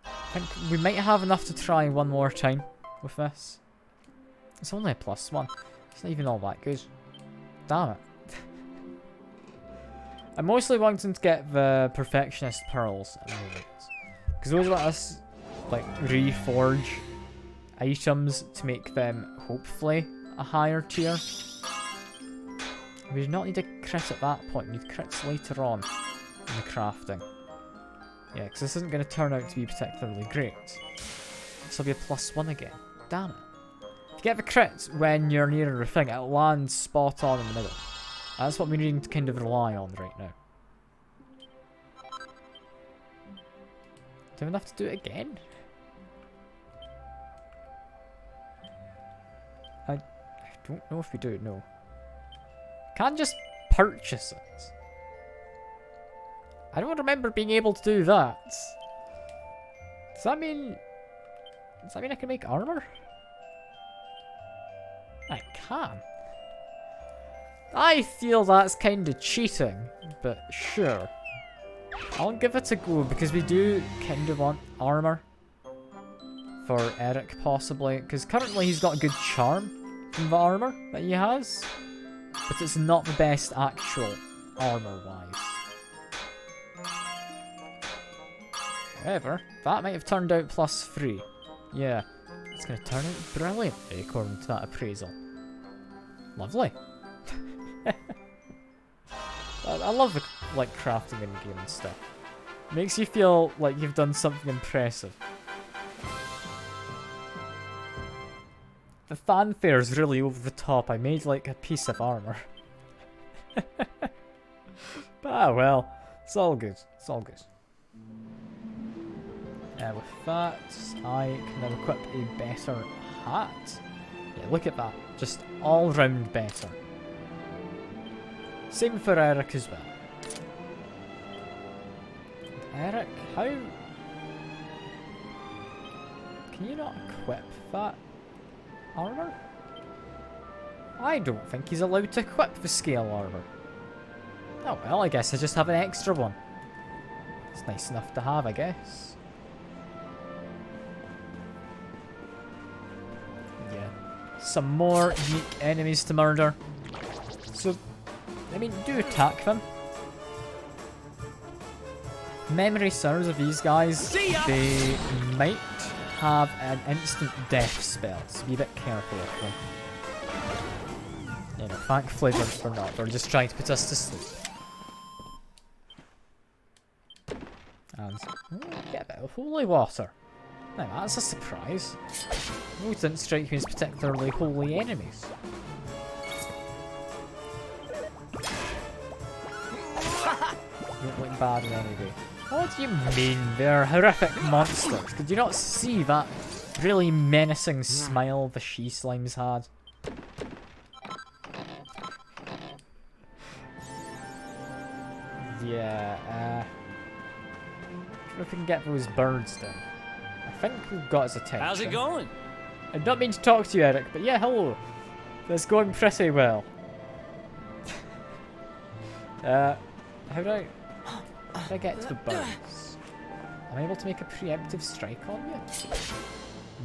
I think we might have enough to try one more time with this. It's only a +1. It's not even all that good. Damn it. I'm mostly wanting to get the Perfectionist Pearls at the moment. Because those let us like reforge items to make them hopefully a higher tier. We do not need a crit at that point, we need crits later on in the crafting. Yeah, because this isn't going to turn out to be particularly great. This will be a +1 again. Damn it. If you get the crit when you're near a thing, it'll land spot on in the middle. That's what we need to kind of rely on right now. Do we have enough to do it again? don't know if we do, no. Can't just purchase it. I don't remember being able to do that. Does that mean I can make armor? I can. I feel that's kind of cheating, but sure. I'll give it a go because we do kind of want armor for Eric possibly, because currently he's got a good charm from the armor that he has, but it's not the best actual armor wise. However, that might have turned out +3. Yeah, it's going to turn out brilliantly according to that appraisal. Lovely. I love the crafting in game and stuff. Makes you feel like you've done something impressive. The fanfare is really over the top. I made like a piece of armor. But ah well, it's all good. It's all good. With that, I can now equip a better hat. Yeah, look at that. Just all round better. Same for Eric as well. Eric, how... Can you not equip that armor? I don't think he's allowed to equip the scale armor. Oh well, I guess I just have an extra one. It's nice enough to have, I guess. Some more unique enemies to murder. So, I mean, do attack them. Memory serves of these guys, they might have an instant death spell, so be a bit careful of them. You know, thankfully they're not, they're just trying to put us to sleep. And get a bit of holy water. Now that's a surprise. Those didn't strike me as particularly holy enemies. Don't look bad in any way. What do you mean? They're horrific monsters. Did you not see that really menacing smile the she slimes had? Yeah, I don't know if we can get those birds down. I think we've got his attention. How's it going? I don't mean to talk to you, Eric, but yeah, hello. It's going pretty well. How do I get to the birds? Am I able to make a preemptive strike on you?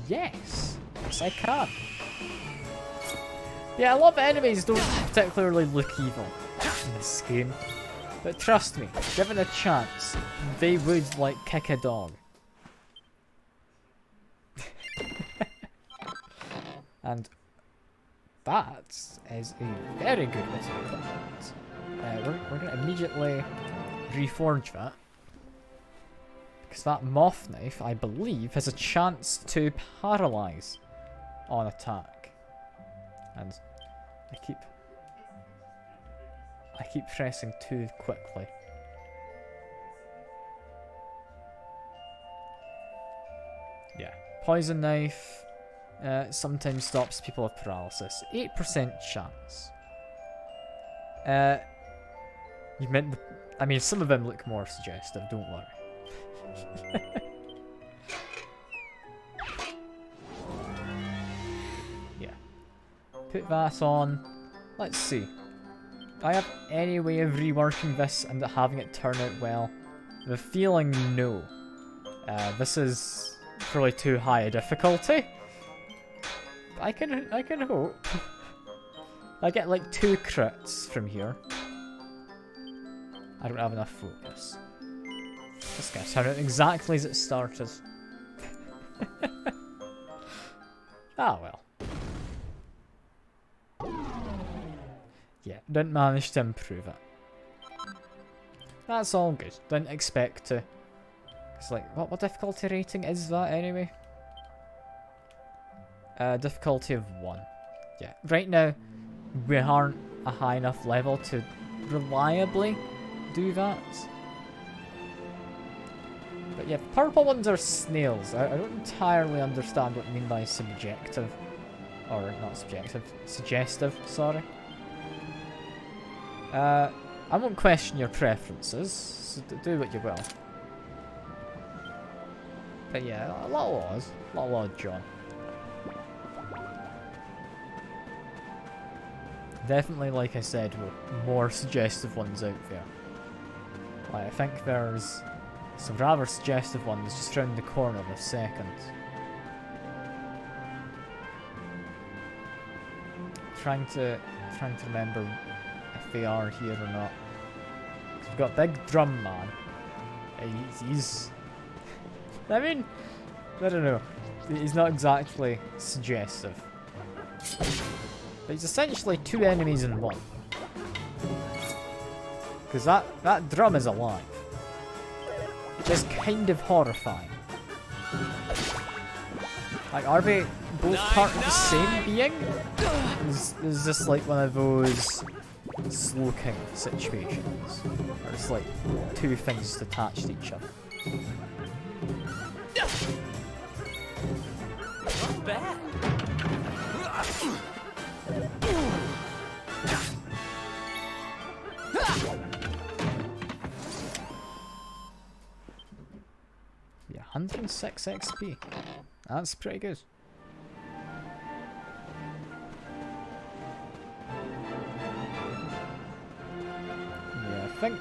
Yes! Yes, I can. Yeah, a lot of enemies don't particularly look evil in this game. But trust me, given a chance, they would, like, kick a dog. And that is a very good bit of equipment. We're going to immediately reforge that. Because that moth knife, I believe, has a chance to paralyze on attack. And I keep pressing too quickly. Yeah, poison knife. Sometimes stops people with paralysis. 8% chance. You meant the... I mean, some of them look more suggestive, don't worry. Yeah. Put that on. Let's see. Do I have any way of reworking this and having it turn out well? The feeling, no. This is probably too high a difficulty. I can hope. I get like 2 crits from here. I don't have enough focus. This gonna turn out exactly as it started. Ah well. Yeah, didn't manage to improve it. That's all good. Didn't expect to. It's like, what difficulty rating is that anyway? Difficulty of 1. Yeah, right now we aren't a high enough level to reliably do that. But yeah, purple ones are snails. I don't entirely understand what you mean by subjective Or not subjective, suggestive, sorry. I won't question your preferences, so do what you will. But yeah, a lot of laws. A lot of laws, John. Definitely, like I said, more suggestive ones out there. Like, I think there's some rather suggestive ones just round the corner this second. Trying to remember if they are here or not. We've got Big Drum Man. He's I mean, I don't know. He's not exactly suggestive. But he's essentially two enemies in one. Because that drum is alive. Which is kind of horrifying. Like, are they both part of the same being? Is this like one of those slow-king situations? Where it's like two things attached to each other? Not bad. Yeah, 106 XP. That's pretty good. Yeah, I think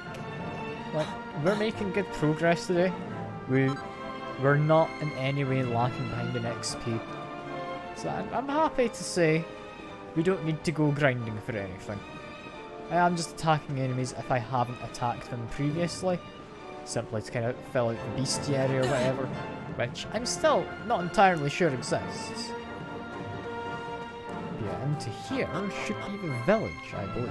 like we're making good progress today. We're not in any way lacking behind in XP. So I'm happy to say we don't need to go grinding for anything. I am just attacking enemies if I haven't attacked them previously. Simply to kind of fill out the bestiary or whatever. Which I'm still not entirely sure exists. Yeah, into here should be the village, I believe.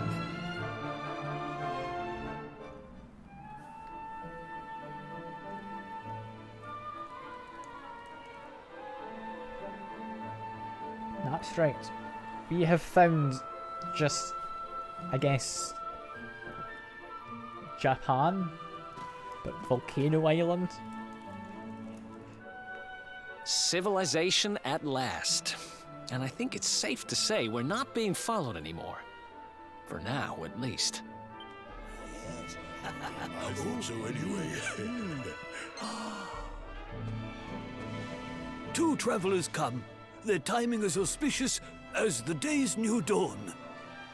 That's right. We have found just, I guess, Japan, but Volcano Island. Civilization at last. And I think it's safe to say we're not being followed anymore. For now, at least. I thought so anyway. Two travelers come. Their timing is auspicious as the day's new dawn.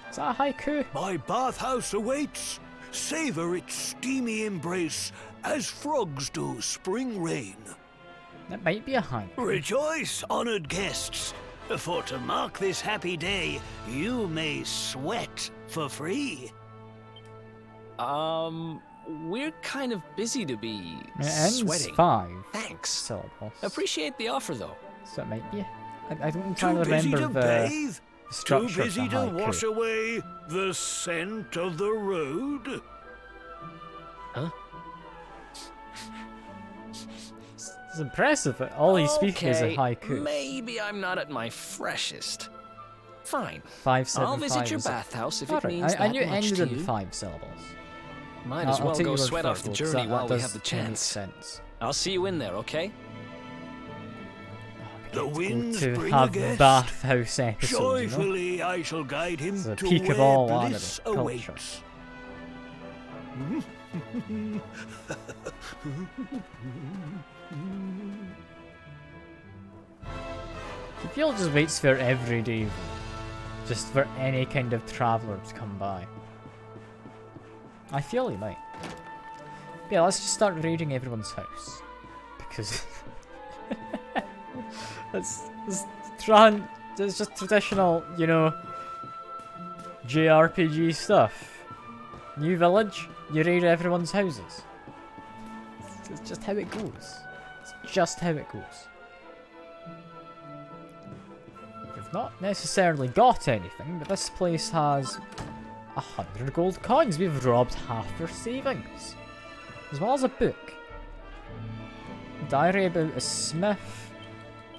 Is that a haiku? My bathhouse awaits. Savor its steamy embrace as frogs do spring rain. That might be a haiku. Rejoice, honored guests, for to mark this happy day, you may sweat for free. We're kind of busy to be It ends sweating. 5 Thanks. syllables. Appreciate the offer, though. So it might be. I don't try Too to busy remember to the bathe? structure Too busy of the to haiku. wash away the scent of the road? Huh? It's impressive that all he's speaking is a haiku. Maybe I'm not at my freshest. Fine. 575. I'll visit your bathhouse if it Alright, means I that knew it much ended to in you. 5 syllables. Might as I'll well take go your word sweat for off it, the though, 'cause journey that while we does have the make chance. sense. I'll see you in there, okay? The wind's To bring have a guest. bathhouse episodes, you know? Joyfully I shall guide him It's the to peak of where all anime bliss culture. awaits. I feel just waits for every day, just for any kind of traveller to come by. I feel he might. Yeah, let's just start raiding everyone's house. Because it's just traditional, you know, JRPG stuff. New village, you raid everyone's houses. It's just how it goes. It's just how it goes. We've not necessarily got anything, but this place has 100 gold coins. We've robbed half their savings. As well as a book. Diary about a smith.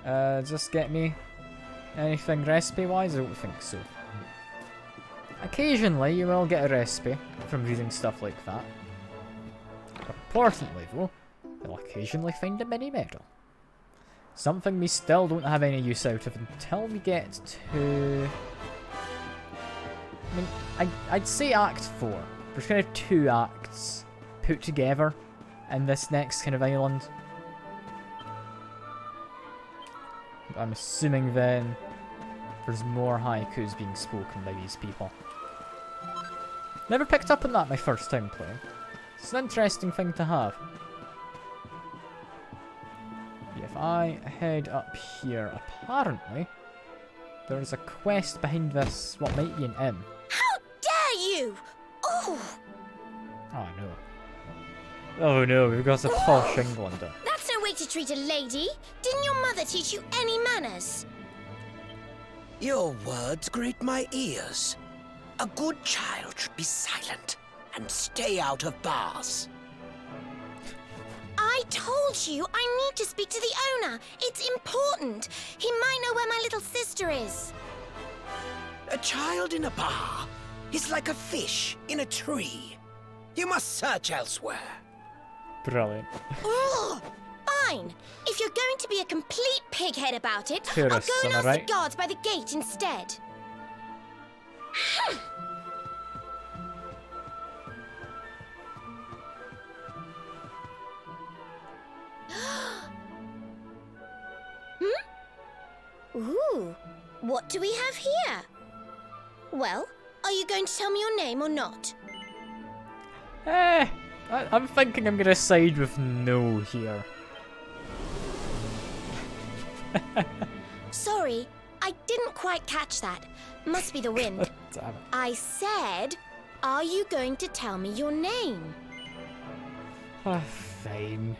Does this get me anything recipe-wise? I don't think so. Occasionally you will get a recipe from reading stuff like that. Importantly though, you'll occasionally find a mini medal. Something we still don't have any use out of until we get to... I mean, I'd say Act 4. There's kind of 2 acts put together in this next kind of island. I'm assuming then there's more haikus being spoken by these people. Never picked up on that my first time playing. It's an interesting thing to have. If I head up here, apparently there's a quest behind this, what might be an inn. How dare you! Oh! Oh no. Oh no, we've got a posh Englander. That's no way to treat a lady. Didn't your mother teach you any manners? Your words grate my ears. A good child should be silent and stay out of bars. I told you I need to speak to the owner. It's important. He might know where my little sister is. A child in a bar is like a fish in a tree. You must search elsewhere. Brilliant. Ugh, fine. If you're going to be a complete pighead about it, Tourists, I'll go and am I ask right? the guards by the gate instead. Ooh, what do we have here? Well, are you going to tell me your name or not? I'm thinking I'm gonna side with no here. Sorry, I didn't quite catch that. Must be the wind. Damn it. I said, are you going to tell me your name? Fine.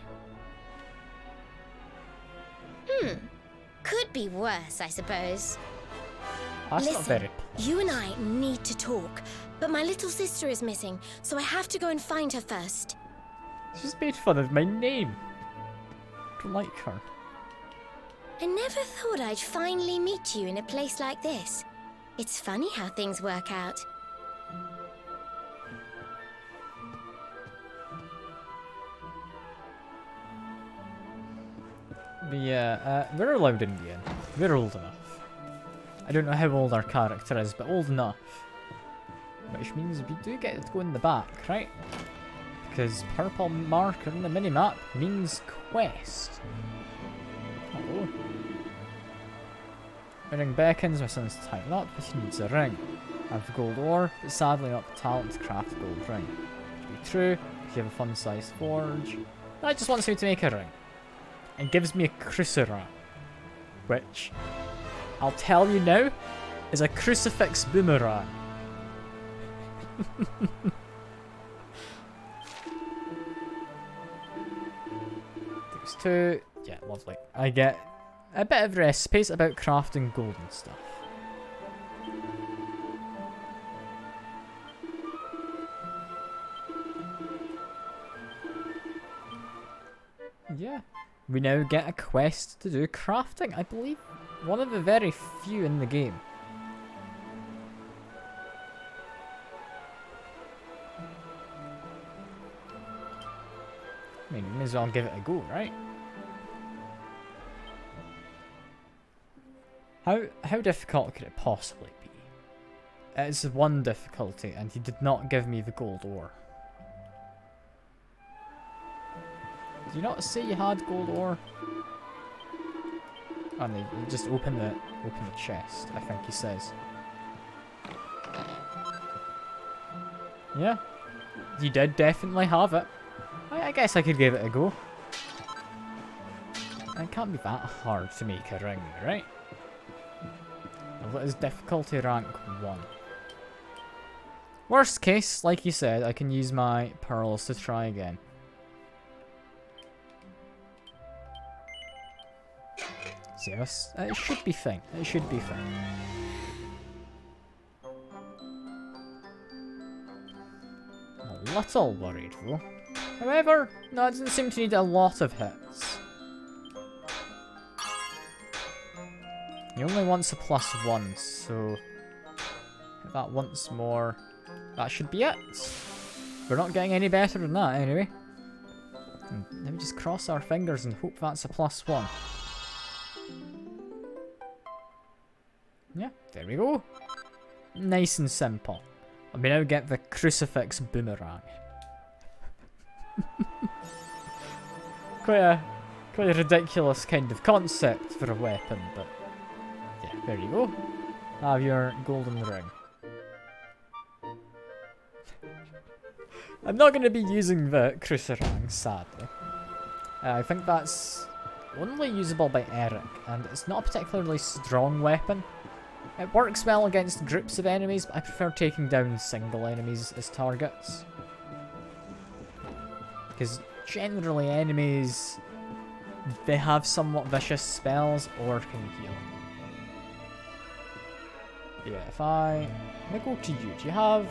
Could be worse, I suppose. That's not Listen, very... you and I need to talk, but my little sister is missing, so I have to go and find her first. She's made fun of my name. I don't like her. I never thought I'd finally meet you in a place like this. It's funny how things work out. But yeah, we're allowed in the inn. We're old enough. I don't know how old our character is, but old enough. Which means we do get to go in the back, right? Because purple marker in the minimap means quest. Hello. My ring beckons, my son's tighten up, but he needs a ring. I have gold ore, but sadly not the talent to craft a gold ring. To be true, if you have a fun-sized forge. That just wants me to make a ring. And gives me a crucifix, which, I'll tell you now, is a crucifix boomerang. There's 2. Yeah, lovely. I get a bit of recipes about crafting gold and stuff. Yeah. We now get a quest to do crafting. I believe one of the very few in the game. I mean, we may as well give it a go, right? How difficult could it possibly be? It's 1 difficulty, and he did not give me the gold ore. Did you not say you had gold ore? Oh no, you just open the chest, I think he says. Yeah, you did definitely have it. I guess I could give it a go. It can't be that hard to make a ring, right? What is difficulty rank 1? Worst case, like you said, I can use my pearls to try again. See, it should be fine. It should be fine. A little worried though. However, no, it doesn't seem to need a lot of hits. He only wants a +1, so hit that once more. That should be it. We're not getting any better than that anyway. Let me just cross our fingers and hope that's a +1. There we go. Nice and simple. And we now get the crucifix boomerang. quite a ridiculous kind of concept for a weapon, but yeah, there you go. Have your golden ring. I'm not going to be using the crucifix, sadly. I think that's only usable by Eric, and it's not a particularly strong weapon. It works well against groups of enemies, but I prefer taking down single enemies as targets. Because generally enemies, they have somewhat vicious spells or can heal. Yeah, if I go to you, do you have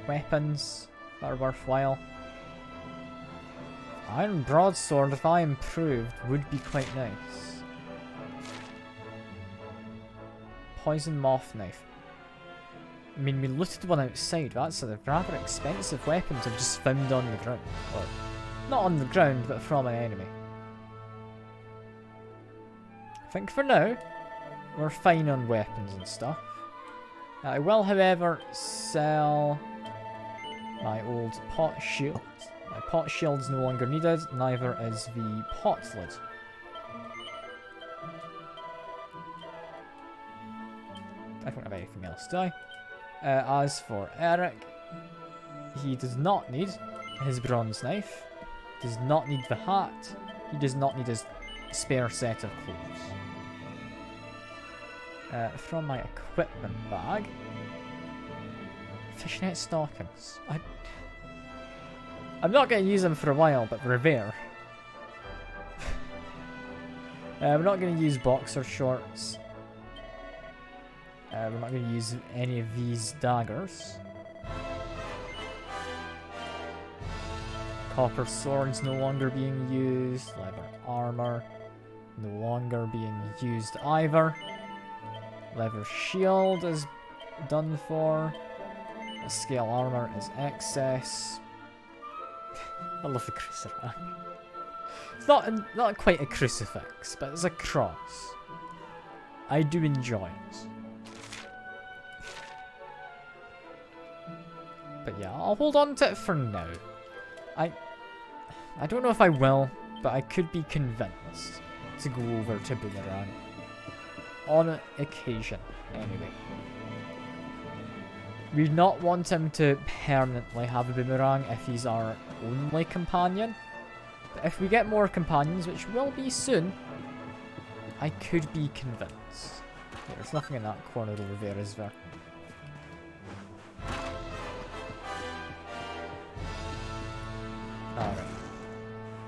weapons that are worthwhile? Iron broadsword, if I improved, would be quite nice. Poison moth knife. I mean, we looted one outside. That's a rather expensive weapon to have just found on the ground. Or, not on the ground, but from an enemy. I think for now, we're fine on weapons and stuff. I will, however, sell my old pot shield. My pot shield's no longer needed, neither is the pot lid. I don't have anything else, do I? As for Eric, he does not need his bronze knife, does not need the hat, he does not need his spare set of clothes. From my equipment bag, fishnet stockings. I'm not going to use them for a while, but they're there. We're not going to use boxer shorts. We're not going to use any of these daggers. Copper swords no longer being used. Leather armor no longer being used either. Leather shield is done for. The scale armor is excess. I love the crucifix. It's not quite a crucifix, but it's a cross. I do enjoy it. But yeah, I'll hold on to it for now. I don't know if I will, but I could be convinced to go over to Boomerang. On occasion, anyway. We'd not want him to permanently have a Boomerang if he's our only companion. But if we get more companions, which will be soon, I could be convinced. Yeah, there's nothing in that corner over there, is there? Alright.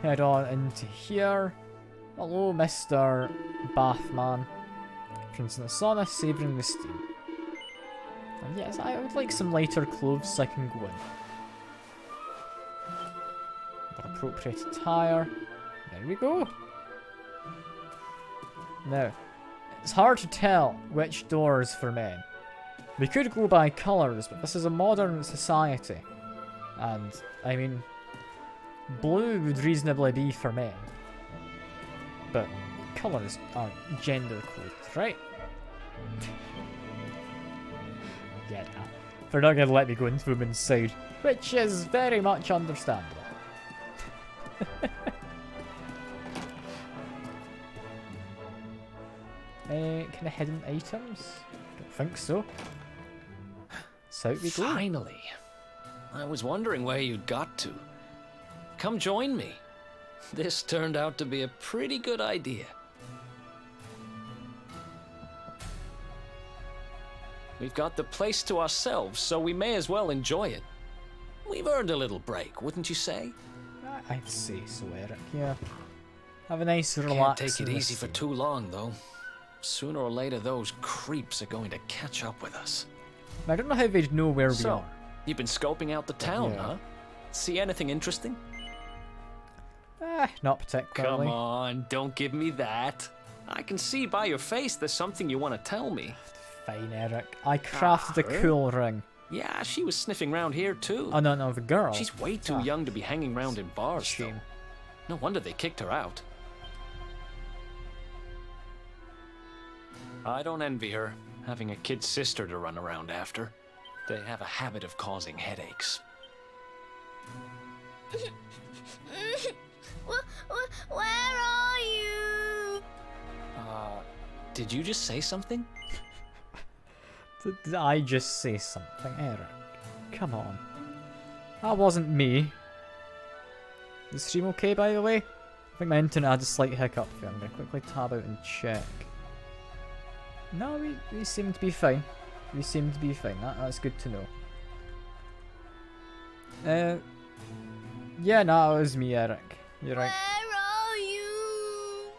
Head on into here. Hello, Mr. Bathman. Prince Nasana, savouring the steam. And yes, I would like some lighter clothes so I can go in. More appropriate attire. There we go. Now, it's hard to tell which door is for men. We could go by colours, but this is a modern society. And, I mean, blue would reasonably be for men. But colours aren't gender coded, right? Yeah, nah. They're not going to let me go into women's side, which is very much understandable. Kind of hidden items? Don't think so. So out we go. Finally. I was wondering where you'd got to. Come join me. This turned out to be a pretty good idea. We've got the place to ourselves, so we may as well enjoy it. We've earned a little break, wouldn't you say? I'd say so, Eric, yeah. Have a nice relax. Can't take it easy for too long, though. Sooner or later, those creeps are going to catch up with us. I don't know how they'd know where we are. You've been scoping out the town, huh? See anything interesting? Not particularly. Come on, don't give me that. I can see by your face there's something you want to tell me. Fine, Eric. I crafted a cool ring. Yeah, she was sniffing around here too. Oh, no, the girl. She's way too young to be hanging around in bars, though. No wonder they kicked her out. I don't envy her. having a kid sister to run around after. They have a habit of causing headaches. Where are you? Did you just say something? Did I just say something, Eric? Come on. That wasn't me. Is the stream okay, by the way? I think my internet had a slight hiccup there. I'm going to quickly tab out and check. No, we seem to be fine. We seem to be fine. That's good to know. Yeah, no, it was me, Eric. You're right. Where are you?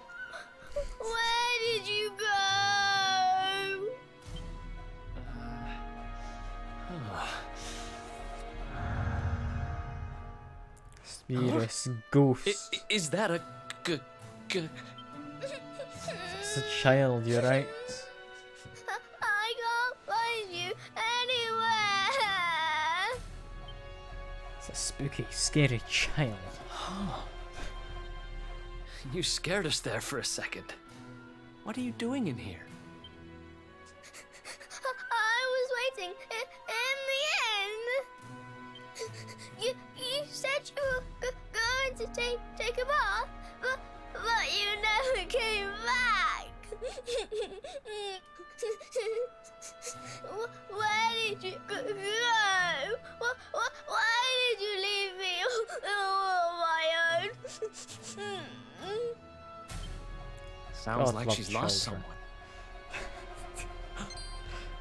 Where did you go? Spirits, ghosts. Is that a It's a child, you're right. I can't find you anywhere. It's a spooky, scary child. You scared us there for a second. What are you doing in here? I was waiting in the end. You said you were going to take a bath, but you never came back. Where did you go? Why did you leave me all on my own? Sounds God like love she's lost children.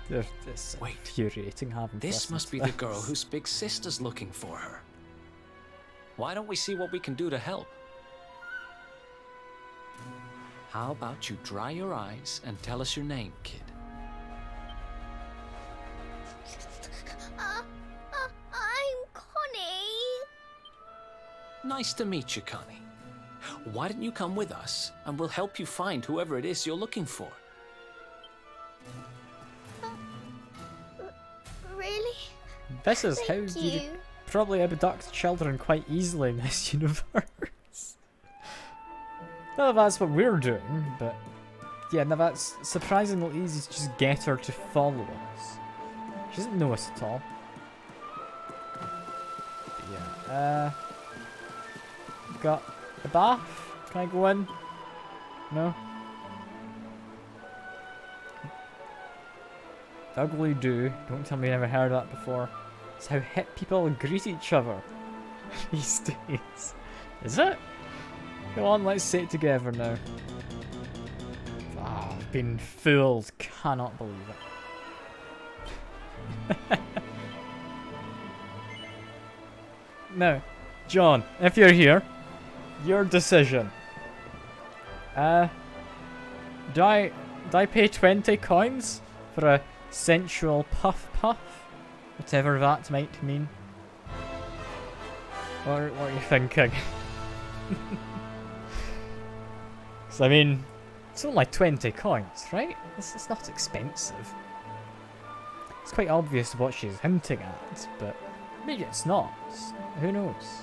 someone. It's Wait, infuriating having to This listen must to be the this. girl whose big sister's looking for her. Why don't we see what we can do to help? How about you dry your eyes and tell us your name, kid? I'm Connie. Nice to meet you, Connie. Why don't you come with us, and we'll help you find whoever it is you're looking for. Really? This is how Thank you you. probably abduct children quite easily in this universe. Not that that's what we're doing, but yeah, no, that's surprisingly easy to just get her to follow us. She doesn't know us at all. But yeah, got a bath? Can I go in? No? Ugly do. Don't tell me you never heard that before. It's how hip people greet each other these days. Is it? Come on, let's say it together now. Ah, I've been fooled. Cannot believe it. Now, John, if you're here, your decision. Do I pay 20 coins for a sensual puff puff? Whatever that might mean. Or what are you thinking? 'Cause I mean, it's only 20 coins, right? It's not expensive. It's quite obvious what she's hinting at, but maybe it's not. Who knows?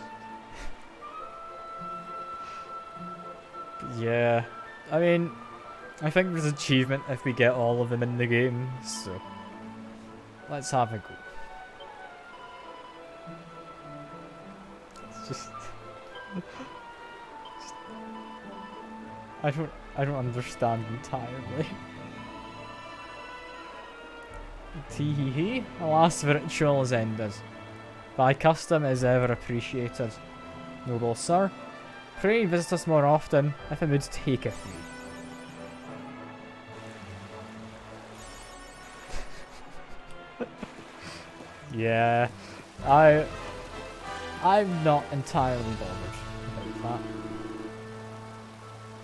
But yeah, I mean, I think there's achievement if we get all of them in the game, so let's have a go. It's just I don't understand entirely. Tee-hee-hee. The last ritual is ended. Thy custom is ever appreciated. Noble sir, pray visit us more often, if it would taketh you. Yeah, I'm not entirely bothered about that.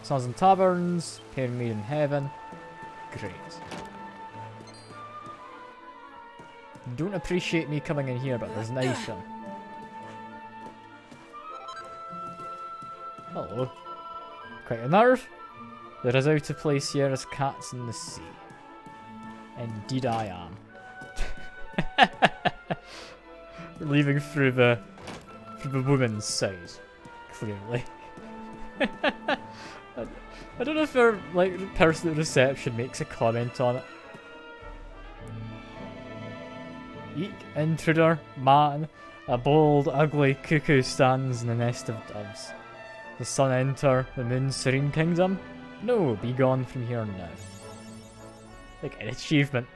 Sons and taverns, pairing me in heaven. Great. Don't appreciate me coming in here, but there's an item. Hello. Quite a nerve. They're as out of place here as cats in the sea. Indeed I am. We're leaving through the woman's side, clearly. I don't know if their person at reception makes a comment on it. Eek, intruder, man, a bold, ugly cuckoo stands in the nest of doves. The sun enter the moon's serene kingdom? No, be gone from here now. Like an achievement.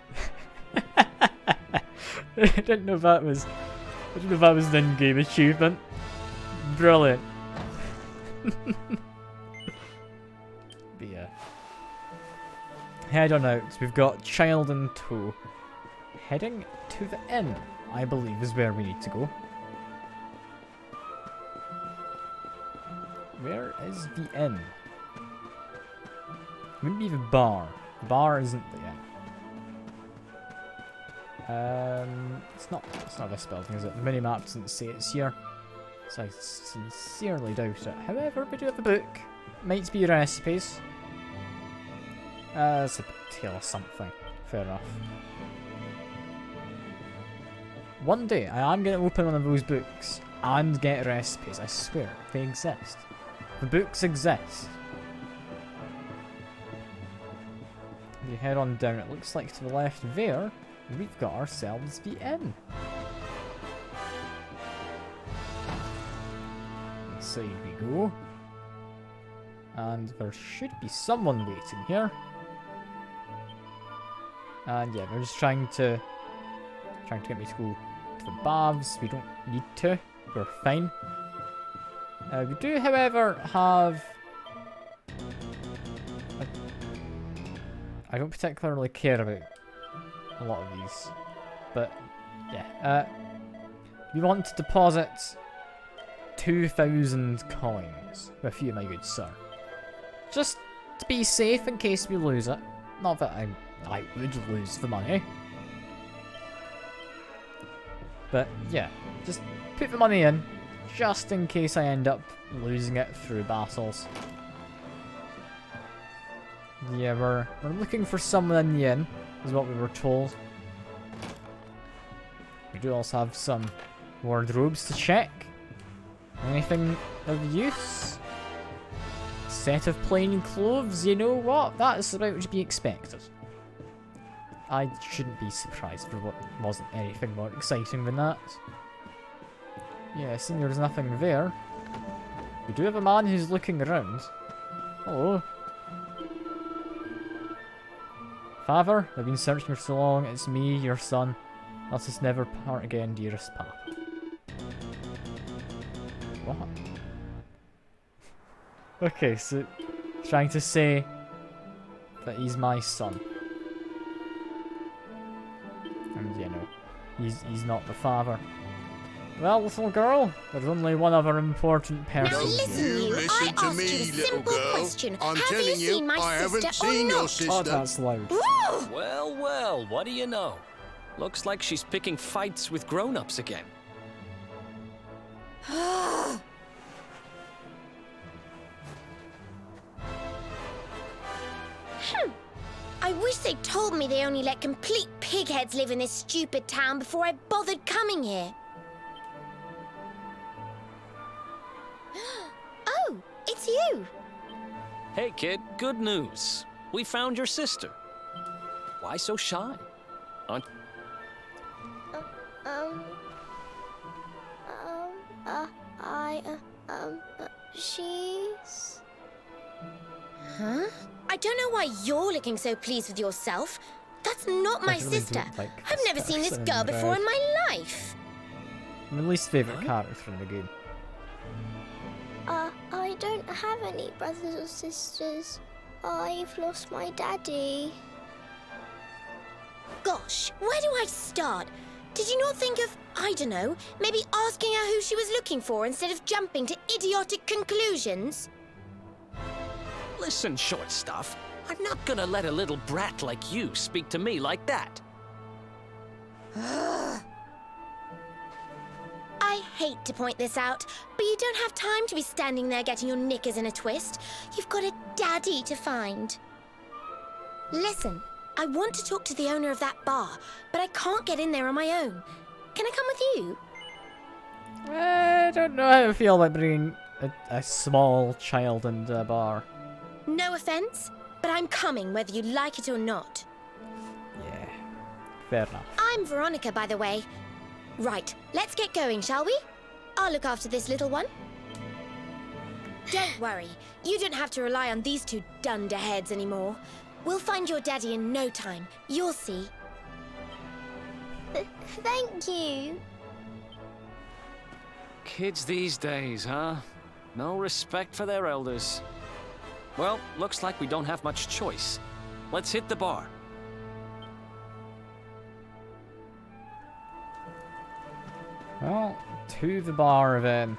I didn't know if that was an in-game achievement. Brilliant. But yeah. Head on out. We've got child in tow. Heading to the inn, I believe, is where we need to go. Where is the inn? Maybe the bar. The bar isn't the inn. It's not this building, is it? The minimap doesn't say it's here. So I sincerely doubt it. However, we do have a book. Might be recipes. It's a tale of something. Fair enough. One day, I am going to open one of those books and get recipes. I swear, they exist. The books exist. We head on down. It looks like to the left there, we've got ourselves the inn. Inside we go. And there should be someone waiting here. And yeah, they're just trying to get me to go to the baths. We don't need to. We're fine. We do, however, have... I don't particularly care about a lot of these. But, yeah. We want to deposit 2,000 coins with you, my good sir. Just to be safe in case we lose it. Not that I would lose the money. But yeah, just put the money in, just in case I end up losing it through battles. Yeah, we're looking for someone in the inn, is what we were told. We do also have some wardrobes to check. Anything of use? Set of plain clothes, you know what? That is about to be expected. I shouldn't be surprised if there wasn't anything more exciting than that. Yeah, seeing there's nothing there. We do have a man who's looking around. Hello. Father, I've been searching for so long. It's me, your son. Let us never part again, dearest Papa. What? Okay, so trying to say that he's my son. And you know, he's not the father. Well, little girl, there's only one other important person. Now listen, you. I asked you a simple question. Have you seen my sister or not? Oh, that's loud. Well, well, what do you know? Looks like she's picking fights with grown-ups again. I wish they'd told me they only let complete pigheads live in this stupid town before I bothered coming here. Oh, it's you. Hey, kid, good news. We found your sister. Why so shy? She's... Huh? I don't know why you're looking so pleased with yourself. That's not my sister. I've never seen this girl before in my life. My least favourite character in the game. I don't have any brothers or sisters. I've lost my daddy. Gosh, where do I start? Did you not think of, I don't know, maybe asking her who she was looking for instead of jumping to idiotic conclusions? Listen, short stuff. I'm not gonna let a little brat like you speak to me like that. I hate to point this out, but you don't have time to be standing there getting your knickers in a twist. You've got a daddy to find. Listen, I want to talk to the owner of that bar, but I can't get in there on my own. Can I come with you? I don't know how I feel about bringing a small child into a bar. No offense, but I'm coming whether you like it or not. Yeah, fair enough. I'm I'm Veronica, by the way. Right, let's get going, shall we? I'll look after this little one. Don't worry, you don't have to rely on these two dunderheads anymore. We'll find your daddy in no time. You'll see. Thank you. Kids these days, huh? No respect for their elders. Well, looks like we don't have much choice. Let's hit the bar. Well, to the bar then.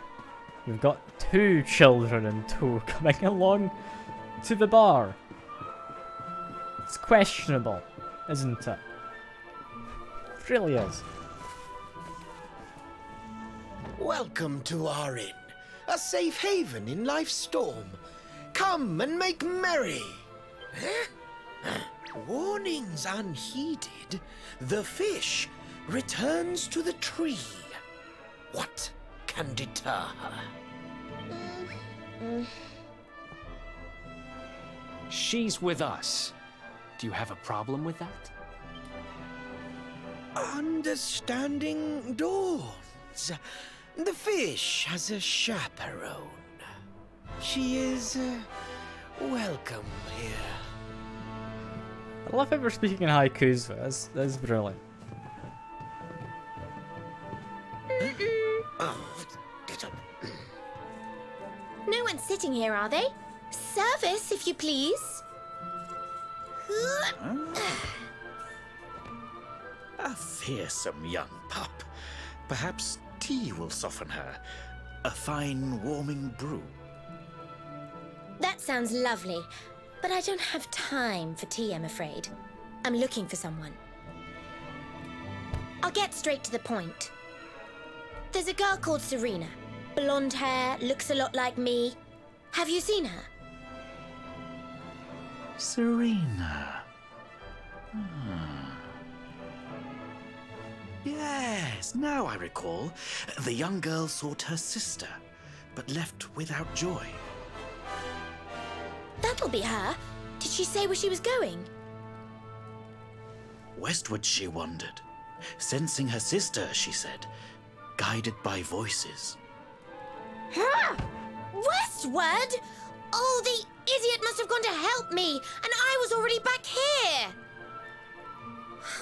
We've got 2 children in tow coming along to the bar. It's questionable, isn't it? It really is. Welcome to our inn, a safe haven in life's storm. Come and make merry. Warnings unheeded, the fish returns to the tree. What can deter her? She's with us. Do you have a problem with that? Understanding dawns. The fish has a chaperone. She is welcome here. I love how we're speaking in haikus. That's brilliant. No one's sitting here, are they? Service, if you please. A fearsome young pup. Perhaps tea will soften her. A fine, warming brew. That sounds lovely, but I don't have time for tea, I'm afraid. I'm looking for someone. I'll get straight to the point. There's a girl called Serena. Blonde hair, looks a lot like me. Have you seen her? Serena. Yes, now I recall. The young girl sought her sister, but left without joy. That'll be her. Did she say where she was going? Westward she wandered, sensing her sister, she said, guided by voices. Westward? Oh, the idiot must have gone to help me, and I was already back here.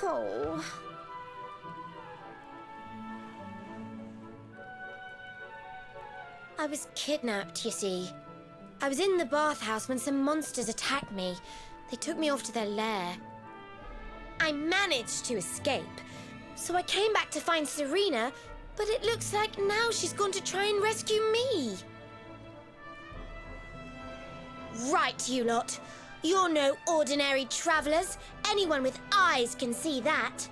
Oh. I was kidnapped, you see. I was in the bathhouse when some monsters attacked me. They took me off to their lair. I managed to escape, so I came back to find Serena, but it looks like now she's gone to try and rescue me. Right, you lot. You're no ordinary travelers. Anyone with eyes can see that.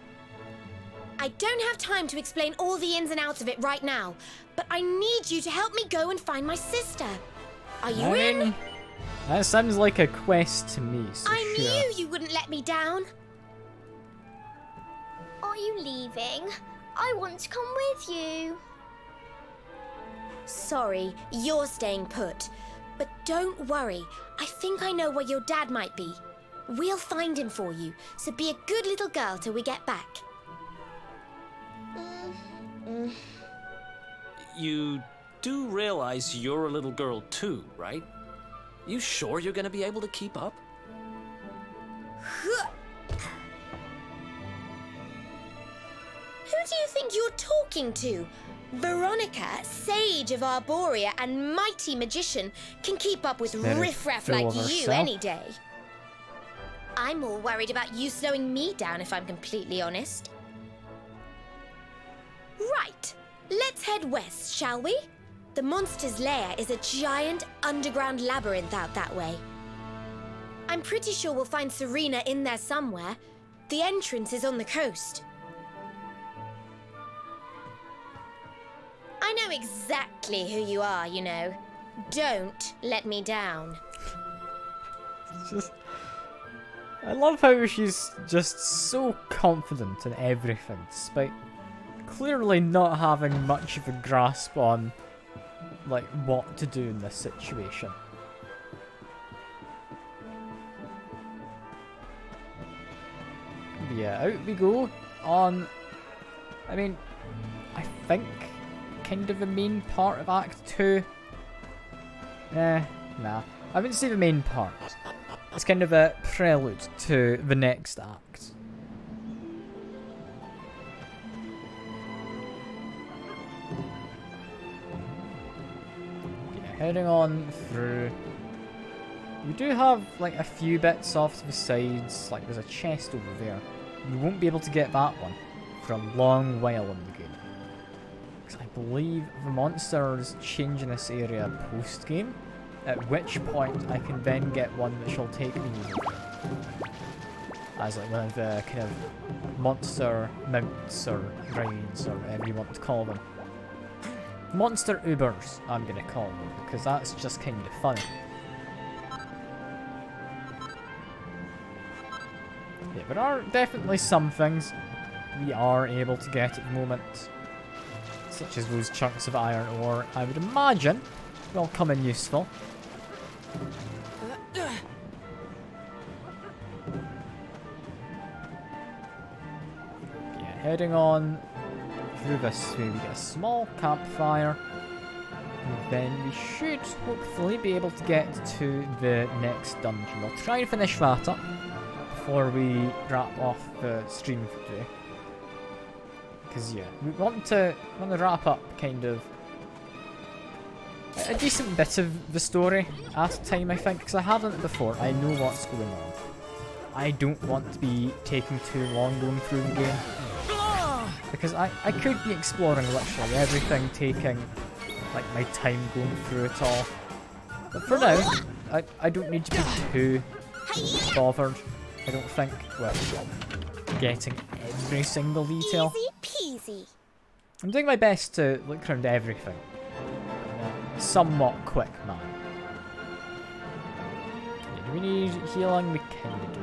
I don't have time to explain all the ins and outs of it right now, but I need you to help me go and find my sister. Are you in? That sounds like a quest to me, so I sure. knew you wouldn't let me down. Are you leaving? I want to come with you. Sorry, you're staying put. But don't worry, I think I know where your dad might be. We'll find him for you, so be a good little girl till we get back. You do realize you're a little girl too, right? You sure you're gonna be able to keep up? Who do you think you're talking to? Veronica, sage of Arborea and mighty magician, can keep up with riffraff like you any day. I'm more worried about you slowing me down, if I'm completely honest. Right, let's head west, shall we? The monster's lair is a giant underground labyrinth out that way. I'm pretty sure we'll find Serena in there somewhere. The entrance is on the coast. I know exactly who you are, you know. Don't let me down. I love how she's just so confident in everything, despite clearly not having much of a grasp on, like, what to do in this situation. But yeah, out we go on I mean, I think kind of the main part of Act 2. Nah. I wouldn't say the main part. It's kind of a prelude to the next act. Okay, heading on through. We do have like a few bits off to the sides, like there's a chest over there. You won't be able to get that one for a long while in the game. Because I believe the monsters change in this area post-game, at which point I can then get one which will take me as like one of the kind of monster mounts or rides or whatever you want to call them. Monster Ubers, I'm going to call them, because that's just kind of fun. Yeah, there are definitely some things we are able to get at the moment, such as those chunks of iron ore. I would imagine will come in useful. Yeah, heading on through this way, we get a small campfire, and then we should hopefully be able to get to the next dungeon. I'll try and finish that up before we wrap off the stream for today. Because yeah, we want to wrap up kind of a decent bit of the story at a time, I think, because I haven't before. I know what's going on. I don't want to be taking too long going through the game, because I could be exploring literally everything, taking like my time going through it all. But for now, I don't need to be too bothered, I don't think, with getting every single detail. Easy peasy. I'm doing my best to look around everything. Somewhat quick, man. Yeah, do we need healing? We kinda do.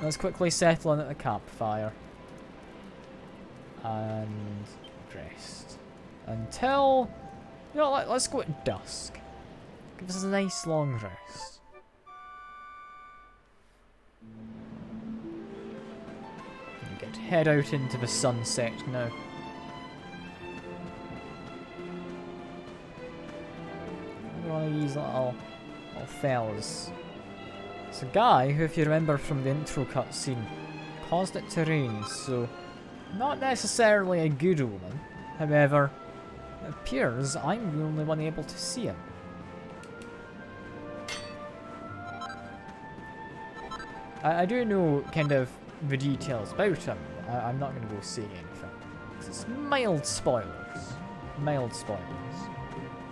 Let's quickly settle in at the campfire. And rest. Until... You know, let's go at dusk. Give us a nice long rest. You get to head out into the sunset now. One of these little fellas. It's a guy who, if you remember from the intro cutscene, caused it to rain, so not necessarily a good omen. However, it appears I'm the only one able to see him. I do know kind of the details about him. I'm not going to go say anything. It's mild spoilers. Mild spoilers.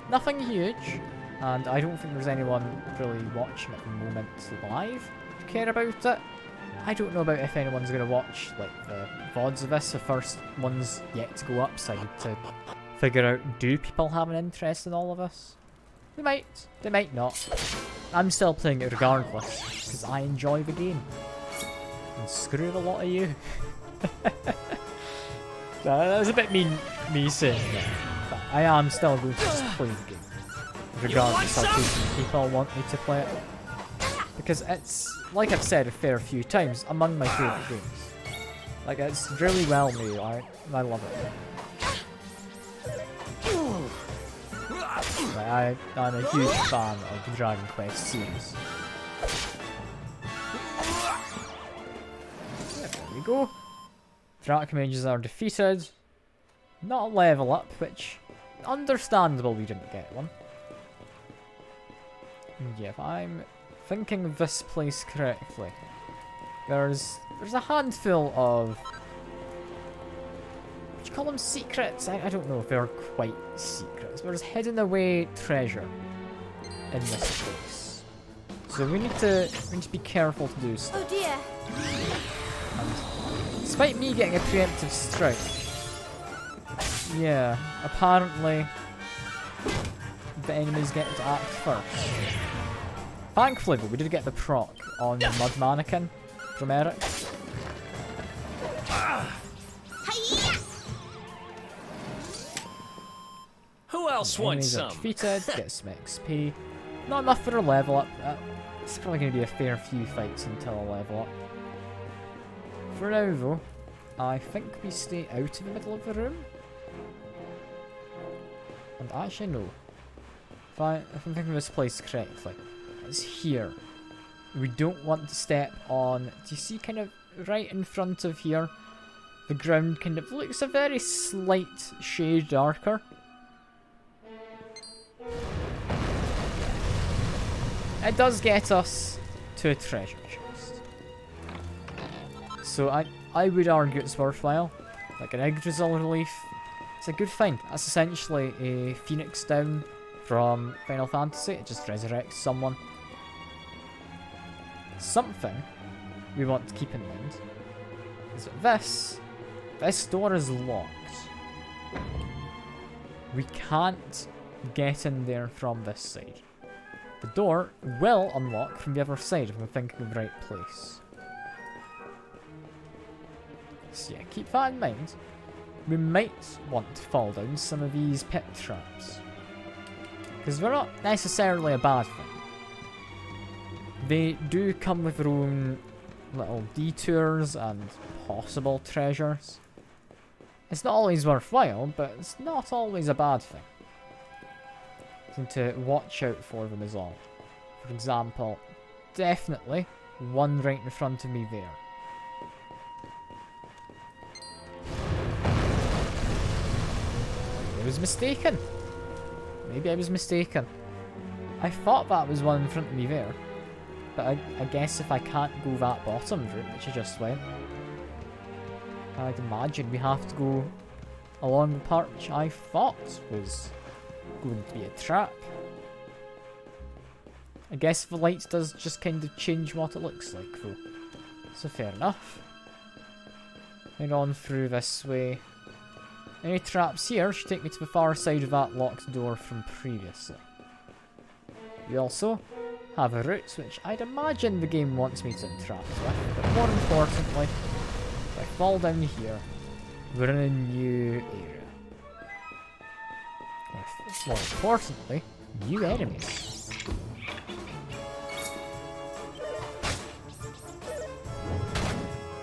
Nothing huge. And I don't think there's anyone really watching at the moment live to care about it. I don't know about if anyone's going to watch like the VODs of this, the first ones yet to go up, so I need to figure out, do people have an interest in all of this? They might not. I'm still playing it regardless, because I enjoy the game. And screw the lot of you. That was a bit mean, me saying that. But I am still going to just play the game, regardless of how people want me to play it. Because it's, like I've said a fair few times, among my favourite games. Like, it's really well made, I love it. Like, I'm a huge fan of the Dragon Quest series. There we go. Drac mages are defeated. Not a level up, which, understandable we didn't get one. Yeah, if I'm thinking of this place correctly, there's a handful of, would you call them secrets? I don't know if they're quite secrets, but there's hidden away treasure in this place. So we need to be careful to do stuff. Oh dear. And despite me getting a preemptive strike, yeah, apparently the enemies get to act first. Thankfully, though, we did get the proc on the mud mannequin from Eric. Who else wants some? Defeated, get some XP. Not enough for a level up. It's probably going to be a fair few fights until a level up. For now, though, I think we stay out of the middle of the room. And actually no. If I'm thinking of this place correctly, it's here. We don't want to step on... Do you see kind of right in front of here? The ground kind of looks a very slight shade darker. It does get us to a treasure chest. So I would argue it's worthwhile. Like an Yggdrasil relief. It's a good find. That's essentially a Phoenix down from Final Fantasy. It just resurrects someone. Something we want to keep in mind is that this door is locked. We can't get in there from this side. The door will unlock from the other side if I'm thinking of the right place. So yeah, keep that in mind. We might want to fall down some of these pit traps. Because they're not necessarily a bad thing. They do come with their own little detours and possible treasures. It's not always worthwhile, but it's not always a bad thing. So to watch out for them is all. For example, definitely one right in front of me there. I was mistaken. Maybe I was mistaken. I thought that was one in front of me there. But I guess if I can't go that bottom route, which I just went, I'd imagine we have to go along the part which I thought was going to be a trap. I guess the light does just kind of change what it looks like though. So fair enough. Head on through this way. Any traps here should take me to the far side of that locked door from previously. We also have a route which I'd imagine the game wants me to interact with, but more importantly, if I fall down here, we're in a new area. With, more importantly, new enemies.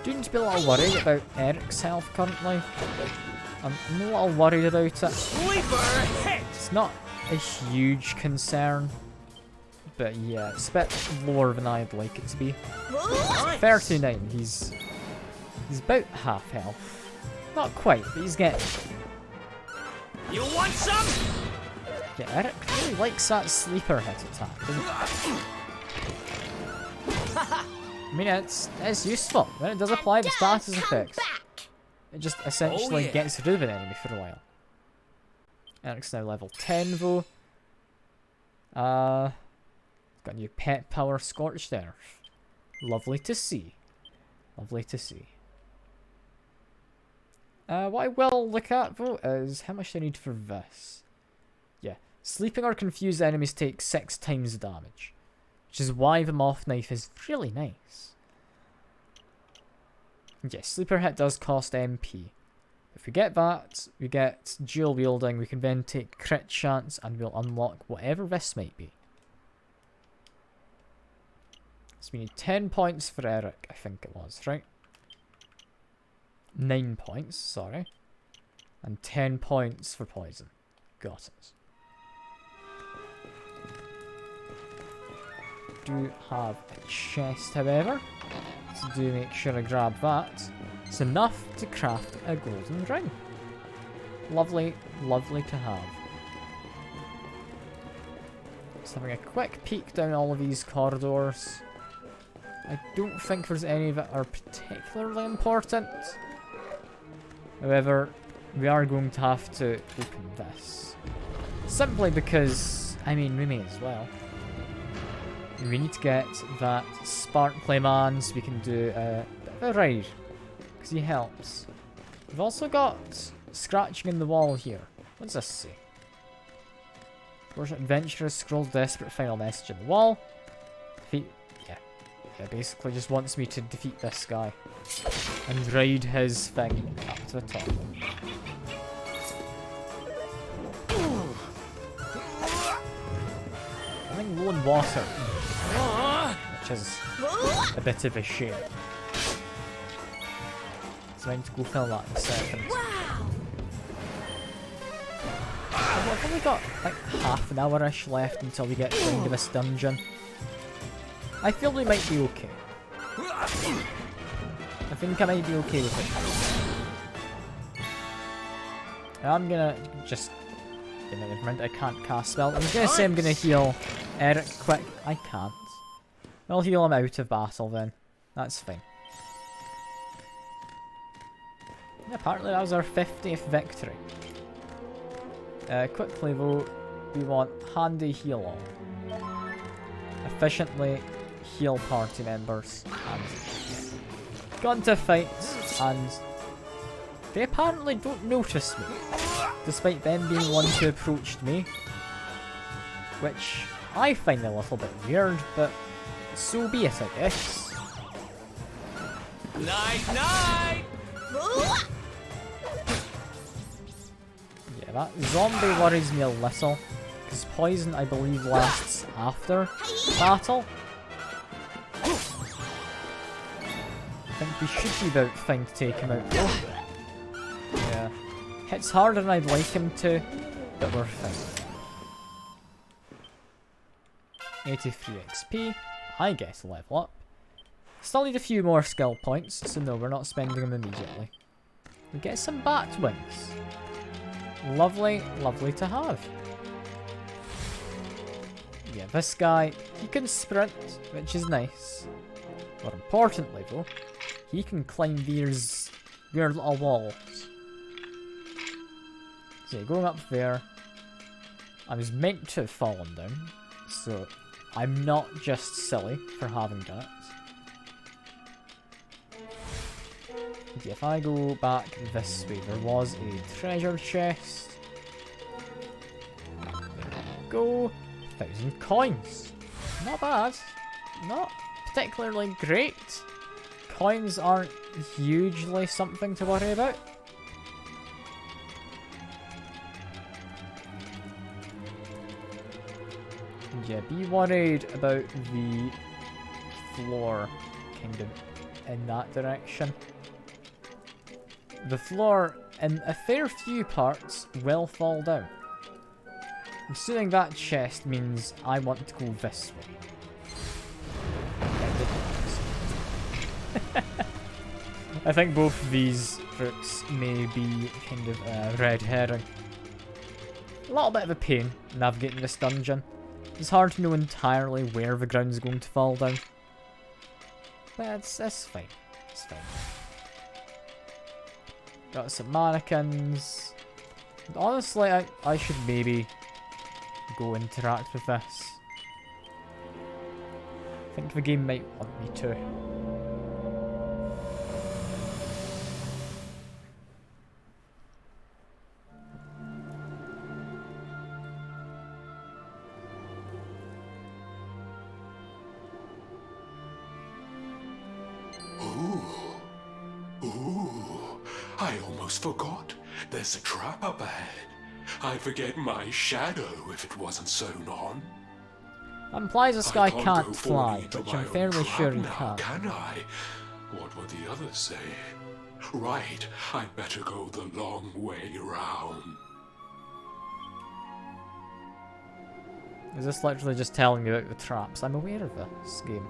Do need to be a little worried about Eric's health currently. I'm a little worried about it. It's not a huge concern. But yeah, it's a bit lower than I'd like it to be. 39, he's about half health. Not quite, but he's getting. You want some? Yeah, Eric really likes that sleeper hit attack, doesn't he? I mean, it's useful. When it does apply the status effects, it just essentially gets rid of an enemy for a while. Eric's now level 10 though. Got a new pet power, Scorched Earth. Lovely to see. Lovely to see. What I will look at though is how much I need for this. Yeah, sleeping or confused enemies take 6 times the damage, which is why the Moth Knife is really nice. Yes, sleeper hit does cost MP. If we get that, we get dual wielding, we can then take crit chance and we'll unlock whatever this might be. So we need 10 points for Eric, I think it was, right? 9 points, sorry. And 10 points for poison. Got it. Do have a chest, however. So do make sure I grab that. It's enough to craft a golden ring. Lovely, lovely to have. Just having a quick peek down all of these corridors. I don't think there's any that are particularly important. However, we are going to have to open this. Simply because, I mean, we may as well. We need to get that Sparkly Man so we can do a bit of a ride. Because he helps. We've also got scratching in the wall here. What does this say? Fortunate adventurers scroll desperate final message in the wall. Defeat. Yeah, basically just wants me to defeat this guy. And ride his thing up to the top. I'm in low on water. Which is a bit of a shame. So I need to go fill that in a second. Wow! I've only got like half an hour-ish left until we get to the end of this dungeon. I feel we might be okay. I think I might be okay with it. I'm gonna just... never mind, I can't cast spell. I was gonna say I'm gonna heal Eric quick. I can't. I'll heal him out of battle then. That's fine. Yeah, apparently that was our 50th victory. Quickly though, we want handy heal all. Efficiently heal party members. And got into fights and they apparently don't notice me. Despite them being the ones who approached me. Which I find a little bit weird, but so be it, I guess. Night, night! Yeah, that zombie worries me a little. Because poison, I believe, lasts after battle. I think we should be about fine to take him out though. Yeah. Hits harder than I'd like him to, but we're fine. 83 XP. I guess level up. Still need a few more skill points, so no, we're not spending them immediately. We get some bat wings. Lovely, lovely to have. Yeah, this guy, he can sprint, which is nice. More importantly though, he can climb these weird little walls. So going up there, I was meant to have fallen down, so I'm not just silly for having done it. Okay, if I go back this way, there was a treasure chest. There we go. 1,000 coins. Not bad. Not particularly great. Coins aren't hugely something to worry about. Yeah, be worried about the floor, kind of in that direction. The floor, in a fair few parts, will fall down. Assuming that chest means I want to go this way. I think both of these routes may be kind of a red herring. A little bit of a pain navigating this dungeon. It's hard to know entirely where the ground's going to fall down. But it's fine. It's fine. Got some mannequins. Honestly, I should maybe go interact with this. I think the game might want me to. I almost forgot. There's a trap up ahead. I'd forget my shadow if it wasn't sewn on. That implies this guy I can't go fly, falling into which my I'm own fairly trap sure he now, can. can I? What would the others say? Right, I'd better go the long way round. Is this literally just telling me about the traps? I'm aware of this game.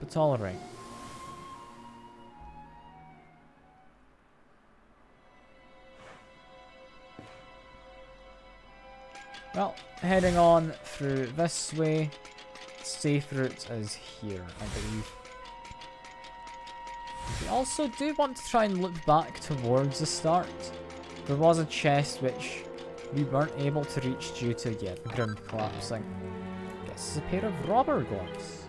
But alright. Well, heading on through this way. Safe route is here, I believe. We also do want to try and look back towards the start. There was a chest which we weren't able to reach due to, the ground collapsing. Guess it's a pair of rubber gloves.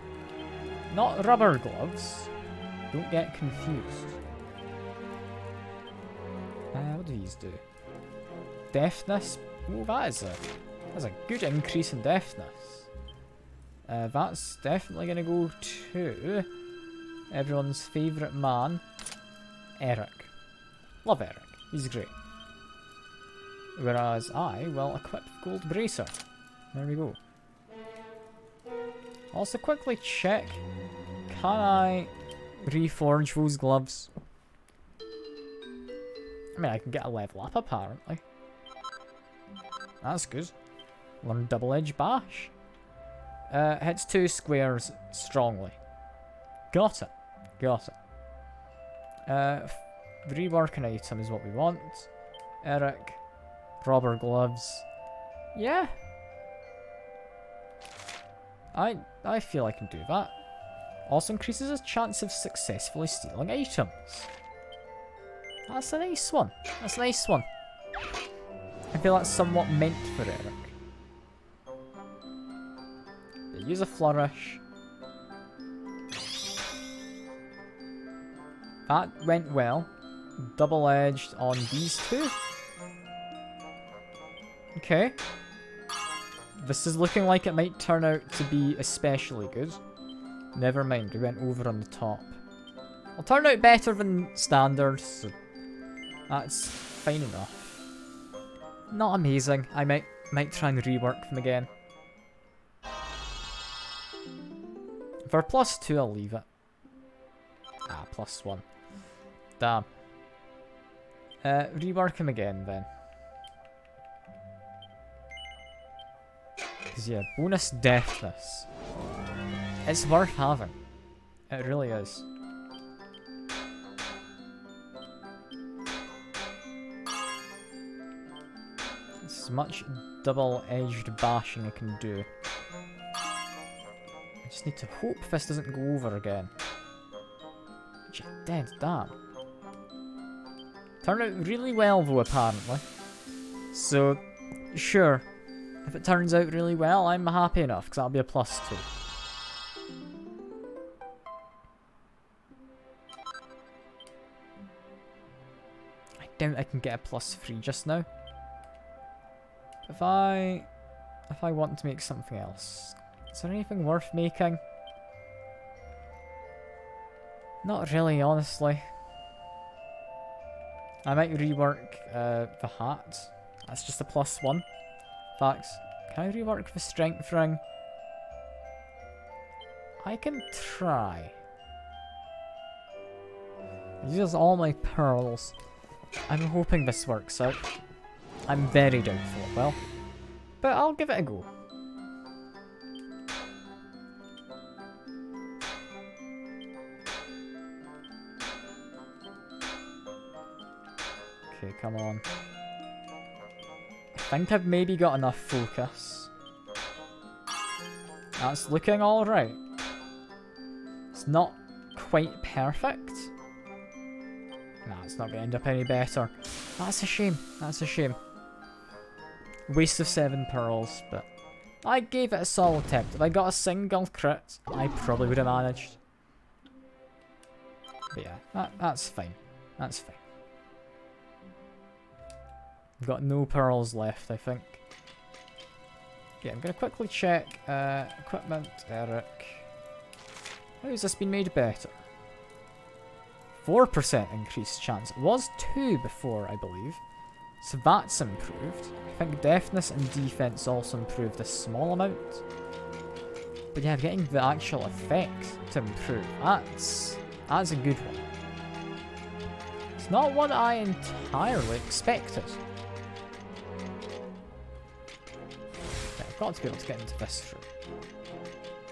Not rubber gloves. Don't get confused. What do these do? Deafness? Oh, that's a good increase in deafness. That's definitely going to go to everyone's favourite man, Eric. Love Eric. He's great. Whereas I will equip Gold Bracer. There we go. Also quickly check, can I reforge those gloves? I mean, I can get a level up, apparently. That's good. Learn Double Edge Bash. Hits 2 squares strongly. Got it. Got it. Rework an item is what we want. Eric. Rubber gloves. Yeah. I feel I can do that. Also increases his chance of successfully stealing items. That's a nice one. That's a nice one. I feel that's somewhat meant for Eric. Use a flourish. That went well. Double-edged on these two. Okay. This is looking like it might turn out to be especially good. Never mind, we went over on the top. It'll turn out better than standard, so that's fine enough. Not amazing. I might try and rework them again. For +2, I'll leave it. Ah, +1. Damn. Rework him again then. Because yeah, bonus deftness. It's worth having. It really is. It's as much double-edged bashing I can do. I just need to hope this doesn't go over again. Which it did, damn. Turned out really well though, apparently. So, sure. If it turns out really well, I'm happy enough, because that'll be a +2. I doubt I can get a +3 just now. If I want to make something else, is there anything worth making? Not really, honestly. I might rework the hat. That's just a +1. Facts. Can I rework the strength ring? I can try. Use all my pearls. I'm hoping this works out. I'm very doubtful it will. But I'll give it a go. Okay, come on. I think I've maybe got enough focus. That's looking alright. It's not quite perfect. Nah, it's not going to end up any better. That's a shame. That's a shame. Waste of 7 pearls, but I gave it a solid attempt. If I got a single crit, I probably would have managed. But yeah, that's fine. That's fine. I've got no pearls left, I think. Yeah, I'm going to quickly check equipment, Eric. How has this been made better? 4% increased chance. It was 2 before, I believe. So that's improved. I think deafness and defense also improved a small amount. But yeah, getting the actual effect to improve, that's a good one. It's not what I entirely expected. I've got to be able to get into this room.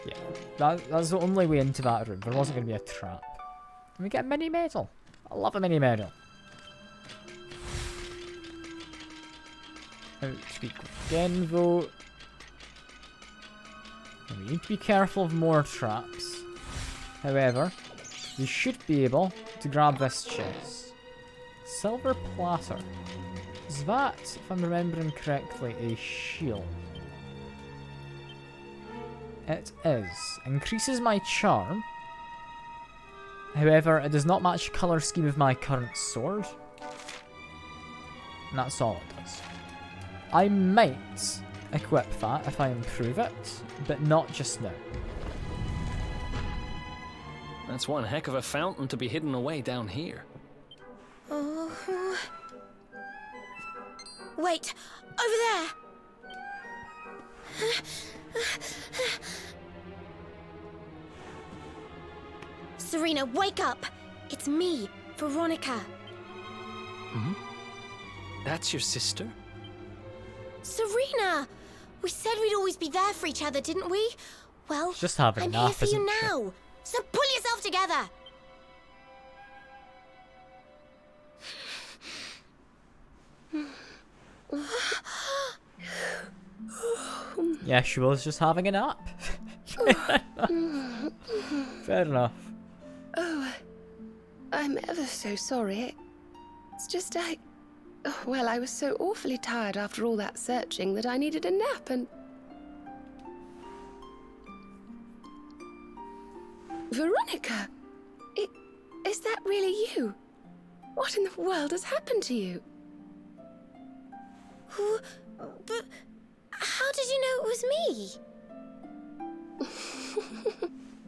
Yeah, that's the only way into that room. There wasn't going to be a trap. And we get a mini medal. I love a mini medal. Outspeak again though. And we need to be careful of more traps. However, we should be able to grab this chest. Silver platter. Is that, if I'm remembering correctly, a shield? It is. Increases my charm. However, it does not match the colour scheme of my current sword. And that's all it does. I might equip that if I improve it, but not just now. That's one heck of a fountain to be hidden away down here. Wait! Over there! Serena, wake up! It's me, Veronica. That's your sister? Serena! We said we'd always be there for each other, didn't we? Well, Just having I'm enough, here for you isn't she? now. So pull yourself together! Yeah, she was just having a nap. Fair enough. Oh, I'm ever so sorry. It's just well, I was so awfully tired after all that searching that I needed a nap and... Veronica! Is that really you? What in the world has happened to you? But how did you know it was me?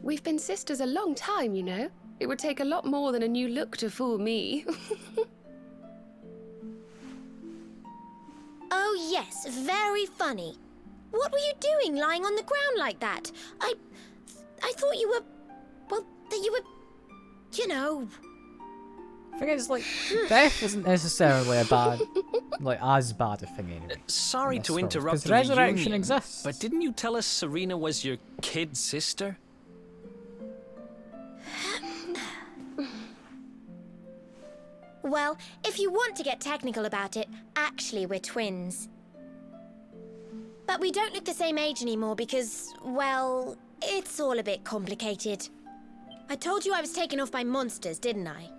We've been sisters a long time, you know. It would take a lot more than a new look to fool me. Oh yes, very funny. What were you doing lying on the ground like that? I thought you were... well, that you were... you know... I think it's like, death isn't necessarily a bad, like, as bad a thing anyway. Sorry to interrupt because the resurrection reunion, exists. but didn't you tell us Serena was your kid sister? Well, if you want to get technical about it, actually we're twins. But we don't look the same age anymore because, well, it's all a bit complicated. I told you I was taken off by monsters, didn't I?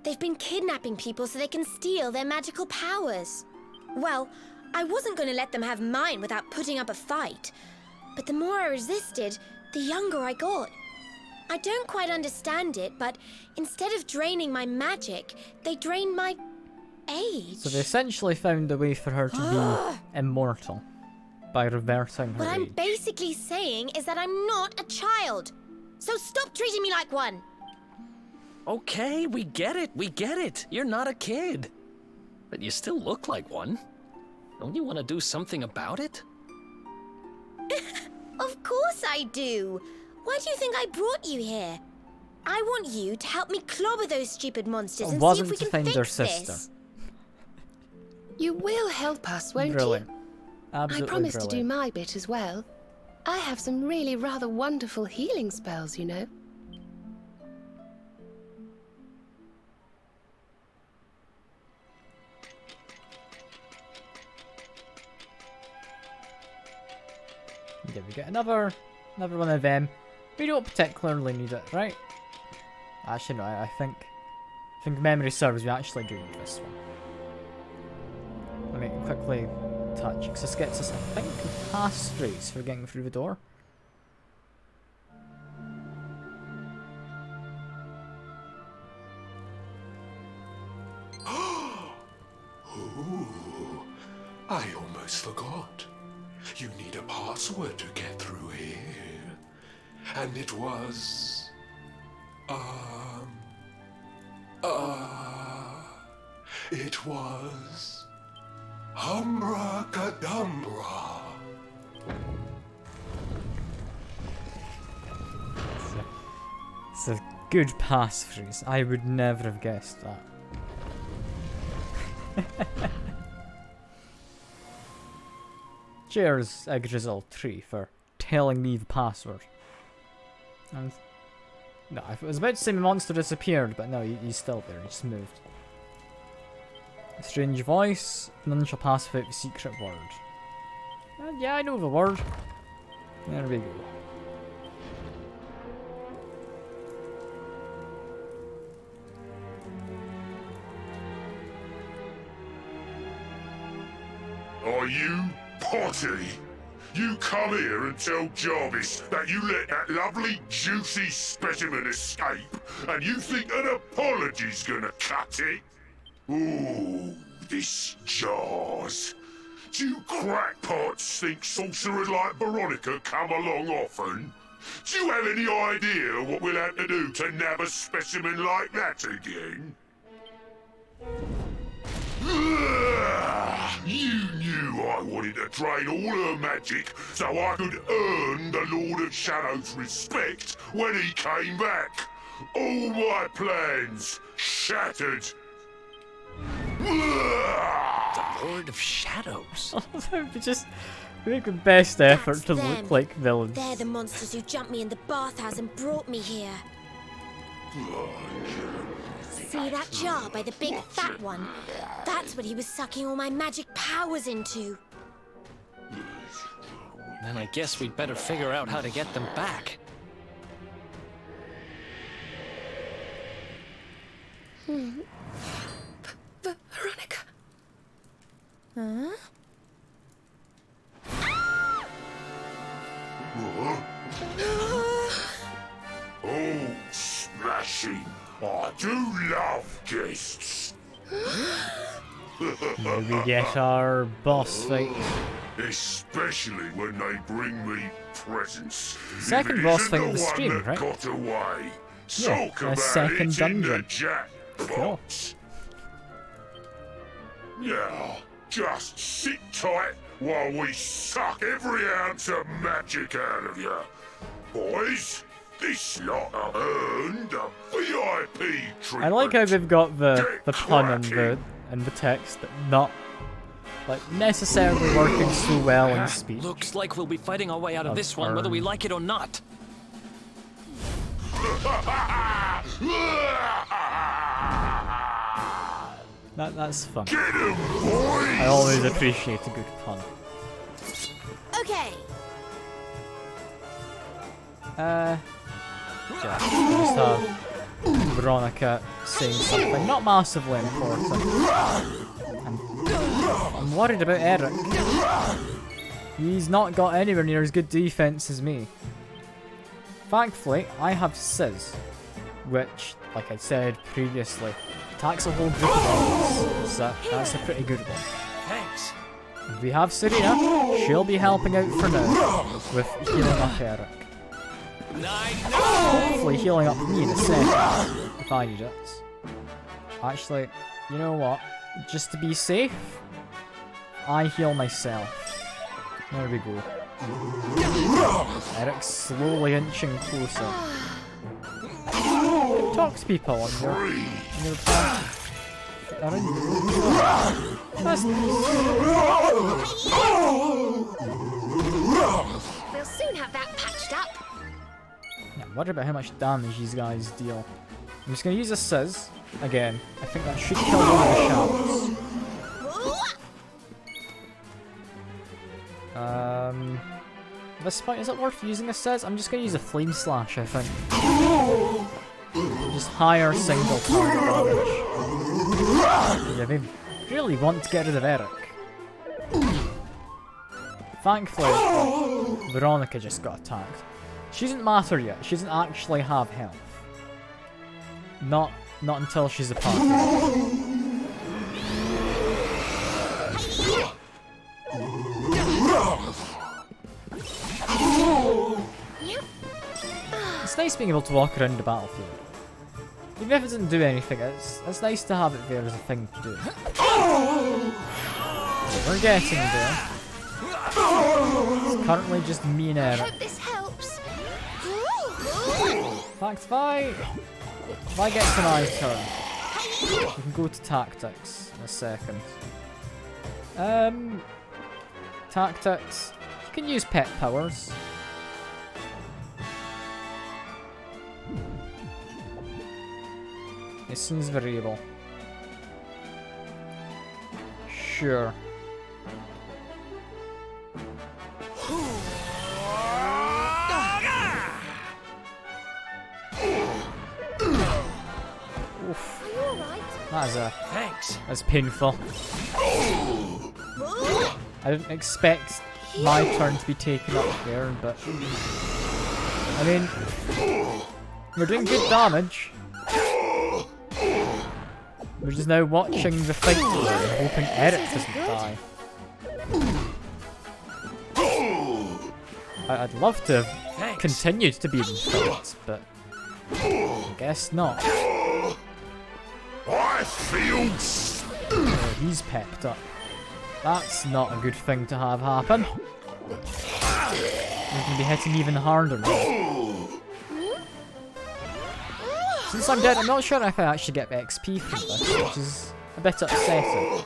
They've been kidnapping people so they can steal their magical powers. Well, I wasn't going to let them have mine without putting up a fight. But the more I resisted, the younger I got. I don't quite understand it, but instead of draining my magic, they drained my age. So they essentially found a way for her to be immortal by reversing her What I'm age. basically saying is that I'm not a child. So stop treating me like one. Okay, we get it. You're not a kid. But you still look like one. Don't you want to do something about it? Of course I do. Why do you think I brought you here? I want you to help me clobber those stupid monsters and see if we to can find fix her this. sister. You will help us, won't Brilliant. you? Absolutely I promise brilliant. to do my bit as well. I have some really rather wonderful healing spells, you know. Yeah, we get another one of them. We don't particularly need it, right? Actually, no. I think memory serves. We actually do need this one. Let me quickly touch, because this gets us, I think, a passphrase for getting through the door. Ooh, I almost forgot. You need a password to get through here. And it was... it was... Humracadabra. It's a good passphrase. I would never have guessed that. Cheers, Grizzle Tree, for telling me the password. And no, I was about to say the monster disappeared, but no, he's still there. He just moved. A strange voice. None shall pass without the secret word. Yeah, I know the word. There we go. Are you Potty? You come here and tell Jarvis that you let that lovely, juicy specimen escape, and you think an apology's gonna cut it? Ooh, this jars. Do you crackpots think sorcerers like Veronica come along often? Do you have any idea what we'll have to do to nab a specimen like that again? You knew I wanted to drain all her magic so I could earn the Lord of Shadow's respect when he came back. All my plans shattered. The Lord of Shadows. Just make the best effort That's to them. look like villains. They're the monsters who jumped me in the bathhouse and brought me here. See that jar by the big fat one? That's what he was sucking all my magic powers into. Then I guess we'd better figure out how to get them back. Veronica. Huh? Oh, smashing! I do love guests. Here we get our boss fight. Especially when they bring me presents. Second If it boss isn't fight of the the one stream, that right? Got away. Yeah, Talk a about second it in the dungeon. jackpot. Now, just sit tight while we suck every ounce of magic out of you. Boys, this lot are earned a VIP treatment. I like how they've got the pun in the text, but not like necessarily working so well in speech. Looks like we'll be fighting our way out of this one, whether we like it or not. That's fun. Get 'em, boys! I always appreciate a good pun. Okay. Just have Veronica saying something not massively important. I'm worried about Eric. He's not got anywhere near as good defense as me. Thankfully, I have Sizz, which, like I said previously, attacks a whole group of enemies, so that's a pretty good one. Thanks. We have Serena, she'll be helping out for now, with healing up Eric. Hopefully healing up me in a second, if I need it. Actually, you know what? Just to be safe, I heal myself. There we go. Eric's slowly inching closer. Talk to people on your path. That's We'll soon have that patched up. Yeah, I'm worried about how much damage these guys deal. I'm just gonna use a Sizz again. I think that should kill one of the shadows. At this point, is it worth using a Sizz? I'm just gonna use a Flame Slash, I think. Just higher single target damage. Yeah, they really want to get rid of Eric. Thankfully, Veronica just got attacked. She doesn't matter yet. She doesn't actually have health. Not until she's a party. It's nice being able to walk around the battlefield. Even if it doesn't do anything, it's nice to have it there as a thing to do. We're getting there. It's currently just me and Eric. Hope this helps. Fact, if I get to my turn, we can go to tactics in a second. Tactics. You can use pet powers. As soon as variable. Sure. Oof. That's painful. I didn't expect my turn to be taken up there, but I mean, we're doing good damage. We're just now watching the fight and hoping Eric doesn't die. I'd love to have continued to be in fights, but I guess not. I feel. Oh, he's pepped up. That's not a good thing to have happen. We're gonna be hitting even harder now. Since I'm dead, I'm not sure if I actually get XP from this, which is a bit upsetting.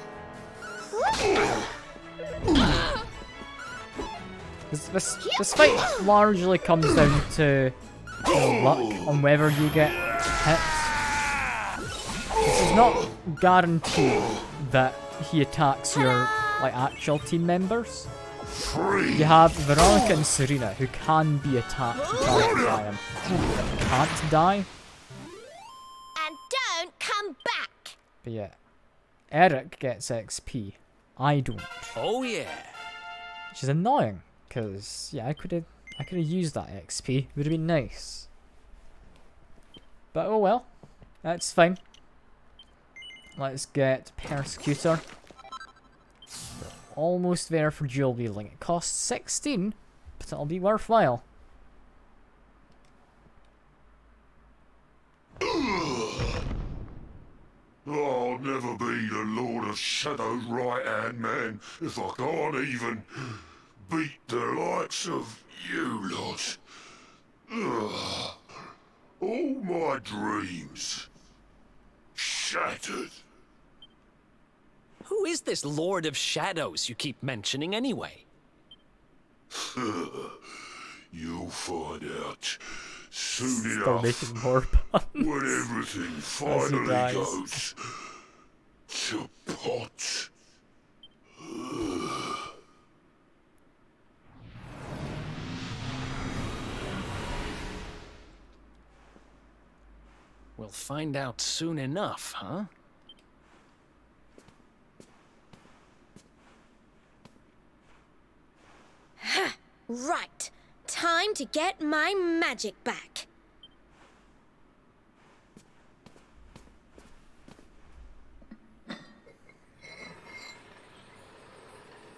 This fight largely comes down to luck on whether you get hit. This is not guaranteed that he attacks your actual team members. You have Veronica and Serena who can be attacked by him. Can't die. And don't come back! But yeah, Eric gets XP. I don't. Oh yeah. Which is annoying, because yeah, I could have used that XP. Would have been nice. But oh well, that's fine. Let's get Persecutor. We're almost there for dual wielding. It costs 16, but it'll be worthwhile. I'll never be the Lord of Shadow's right-hand man if I can't even beat the likes of you lot. Ugh. All my dreams shattered. Who is this Lord of Shadows you keep mentioning anyway? You'll find out soon Still enough making more puns when everything finally goes to pot. We'll find out soon enough, huh? Right. Time to get my magic back.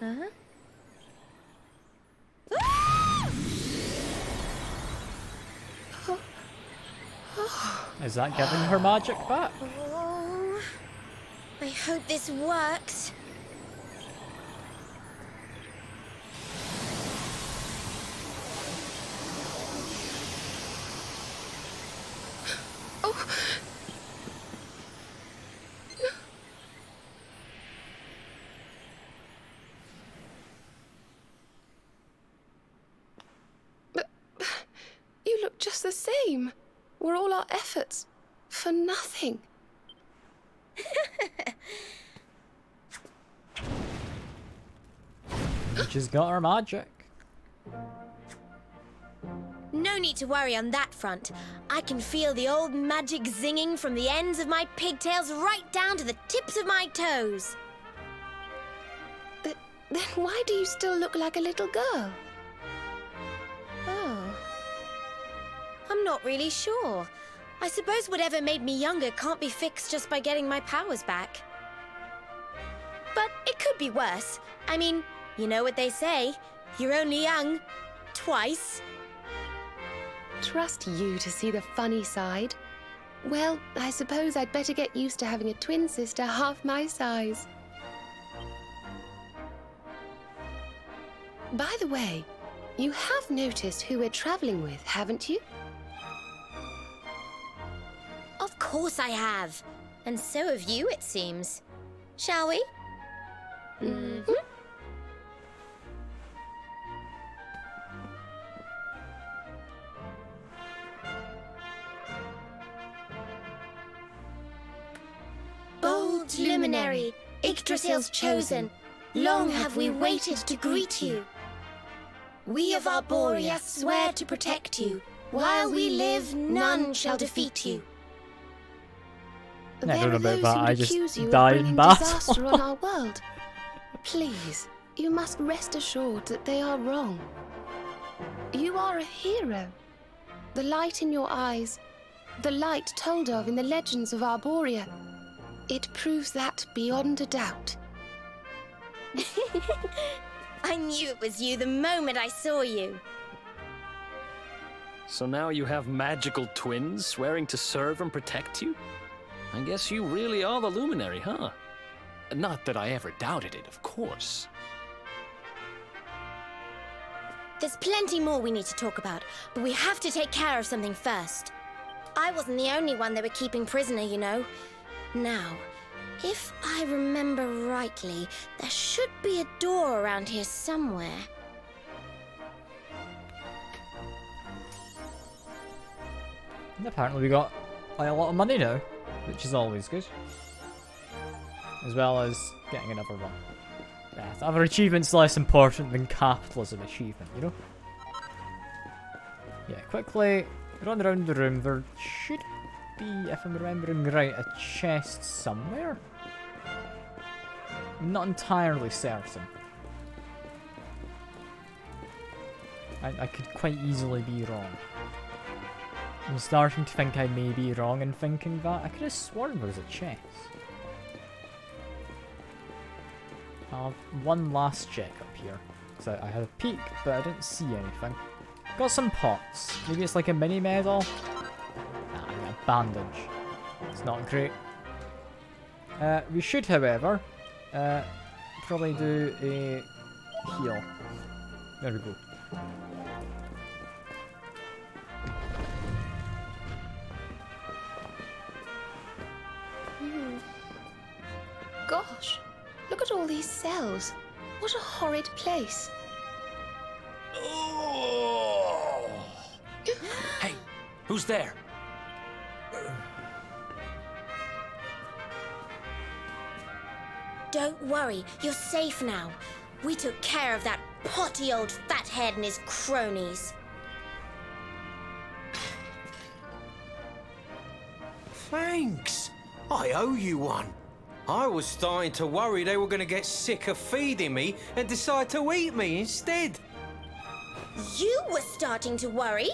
Huh? Is that giving her magic back? Oh, I hope this works. Oh. But you look just the same. Were all our efforts for nothing? She's got her magic. No need to worry on that front. I can feel the old magic zinging from the ends of my pigtails right down to the tips of my toes. Then why do you still look like a little girl? Oh. I'm not really sure. I suppose whatever made me younger can't be fixed just by getting my powers back. But it could be worse. I mean, you know what they say. You're only young. Twice. Trust you to see the funny side. Well, I suppose I'd better get used to having a twin sister half my size. By the way, you have noticed who we're traveling with, haven't you? Of course I have. And so have you, it seems. Shall we? Mm-hmm. Bold luminary, Yggdrasil's chosen, long have we waited to greet you. We of Arborea swear to protect you. While we live, none shall defeat you. I don't know about that, I just died in battle. Disaster on our world. Please, you must rest assured that they are wrong. You are a hero. The light in your eyes, the light told of in the legends of Arborea, it proves that beyond a doubt. I knew it was you the moment I saw you. So now you have magical twins swearing to serve and protect you? I guess you really are the Luminary, huh? Not that I ever doubted it, of course. There's plenty more we need to talk about, but we have to take care of something first. I wasn't the only one they were keeping prisoner, you know. Now, If I remember rightly, there should be a door around here somewhere. And apparently we got quite a lot of money now, which is always good. As well as getting another one. Yeah, other achievements less important than capitalism achievement, you know? Yeah, quickly run around the room. There should be, if I'm remembering right, a chest somewhere? I'm not entirely certain. I could quite easily be wrong. I'm starting to think I may be wrong in thinking that. I could have sworn there was a chest. I'll have one last check up here. So I had a peek, but I didn't see anything. Got some pots. Maybe it's like a mini medal? Nah, I got a bandage. It's not great. We should, however, probably do a heal. There we go. Gosh, look at all these cells. What a horrid place. Hey, who's there? Don't worry, you're safe now. We took care of that potty old fathead and his cronies. Thanks. I owe you one. I was starting to worry they were going to get sick of feeding me and decide to eat me instead. You were starting to worry?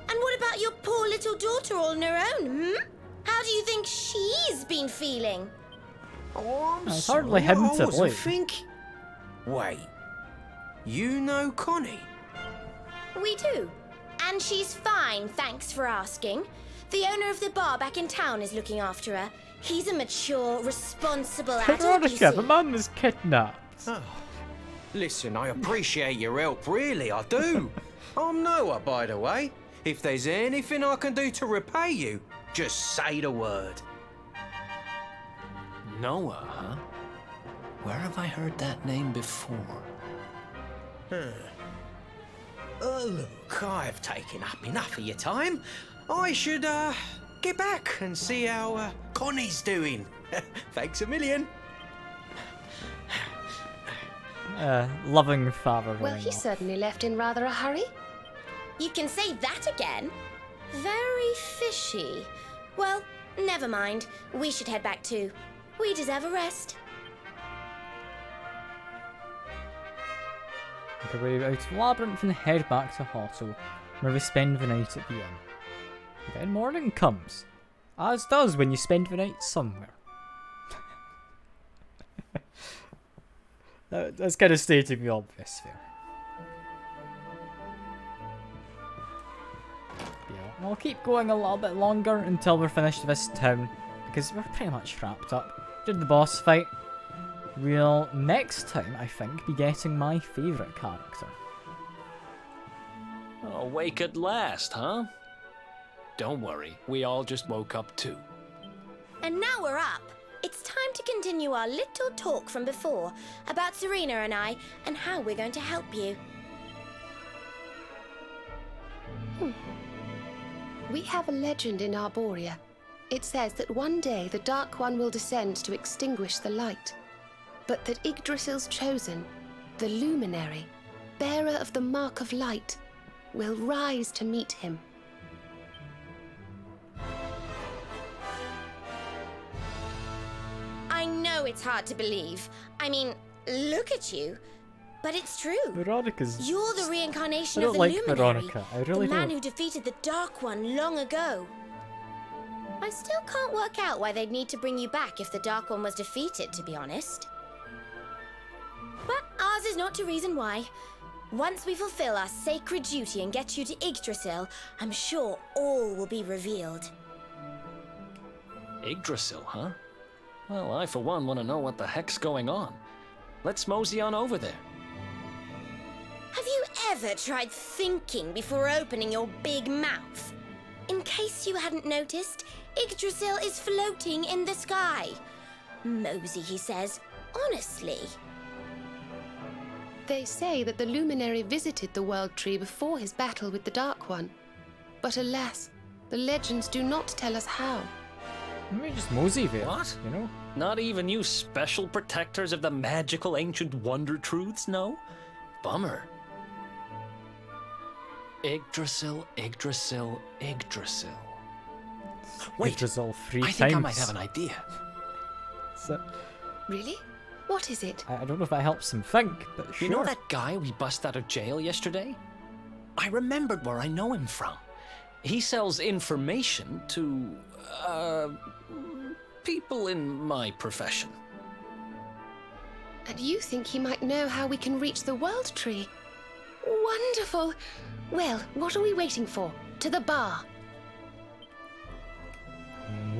And what about your poor little daughter all on her own, How do you think she's been feeling? Oh, I'm It's sorry, hardly him I to wasn't blame. thinking. Wait, you know Connie? We do. And she's fine, thanks for asking. The owner of the bar back in town is looking after her. He's a mature, responsible adult, you Veronica, see. the man was kidnapped. Oh. Listen, I appreciate your help, really, I do. I'm Noah, by the way. If there's anything I can do to repay you, just say the word. Noah, huh? Where have I heard that name before? Look, I've taken up enough of your time. I should, get back and see how, Connie's doing. Thanks a million. Loving father. Well, going he off. certainly left in rather a hurry. You can say that again? Very fishy. Well, never mind. We should head back too. We deserve a rest. Make our way out of Labyrinth and head back to Hotto, where we spend the night at the inn. Then morning comes, as does when you spend the night somewhere. That's kind of stating the obvious there. Yeah, I'll keep going a little bit longer until we're finished this town, because we're pretty much wrapped up. Did the boss fight. We'll, next time, I think, be getting my favourite character. Awake at last, huh? Don't worry, we all just woke up too. And now we're up. It's time to continue our little talk from before about Serena and I and how we're going to help you. We have a legend in Arborea. It says that one day the Dark One will descend to extinguish the light, but that Yggdrasil's chosen, the Luminary, bearer of the Mark of Light, will rise to meet him. I know it's hard to believe. I mean, look at you. But it's true. Veronica's... You're the reincarnation I of don't the like Luminary, Veronica. I really the man don't. who defeated the Dark One long ago. I still can't work out why they'd need to bring you back if the Dark One was defeated, to be honest. But ours is not to reason why. Once we fulfill our sacred duty and get you to Yggdrasil, I'm sure all will be revealed. Yggdrasil, huh? Well, I for one want to know what the heck's going on. Let's mosey on over there. Have you ever tried thinking before opening your big mouth? In case you hadn't noticed, Yggdrasil is floating in the sky. Mosey, he says. Honestly. They say that the luminary visited the World Tree before his battle with the Dark One. But alas, the legends do not tell us how. Maybe just Mosey there. What? You know? Not even you special protectors of the magical ancient wonder truths, no? Bummer. Yggdrasil, Yggdrasil, Yggdrasil. Wait, Yggdrasil 3 I times. think I might have an idea. So, Really? What is it? I don't know if that helps him think, but sure. You know that guy we bust out of jail yesterday? I remembered where I know him from. He sells information to, people in my profession. And you think he might know how we can reach the World Tree? Wonderful! Well, what are we waiting for? To the bar.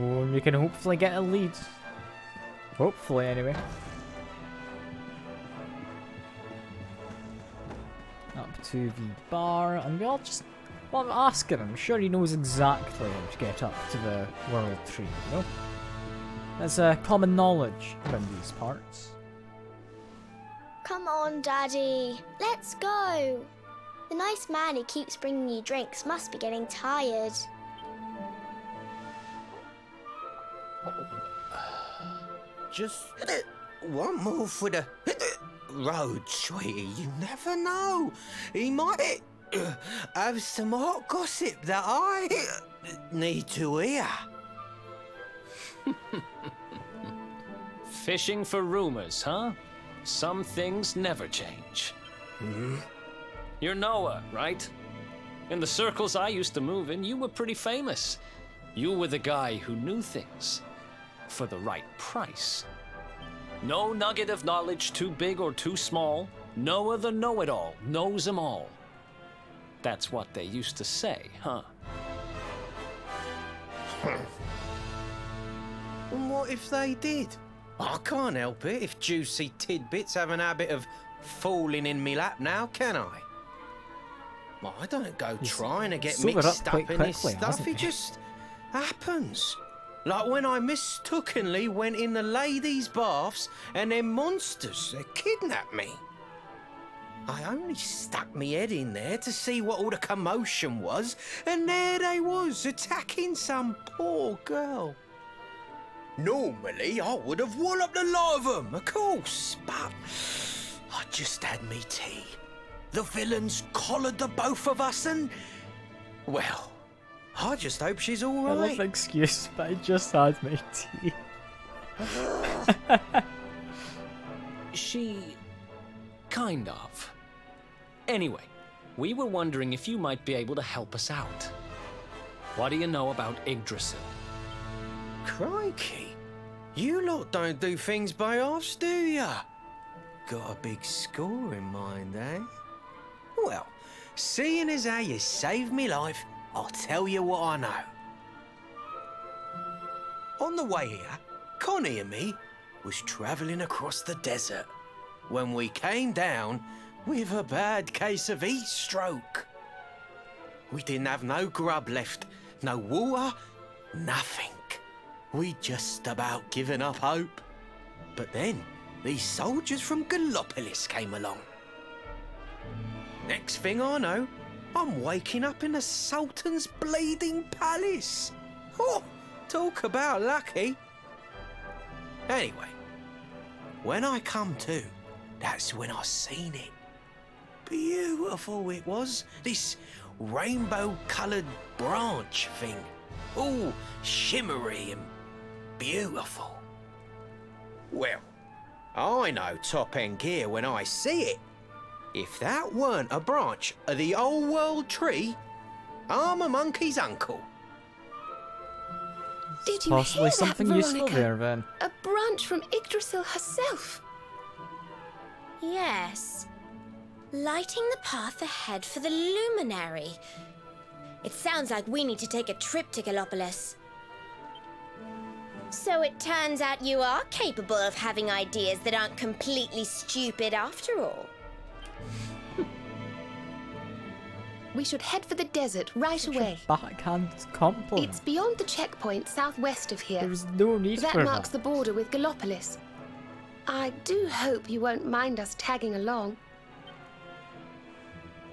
Oh, we can hopefully get a lead. Hopefully, anyway. Up to the bar, and we'll just... Well, I'm asking him. I'm sure he knows exactly how to get up to the World Tree, you know? There's common knowledge around these parts. Come on, Daddy. Let's go. The nice man who keeps bringing you drinks must be getting tired. Just one more for the road, sweetie. You never know. He might have some hot gossip that I need to hear. Fishing for rumors, huh? Some things never change. You're Noah, right? In the circles I used to move in, you were pretty famous. You were the guy who knew things. For the right price. No nugget of knowledge too big or too small. Noah the know-it-all knows them all. That's what they used to say, huh? And what if they did? I can't help it if juicy tidbits have an habit of falling in me lap now, can I? Well, I don't go trying to get sobered mixed up up quite in this quickly, stuff. hasn't It he? just happens. Like when I mistakenly went in the ladies' baths and them monsters they kidnapped me. I only stuck me head in there to see what all the commotion was, and there they was, attacking some poor girl. Normally, I would have walloped the lot of them, of course, but I just had me tea. The villains collared the both of us and... Well, I just hope she's all I love right. the excuse, but I just had my tea. She... kind of. Anyway, we were wondering if you might be able to help us out. What do you know about Yggdrasil? Crikey. You lot don't do things by halves, do ya? Got a big score in mind, eh? Well, seeing as how you saved me life, I'll tell you what I know. On the way here, Connie and me was travelling across the desert when we came down with a bad case of heat stroke. We didn't have no grub left, no water, nothing. We'd just about given up hope. But then, these soldiers from Gallopolis came along. Next thing I know, I'm waking up in the Sultan's bleeding palace. Oh, talk about lucky. Anyway, when I come to, that's when I seen it. Beautiful it was, this rainbow-coloured branch thing. All shimmery and beautiful. Well, I know top-end gear when I see it. If that weren't a branch of the old world tree, I'm a monkey's uncle. Did you Possibly hear that, something useful Veronica? there, then. A branch from Yggdrasil herself. Yes. Lighting the path ahead for the luminary. It sounds like we need to take a trip to Gallopolis. So it turns out you are capable of having ideas that aren't completely stupid after all. We should head for the desert right away. Backhand compliment. It's beyond the checkpoint southwest of here. There's no need that for marks that. the border with Gallopolis. I do hope you won't mind us tagging along.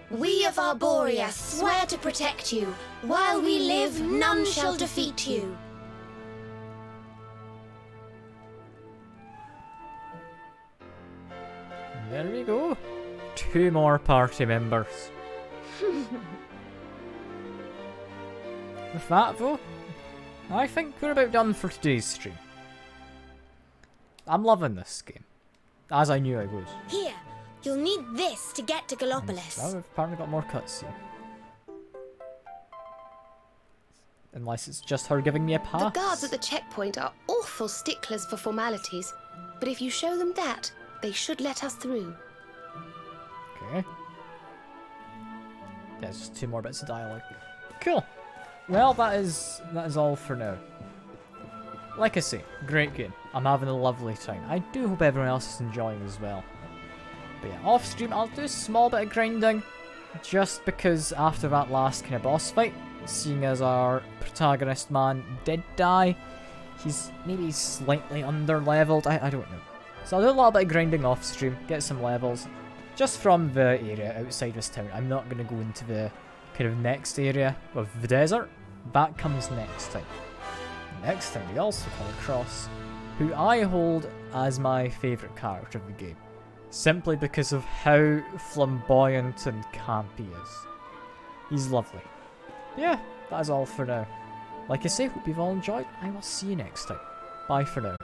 We of Arborea swear to protect you. While we live, none shall defeat you. There we go. 2 more party members. With that though, I think we're about done for today's stream. I'm loving this game, as I knew I would. Here, you'll need this to get to Gallopolis. Now we've apparently got more cutscene. Unless it's just her giving me a pass. The guards at the checkpoint are awful sticklers for formalities, but if you show them that, they should let us through. Okay. Yeah, it's just 2 more bits of dialogue. Cool. Well, that is all for now. Like I say, great game. I'm having a lovely time. I do hope everyone else is enjoying as well. But yeah, off stream I'll do a small bit of grinding, just because after that last kind of boss fight, seeing as our protagonist man did die, he's maybe slightly under leveled. I don't know. So I'll do a little bit of grinding off stream, get some levels, just from the area outside this town. I'm not going to go into the kind of next area of the desert. That comes next time. Next time we also come across who I hold as my favourite character of the game, simply because of how flamboyant and camp he is. He's lovely. Yeah, that is all for now. Like I say, hope you've all enjoyed. I will see you next time. Bye for now.